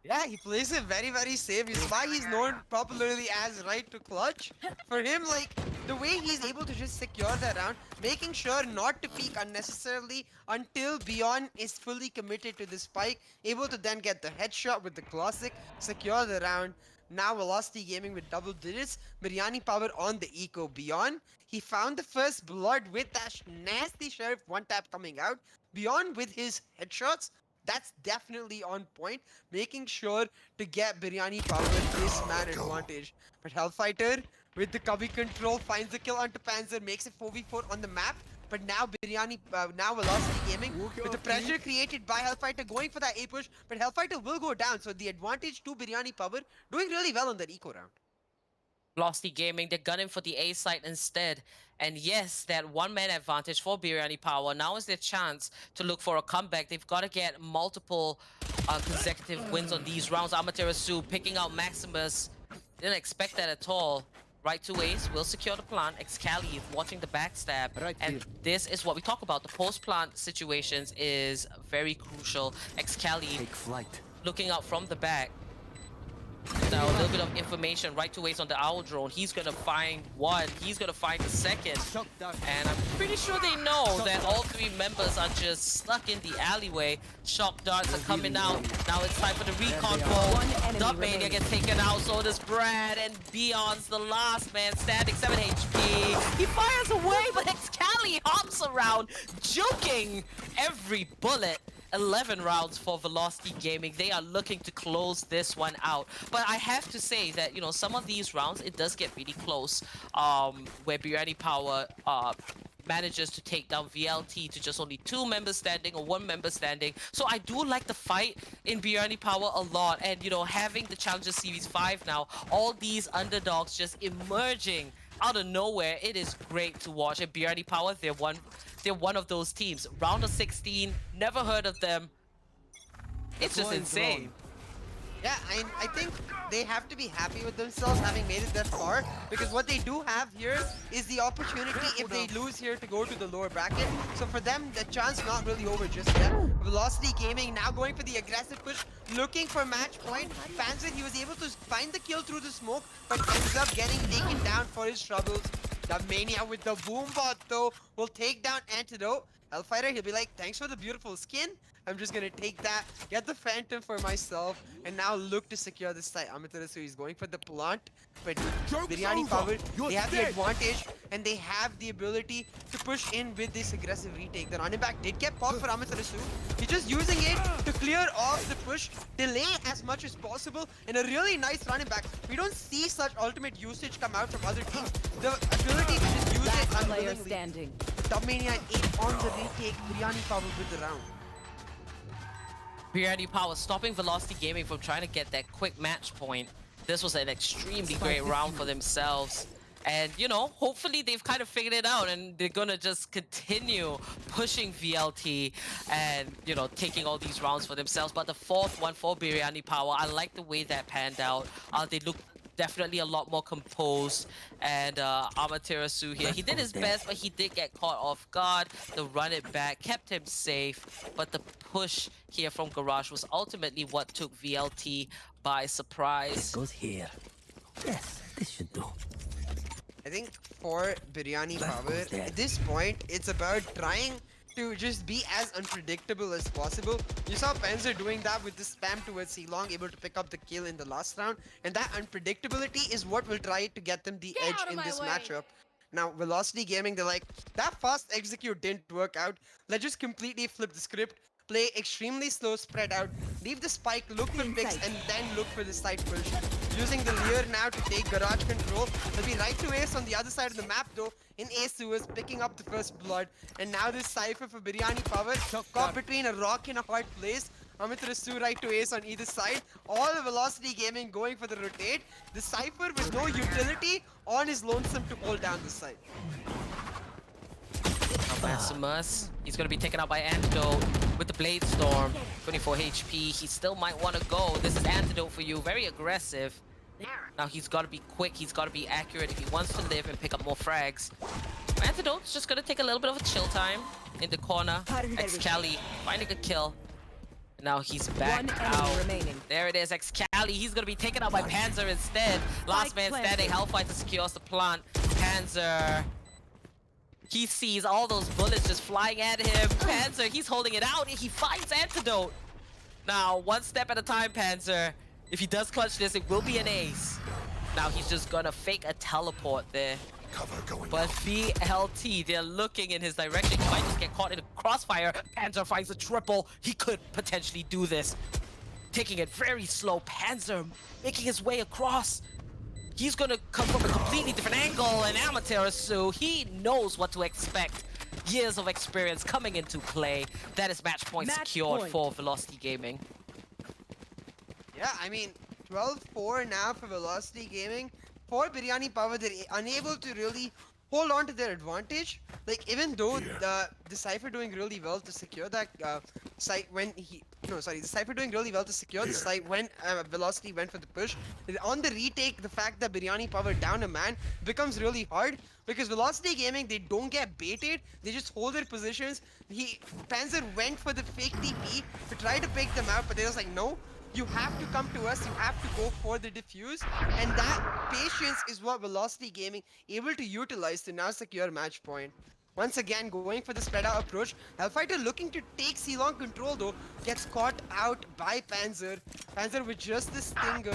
Yeah, he plays it very, very safe. It's why he's known popularly as right to clutch. For him, like, the way he's able to just secure that round, making sure not to peek unnecessarily until Beyond is fully committed to the spike, able to then get the headshot with the classic, secure the round. Now Velocity Gaming with double digits, Biryani power on the eco. Beyond, he found the first blood with that nasty Sheriff one tap coming out. Beyond with his headshots, that's definitely on point, making sure to get Biryani power this man advantage. But Hellfighter with the cubby control finds the kill onto Panzer, makes it 4v4 on the map. But now Biryani, now Velocity Gaming with the pressure created by Hellfighter going for that A push, but Hellfighter will go down, so the advantage to Biryani power, doing really well on that eco round. Velocity Gaming, they're gunning for the A site instead. And yes, that one-man advantage for Biryani Power. Now is their chance to look for a comeback. They've got to get multiple consecutive wins on these rounds. Amaterasu picking out Maximus. Didn't expect that at all. Right to ace will secure the plant. Excali watching the backstab. And this is what we talk about. The post-plant situations is very crucial. Excali looking out from the back. Now a little bit of information right to ace on the Owl drone. He's gonna find one, he's gonna find the second. And I'm pretty sure they know that all 3 members are just stuck in the alleyway. Shock darts are coming out. Now it's time for the recon roll. Dubmania gets taken out, so does Brad, and Beyond's the last man standing, 7 HP. He fires away, but Excali hops around, juking every bullet. 11 rounds for Velocity Gaming. They are looking to close this one out. But I have to say that, you know, some of these rounds, it does get really close. Where Biryani Power manages to take down VLT to just only 2 members standing or 1 member standing. So I do like the fight in Biryani Power a lot. And, you know, having the Challenger Series 5 now, all these underdogs just emerging out of nowhere. It is great to watch. And Biryani Power, they're one of those teams. Round of 16, never heard of them. It's just insane. Yeah, I think they have to be happy with themselves having made it that far, because what they do have here is the opportunity, if they lose here, to go to the lower bracket. So for them, the chance not really over just yet. Velocity Gaming now going for the aggressive push, looking for match point. Panzer, he was able to find the kill through the smoke, but ends up getting taken down for his troubles. The Mania with the boom bot though will take down Antidote. Hellfighter, he'll be like, thanks for the beautiful skin. I'm just gonna take that, get the Phantom for myself, and now look to secure this site. Amaterasu is going for the plant, but Joke's Biryani over. Power, You're they have the dead. advantage, and they have the ability to push in with this aggressive retake. The running back did get popped for Amaterasu. He's just using it to clear off the push, delay as much as possible, and a really nice running back. We don't see such ultimate usage come out from other teams. The ability to just use Last it player unwillingly. standing. Dubmania 8 on the retake. Biryani Power with the round. Biryani Power stopping Velocity Gaming from trying to get that quick match point. This was an extremely great round for themselves. And, you know, hopefully they've kind of figured it out and they're gonna just continue pushing VLT and, you know, taking all these rounds for themselves. But the fourth one for Biryani Power, I like the way that panned out. They look definitely a lot more composed. And Amaterasu here, he did his best, but he did get caught off guard. The run it back kept him safe, but the push here from Garage was ultimately what took VLT by surprise. Goes here. Yes, this should do. I think for Biryani That Power, goes there. at this point, it's about trying to just be as unpredictable as possible. You saw Panzer doing that with the spam towards Silong, able to pick up the kill in the last round. And that unpredictability is what will try to get them the edge in this matchup. Now, Velocity Gaming, they're like, that fast execute didn't work out. Let's just completely flip the script. Play extremely slow, spread out, leave the spike, look for picks, and then look for the side push. Using the Leer now to take garage control. They'll be right to Ace on the other side of the map though. In Ace was picking up the first blood. And now this Cypher for Biryani Power, caught between a rock and a hard place. Amaterasu right to Ace on either side. All the Velocity Gaming going for the rotate. The Cypher with no utility on his lonesome to hold down the side. Now Maximus, he's going to be taken out by Antidote with the Blade Storm. 24 HP, he still might want to go. This is Antidote for you, very aggressive. Now he's got to be quick, he's got to be accurate if he wants to live and pick up more frags. Antidote's just going to take a little bit of a chill time in the corner. Excali finding a kill. Now he's back One enemy out. remaining. There it is, Excali. He's going to be taken out by Panzer instead. Last man standing, Hellfighter secures the plant. Panzer, he sees all those bullets just flying at him. Panzer, he's holding it out. He finds Antidote. Now, one step at a time, Panzer. If he does clutch this, it will be an ace. Now he's just gonna fake a teleport there. Cover going But VLT, they're looking in his direction. He might just get caught in a crossfire. Panzer finds a triple. He could potentially do this. Taking it very slow. Panzer making his way across. He's gonna come from a completely different angle, and Amaterasu, he knows what to expect. Years of experience coming into play. That is match point secured for Velocity Gaming. Yeah, I mean, 12-4 now for Velocity Gaming. For Biryani Power, they're unable to really hold on to their advantage. Like, even though the Cypher doing really well to secure that site when he... No, sorry, the Cypher doing really well to secure the site when Velocity went for the push. On the retake, the fact that Biryani Power down a man becomes really hard because Velocity Gaming, they don't get baited. They just hold their positions. Panzer went for the fake TP to try to pick them out, but they was like, no. You have to come to us, you have to go for the defuse, and that patience is what Velocity Gaming able to utilize to now secure match point. Once again, going for the spread out approach. Hellfighter looking to take Silong control though, gets caught out by Panzer. Panzer with just the stinger.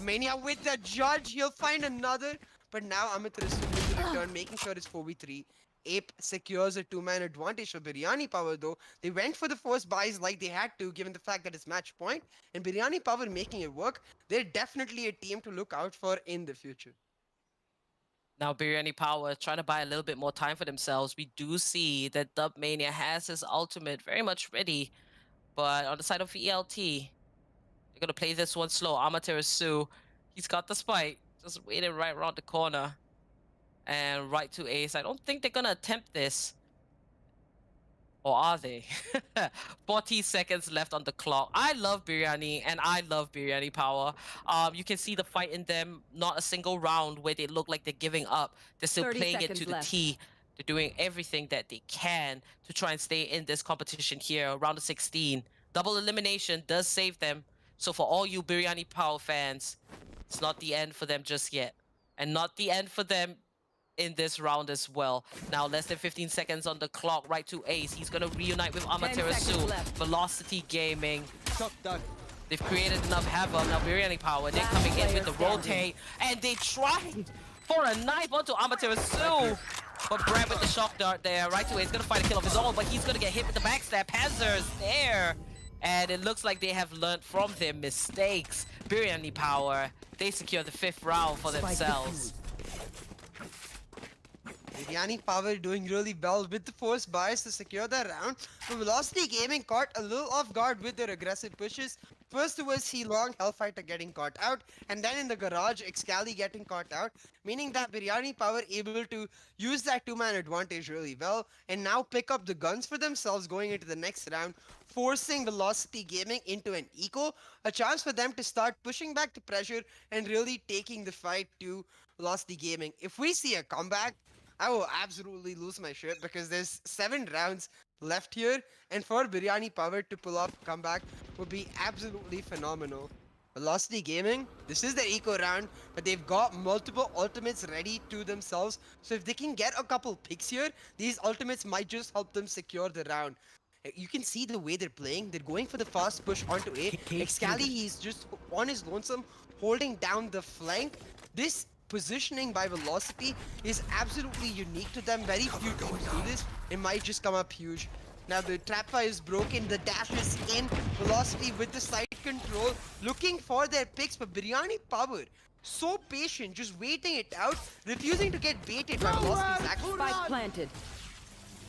Mania with the judge, he'll find another, but now Amaterasu with the return, making sure it's 4v3. Ape secures a two-man advantage for Biryani Power though. They went for the first buys like they had to given the fact that it's match point. And Biryani Power making it work. They're definitely a team to look out for in the future. Now Biryani Power trying to buy a little bit more time for themselves. We do see that Dubmania has his ultimate very much ready. But on the side of VLT, they're going to play this one slow. Amaterasu, he's got the spike. Just waiting right around the corner. And right to Ace. I don't think they're gonna attempt this. Or are they? 40 seconds left on the clock. I love Biryani and I love Biryani Power. You can see the fight in them. Not a single round where they look like they're giving up. They're still playing it to the T. They're doing everything that they can to try and stay in this competition here. Round of 16. Double elimination does save them. So for all you Biryani Power fans, it's not the end for them just yet. And not the end for them in this round as well. Now, less than 15 seconds on the clock, right to Ace. He's going to reunite with 10 seconds Amaterasu. left. Velocity Gaming. Shot done. They've created enough havoc. Now, Biryani Power, they're Last coming in player with the standing. rotate. And they tried for a knife onto Amaterasu. But Brad with the shock dart there. Right to Ace going to find a kill of his own, but he's going to get hit with the backstab. Panzer's there. And it looks like they have learned from their mistakes. Biryani Power, they secure the 5th round for themselves. Biryani Power doing really well with the force bias to secure that round. But Velocity Gaming caught a little off guard with their aggressive pushes. First was Long Hellfighter getting caught out, and then in the garage, Excali getting caught out, meaning that Biryani Power able to use that 2-man advantage really well, and now pick up the guns for themselves going into the next round, forcing Velocity Gaming into an eco, a chance for them to start pushing back the pressure and really taking the fight to Velocity Gaming. If we see a comeback, I will absolutely lose my shit because there's 7 rounds left here, and for Biryani Power to pull off a comeback would be absolutely phenomenal. Velocity Gaming, this is the eco round, but they've got multiple ultimates ready to themselves, so if they can get a couple picks here, these ultimates might just help them secure the round. You can see the way they're playing. They're going for the fast push onto A. Excali, he's just on his lonesome, holding down the flank. This positioning by Velocity is absolutely unique to them. Very few teams do this. It might just come up huge. Now the trap fire is broken, the dash is in. Velocity with the side control, looking for their picks, but Biryani Power, so patient, just waiting it out, refusing to get baited by Velocity's action. Spike planted.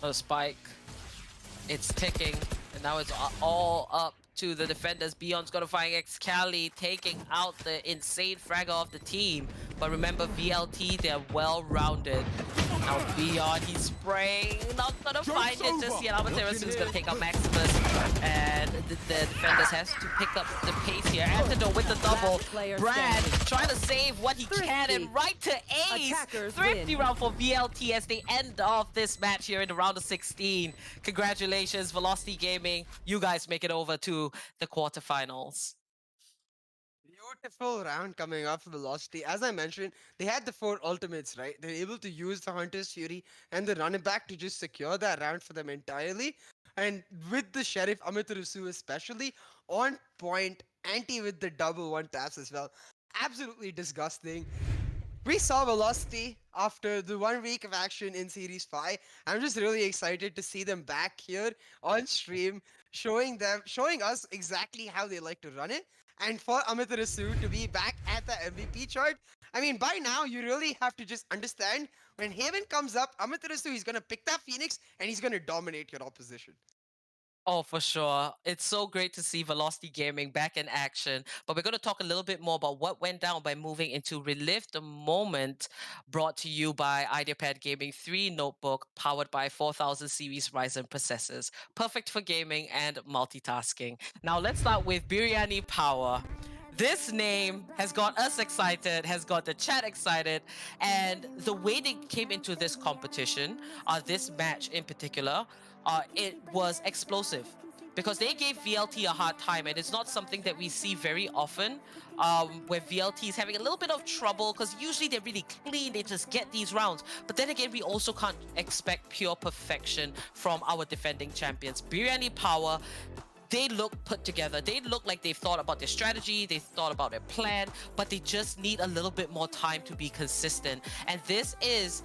Oh, Spike. It's ticking, and now it's all up to the defenders. Beyond's gonna find Excali, taking out the insane fragger of the team. But remember, VLT, they're well-rounded. Now Beyond, he's spraying, not gonna find it just yet. Amaterasu is gonna take out Maximus, and the defenders has to pick up the pace here. Antidote with the double. Brad trying to save what he can, and right to Ace. Attackers Thrifty win. round for VLT as they end off this match here in the round of 16. Congratulations, Velocity Gaming. You guys make it over to the quarterfinals. Beautiful round coming up for Velocity. As I mentioned, they had the 4 ultimates, right? They're able to use the Hunter's Fury and the running back to just secure that round for them entirely. And with the Sheriff Amaterasu especially, on point, anti with the double 1 taps as well. Absolutely disgusting. We saw Velocity after the 1 week of action in Series 5. I'm just really excited to see them back here on stream, showing us exactly how they like to run it. And for Amaterasu to be back at the MVP chart, I mean, by now, you really have to just understand when Haven comes up, Amaterasu is going to pick that Phoenix and he's going to dominate your opposition. Oh, for sure. It's so great to see Velocity Gaming back in action. But we're going to talk a little bit more about what went down by moving into Relive the Moment, brought to you by Ideapad Gaming 3 notebook, powered by 4000 Series Ryzen Processors. Perfect for gaming and multitasking. Now, let's start with Biryani Power. This name has got us excited, has got the chat excited, and the way they came into this competition, this match in particular, it was explosive because they gave VLT a hard time, and it's not something that we see very often, where VLT is having a little bit of trouble because usually they're really clean, they just get these rounds. But then again, we also can't expect pure perfection from our defending champions. Biryani Power, they look put together. They look like they've thought about their strategy, they've thought about their plan, but they just need a little bit more time to be consistent. And this is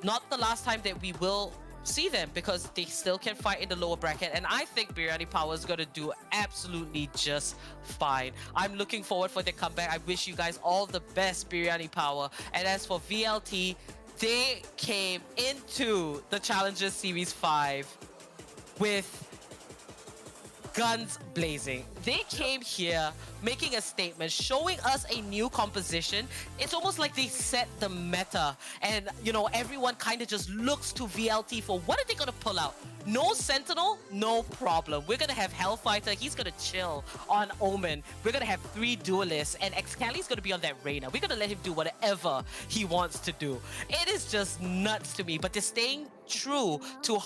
not the last time that we will see them, because they still can fight in the lower bracket, and I think Biryani Power is going to do absolutely just fine. I'm looking forward for their comeback. I wish you guys all the best, Biryani Power. And as for VLT, they came into the Challengers Series 5 with guns blazing. They came here making a statement, showing us a new composition. It's almost like they set the meta, and you know, everyone kind of just looks to VLT for what are they gonna pull out. No Sentinel, no problem. We're gonna have Hellfighter, he's gonna chill on Omen. We're gonna have 3 duelists, and Excali's gonna be on that Reyna. We're gonna let him do whatever he wants to do. It is just nuts to me, but they're staying true to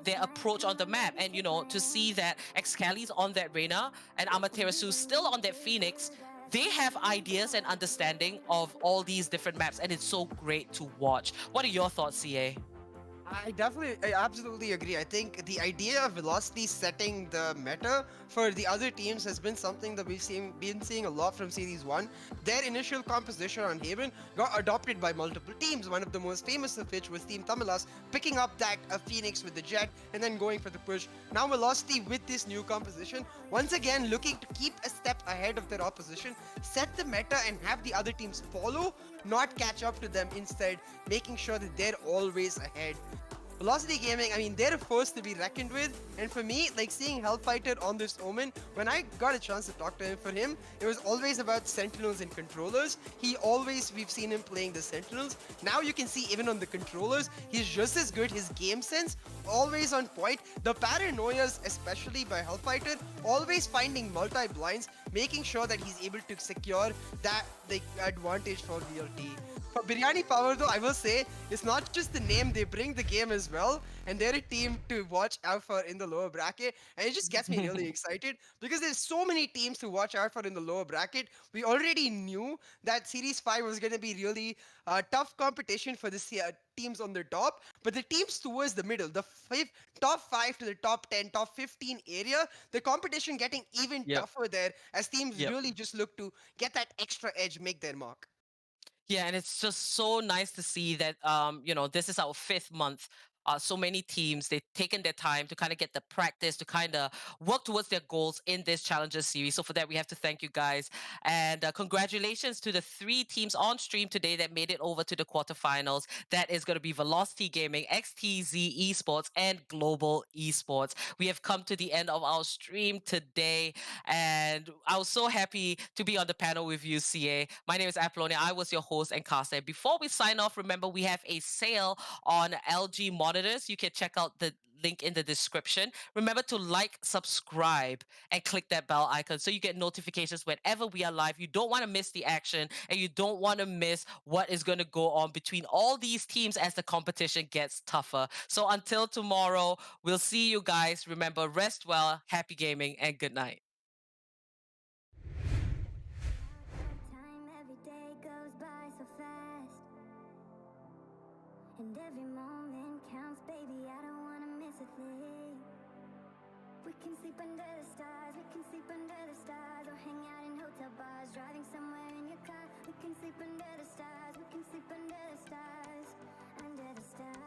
their approach on the map. And you know, to see that Excali's on that Reyna and Amaterasu still on that Phoenix, they have ideas and understanding of all these different maps, and it's so great to watch. What are your thoughts, CA? I absolutely agree. I think the idea of Velocity setting the meta for the other teams has been something that been seeing a lot from Series 1. Their initial composition on Haven got adopted by multiple teams, one of the most famous of which was Team Tamilas, picking up that Phoenix with the Jet and then going for the push. Now Velocity with this new composition, once again looking to keep a step ahead of their opposition, set the meta and have the other teams follow, not catch up to them, instead making sure that they're always ahead. Velocity Gaming, I mean, they're a force to be reckoned with. And for me, like seeing Hellfighter on this Omen, when I got a chance to talk to him, for him, it was always about Sentinels and Controllers. We've seen him playing the Sentinels. Now you can see even on the Controllers, he's just as good. His game sense, always on point. The paranoias, especially by Hellfighter, always finding multi-blinds, making sure that he's able to secure that advantage for VLT. For Biryani Power though, I will say, it's not just the name, they bring the game as well. And they're a team to watch out for in the lower bracket. And it just gets me really excited because there's so many teams to watch out for in the lower bracket. We already knew that Series 5 was going to be really tough competition for the teams on the top. But the teams towards the middle, the top 5 to the top 10, top 15 area, the competition getting even tougher there as teams really just look to get that extra edge, make their mark. Yeah, and it's just so nice to see that this is our 5th month. So many teams, they've taken their time to kind of get the practice, to kind of work towards their goals in this Challenger series. So for that, we have to thank you guys. And congratulations to the 3 teams on stream today that made it over to the quarterfinals. That is going to be Velocity Gaming, XTZ Esports, and Global Esports. We have come to the end of our stream today. And I was so happy to be on the panel with you, CA. My name is Apollonia. I was your host and caster. Before we sign off, remember we have a sale on LG monitors. You can check out the link in the description. Remember to like, subscribe, and click that bell icon so you get notifications whenever we are live. You don't want to miss the action, and you don't want to miss what is going to go on between all these teams as the competition gets tougher. So until tomorrow, we'll see you guys. Remember, rest well, happy gaming, and good night. Time every day goes by so fast, and every moment counts, baby. I don't wanna miss a thing. We can sleep under the stars, we can sleep under the stars, or hang out in hotel bars, driving somewhere in your car. We can sleep under the stars, we can sleep under the stars, under the stars.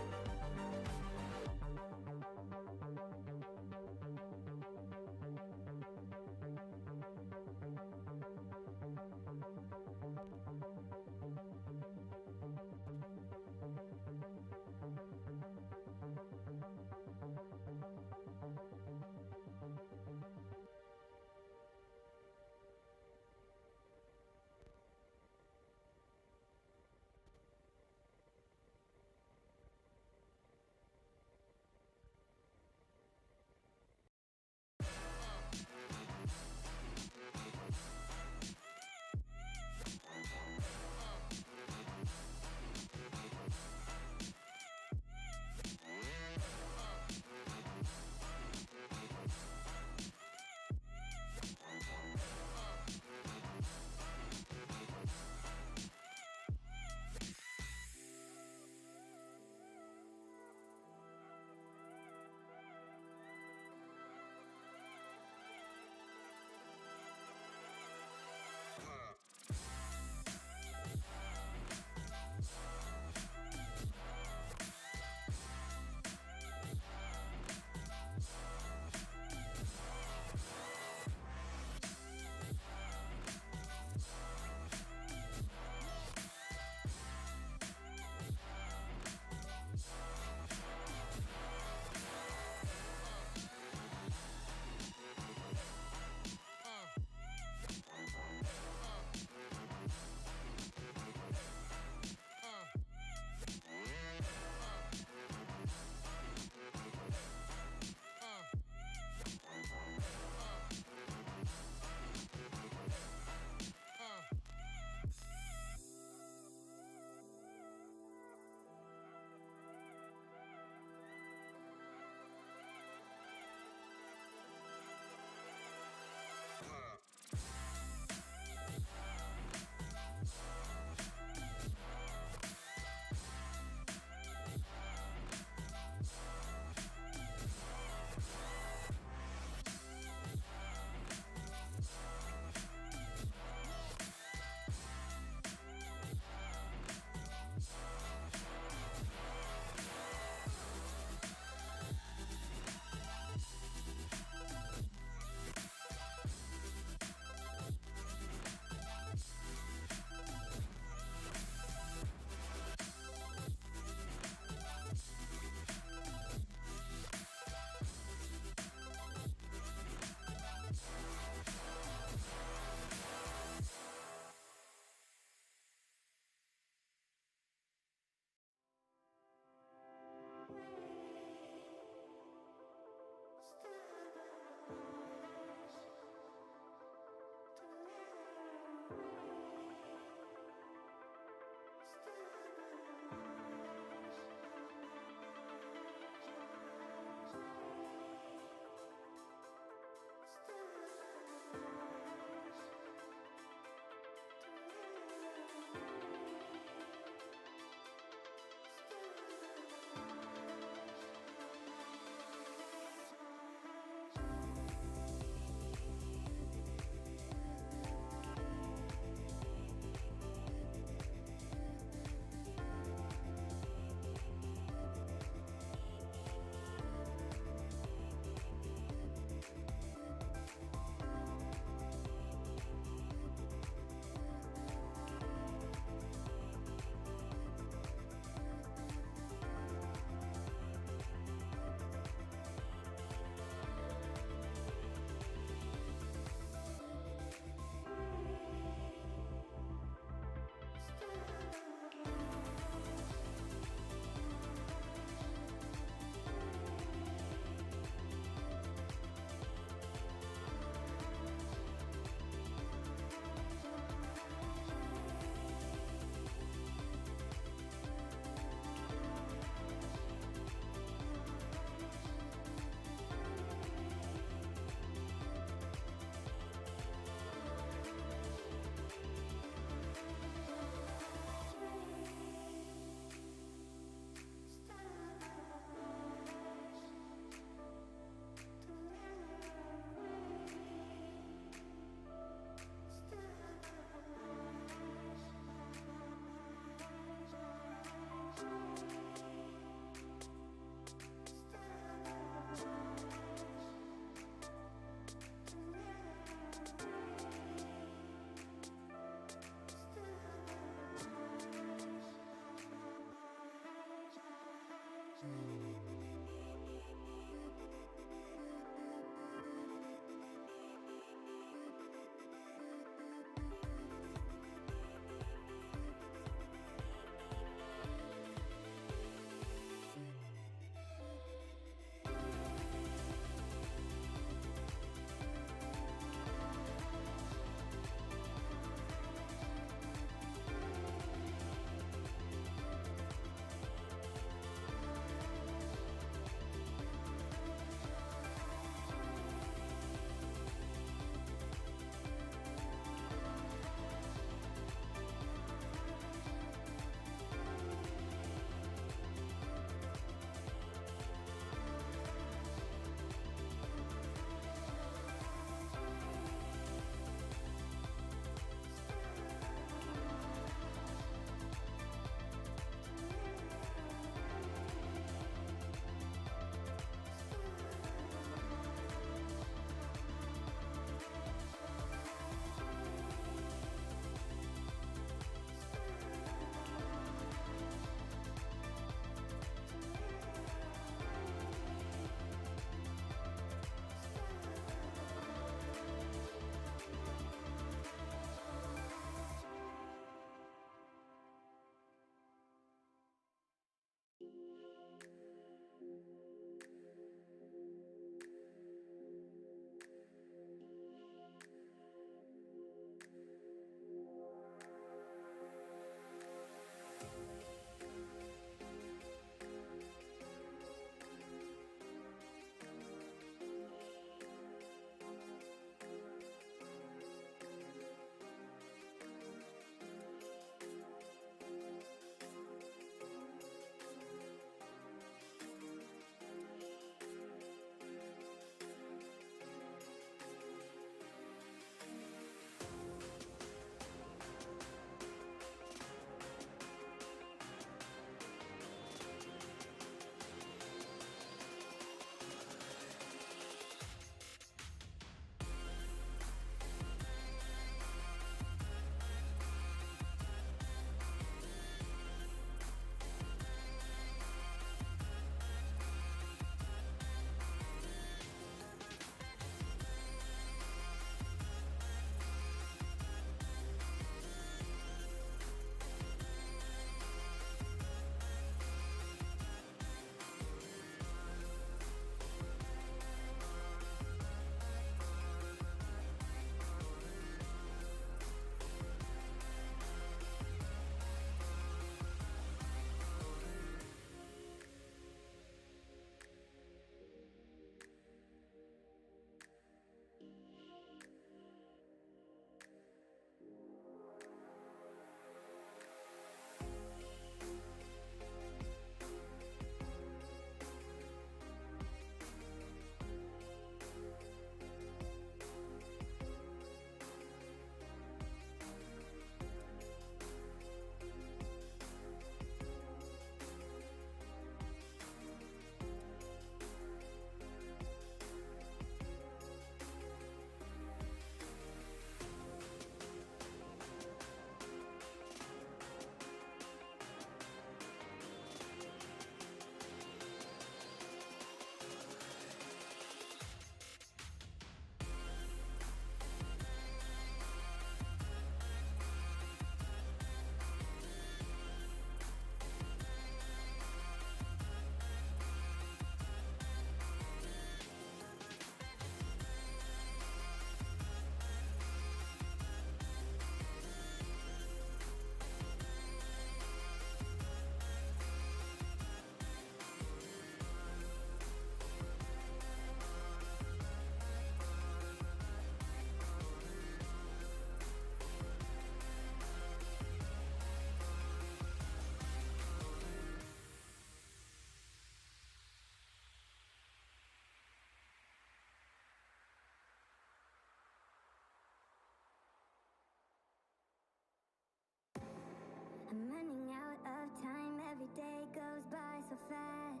so fast.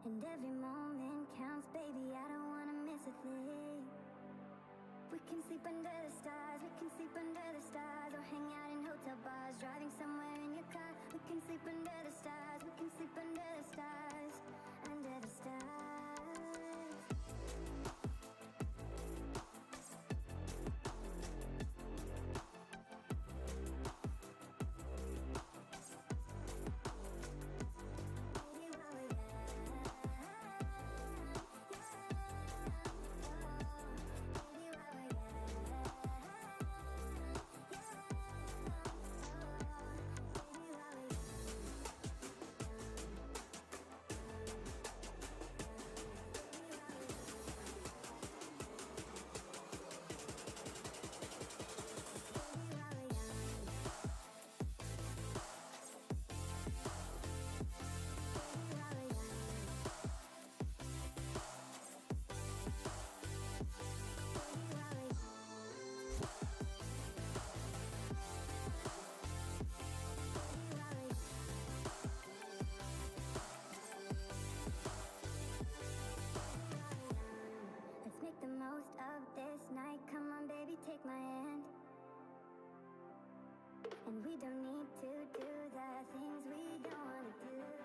And every moment counts, baby, I don't wanna miss a thing. We can sleep under the stars, we can sleep under the stars, or hang out in hotel bars, driving somewhere in your car. We can sleep under the stars, we can sleep under the stars, under the stars. Let's make the most of this night. Come on, baby, take my hand. And we don't need to do the things we don't want to do.